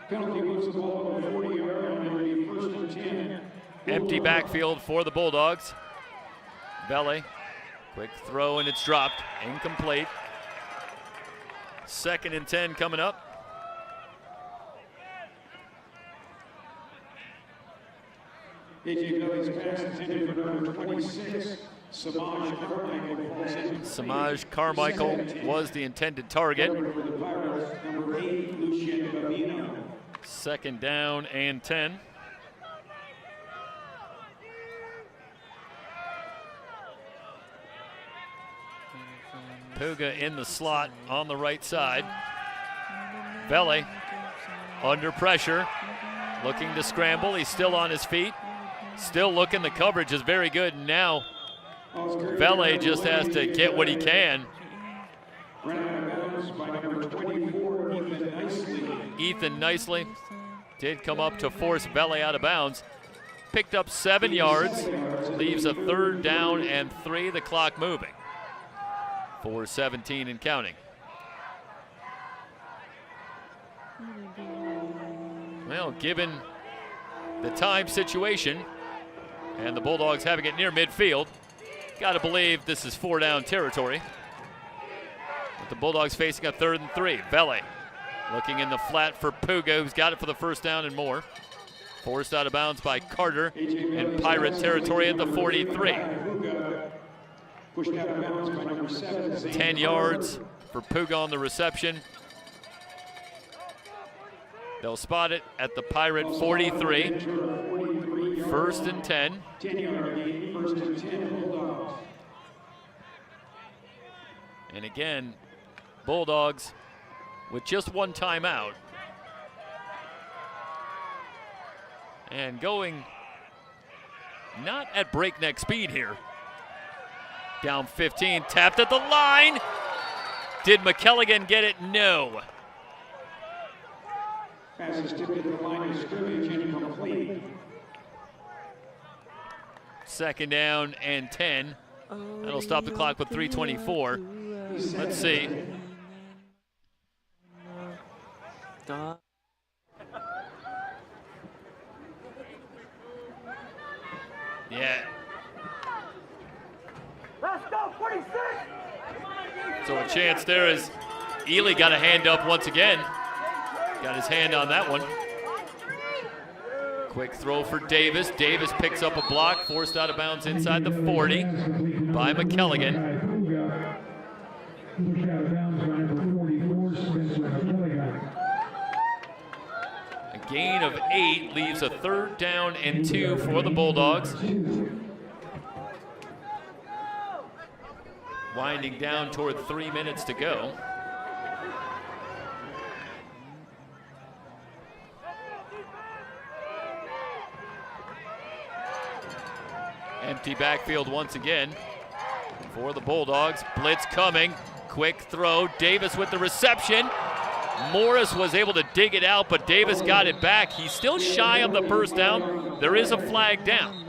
Penalty moves the ball to the 40-yard line, and it'll be 1st and 10. Empty backfield for the Bulldogs. Vele, quick throw, and it's dropped. Incomplete. 2nd and 10 coming up. A.J. Vele's pass intended for number 26, Samaj Carmichael. Samaj Carmichael was the intended target. For the Pirates, number 8, Lucien Bavino. 2nd down and 10. Puga in the slot on the right side. Vele under pressure, looking to scramble. He's still on his feet, still looking. The coverage is very good. Now Vele just has to get what he can. Ethan Nicely did come up to force Vele out of bounds. Picked up 7 yards, leaves a 3rd down and 3, the clock moving. 4:17 and counting. Well, given the time situation and the Bulldogs having it near midfield, got to believe this is 4-down territory. With the Bulldogs facing a 3rd and 3. Vele looking in the flat for Puga, who's got it for the 1st down and more. Forced out of bounds by Carter in Pirate territory at the 43. Pushed out of bounds by number 7. 10 yards for Puga on the reception. They'll spot it at the Pirate 43. 1st and 10. 10-yard lead, 1st and 10 Bulldogs. And again, Bulldogs with just 1 timeout. And going not at breakneck speed here. Down 15, tapped at the line. Did McKelligan get it? No. Pass is tipped at the line of scrimmage and incomplete. 2nd down and 10. That'll stop the clock with 3:24. Let's see. Yeah. Let's go, 46! So a chance there as Ely got a hand up once again. Got his hand on that one. Quick throw for Davis. Davis picks up a block, forced out of bounds inside the 40 by McKelligan. A gain of 8 leaves a 3rd down and 2 for the Bulldogs. Winding down toward 3 minutes to go. Empty backfield once again for the Bulldogs. Blitz coming. Quick throw. Davis with the reception. Morris was able to dig it out, but Davis got it back. He's still shy of the 1st down. There is a flag down.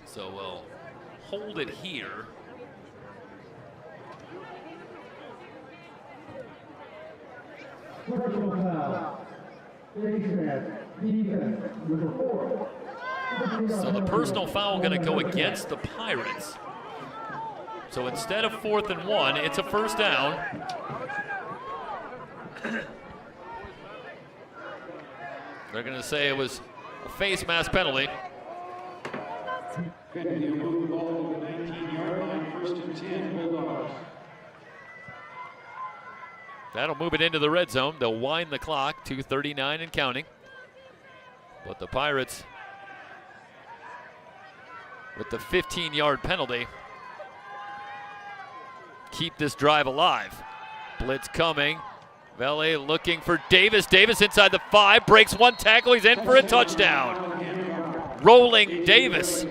So we'll hold it here. Personal foul. So the personal foul going to go against the Pirates. So instead of 4th and 1, it's a 1st down. They're going to say it was a face mask penalty. Penalty will move the ball to the 19-yard line, 1st and 10 Bulldogs. That'll move it into the red zone. They'll wind the clock, 2:39 and counting. But the Pirates with the 15-yard penalty. Keep this drive alive. Blitz coming. Vele looking for Davis. Davis inside the 5, breaks one tackle. He's in for a touchdown. Rolling Davis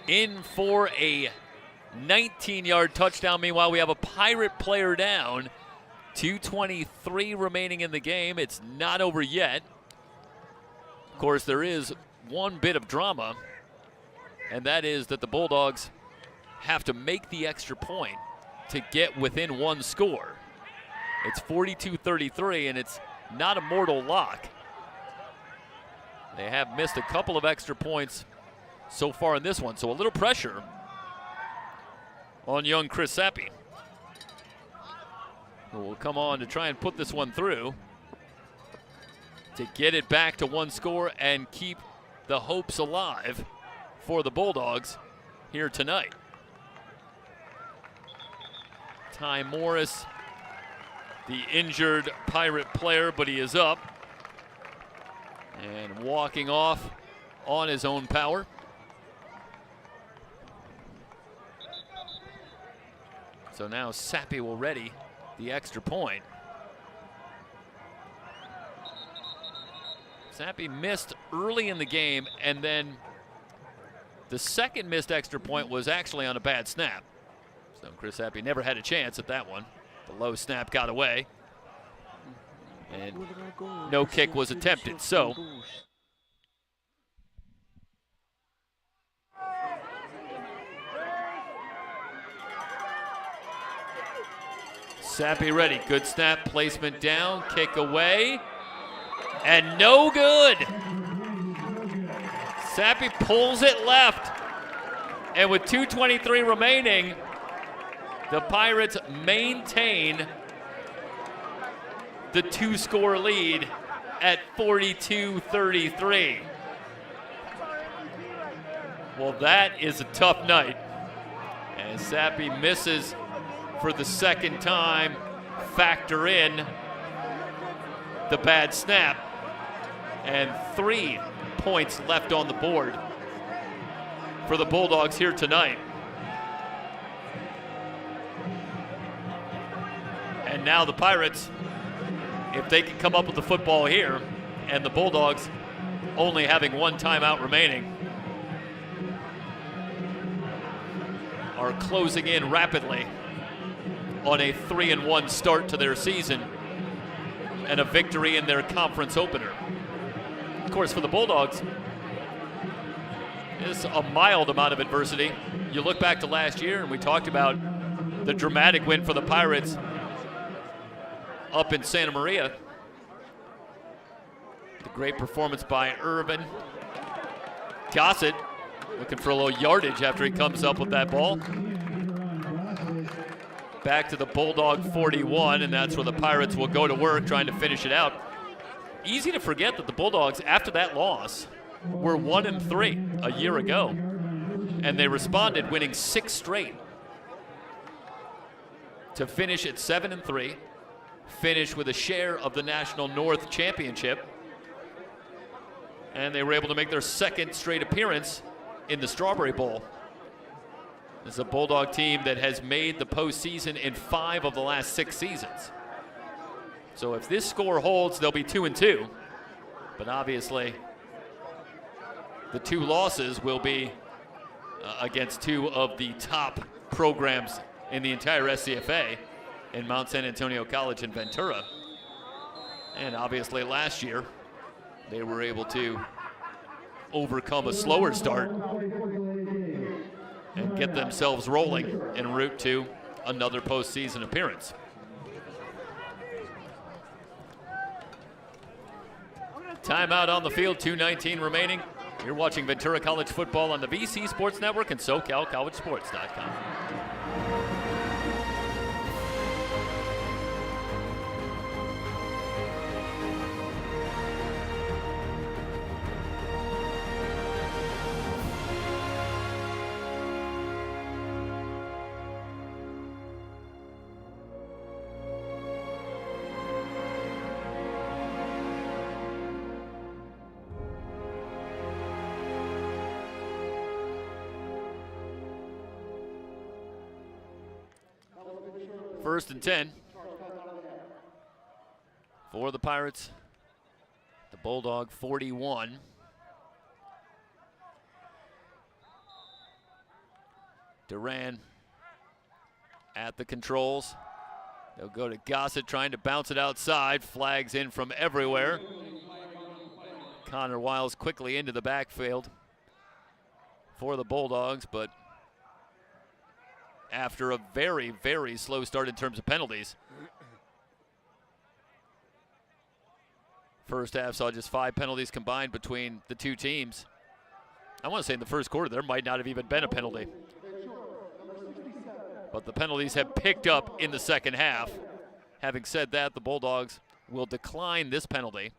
in for a 19-yard touchdown. Meanwhile, we have a Pirate player down. 2:23 remaining in the game. It's not over yet. Of course, there is one bit of drama, and that is that the Bulldogs have to make the extra point to get within one score. It's 42-33, and it's not a mortal lock. They have missed a couple of extra points so far in this one, so a little pressure on young Chris Sappi, who will come on to try and put this one through to get it back to one score and keep the hopes alive for the Bulldogs here tonight. Ty Morris, the injured Pirate player, but he is up and walking off on his own power. So now Sappi will ready the extra point. Sappi missed early in the game, and then the second missed extra point was actually on a bad snap. So Chris Sappi never had a chance at that one. The low snap got away, and no kick was attempted. So Sappi ready. Good snap, placement down, kick away, and no good. Sappi pulls it left, and with 2:23 remaining, the Pirates maintain the 2-score lead at 42-33. Well, that is a tough night. And Sappi misses for the second time. Factor in the bad snap. And 3 points left on the board for the Bulldogs here tonight. And now the Pirates, if they can come up with the football here, and the Bulldogs only having one timeout remaining, are closing in rapidly on a 3-1 start to their season and a victory in their conference opener. Of course, for the Bulldogs, it's a mild amount of adversity. You look back to last year, and we talked about the dramatic win for the Pirates up in Santa Maria. The great performance by Irvin. Gossett looking for a little yardage after he comes up with that ball. Back to the Bulldog 41, and that's where the Pirates will go to work trying to finish it out. Easy to forget that the Bulldogs, after that loss, were 1-3 a year ago, and they responded, winning 6 straight to finish at 7-3, finish with a share of the National North Championship, and they were able to make their second straight appearance in the Strawberry Bowl. This is a Bulldog team that has made the postseason in 5 of the last 6 seasons. So if this score holds, they'll be 2-2. But obviously, the 2 losses will be against 2 of the top programs in the entire SCFA in Mount San Antonio College and Ventura. And obviously last year, they were able to overcome a slower start and get themselves rolling en route to another postseason appearance. Timeout on the field, 2:19 remaining. You're watching Ventura College football on the VC Sports Network and SoCalCollegeSports.com. First and 10 for the Pirates. The Bulldog 41. Duran at the controls. They'll go to Gossett trying to bounce it outside. Flags in from everywhere. Connor Wiles quickly into the backfield for the Bulldogs, but after a very, very slow start in terms of penalties. First half saw just 5 penalties combined between the two teams. I want to say in the first quarter there might not have even been a penalty. But the penalties have picked up in the second half. Having said that, the Bulldogs will decline this penalty.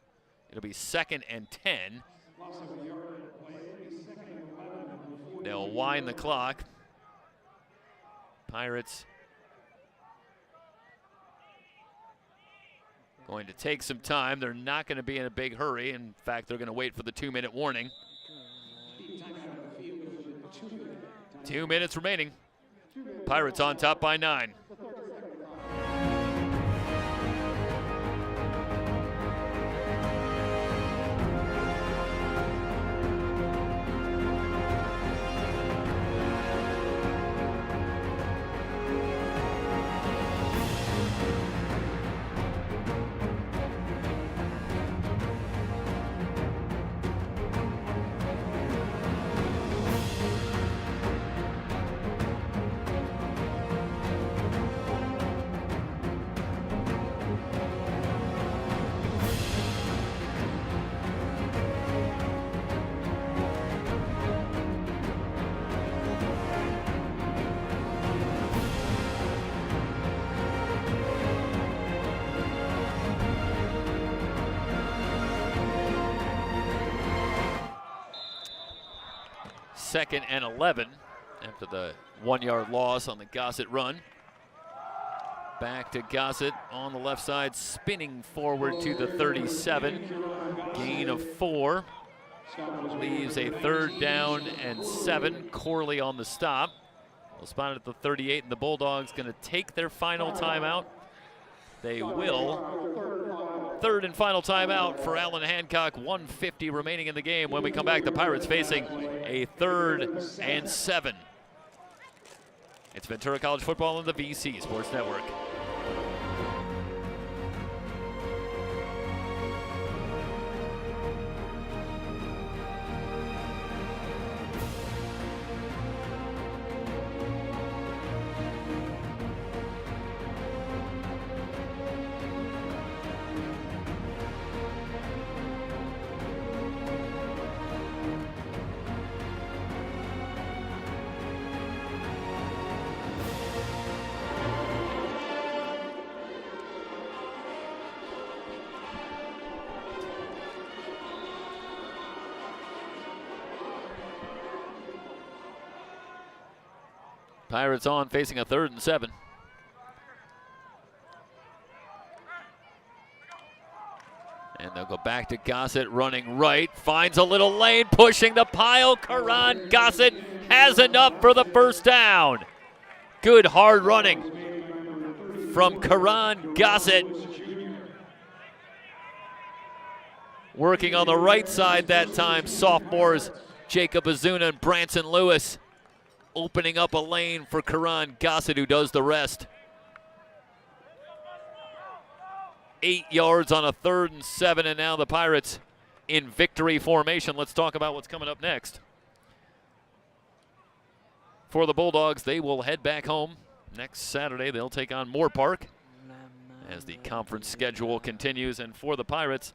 It'll be 2nd and 10. They'll wind the clock. Pirates going to take some time. They're not going to be in a big hurry. In fact, they're going to wait for the 2-minute warning. 2 minutes remaining. Pirates on top by 9. Second and 11 after the 1-yard loss on the Gossett run. Back to Gossett on the left side, spinning forward to the 37. Gain of 4. Leaves a 3rd down and 7. Corley on the stop. We'll spot it at the 38, and the Bulldogs going to take their final timeout. They will. 3rd and final timeout for Allan Hancock. 1:50 remaining in the game. When we come back, the Pirates facing a 3rd and 7. It's Ventura College football on the VC Sports Network. Pirates on, facing a 3rd and 7. And they'll go back to Gossett running right. Finds a little lane, pushing the pile. Karan Gossett has enough for the first down. Good hard running from Karan Gossett. Working on the right side that time, sophomores Jacob Azuna and Branson Lewis. Opening up a lane for Karan Gossett, who does the rest. 8 yards on a 3rd and 7, and now the Pirates in victory formation. Let's talk about what's coming up next. For the Bulldogs, they will head back home. Next Saturday, they'll take on Moore Park as the conference schedule continues. And for the Pirates,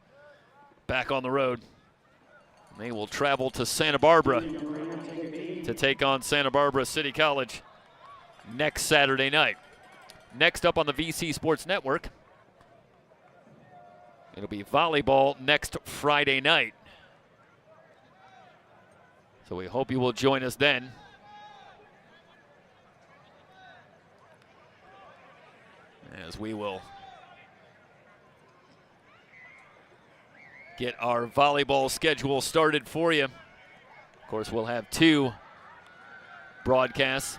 back on the road, they will travel to Santa Barbara to take on Santa Barbara City College next Saturday night. Next up on the VC Sports Network, it'll be volleyball next Friday night. So we hope you will join us then. As we will get our volleyball schedule started for you. Of course, we'll have 2 broadcasts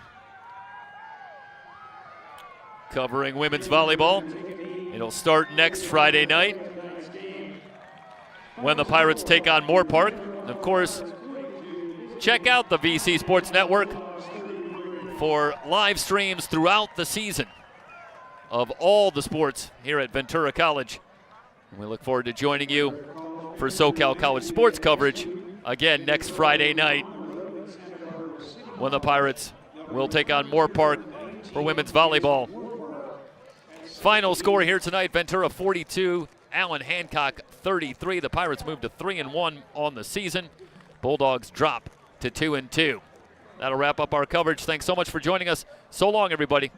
covering women's volleyball. It'll start next Friday night when the Pirates take on Moore Park. Of course, check out the VC Sports Network for live streams throughout the season of all the sports here at Ventura College. And we look forward to joining you for SoCal College sports coverage again next Friday night when the Pirates will take on Moore Park for women's volleyball. Final score here tonight, Ventura 42, Allan Hancock 33. The Pirates move to 3-1 on the season. Bulldogs drop to 2-2. That'll wrap up our coverage. Thanks so much for joining us. So long, everybody.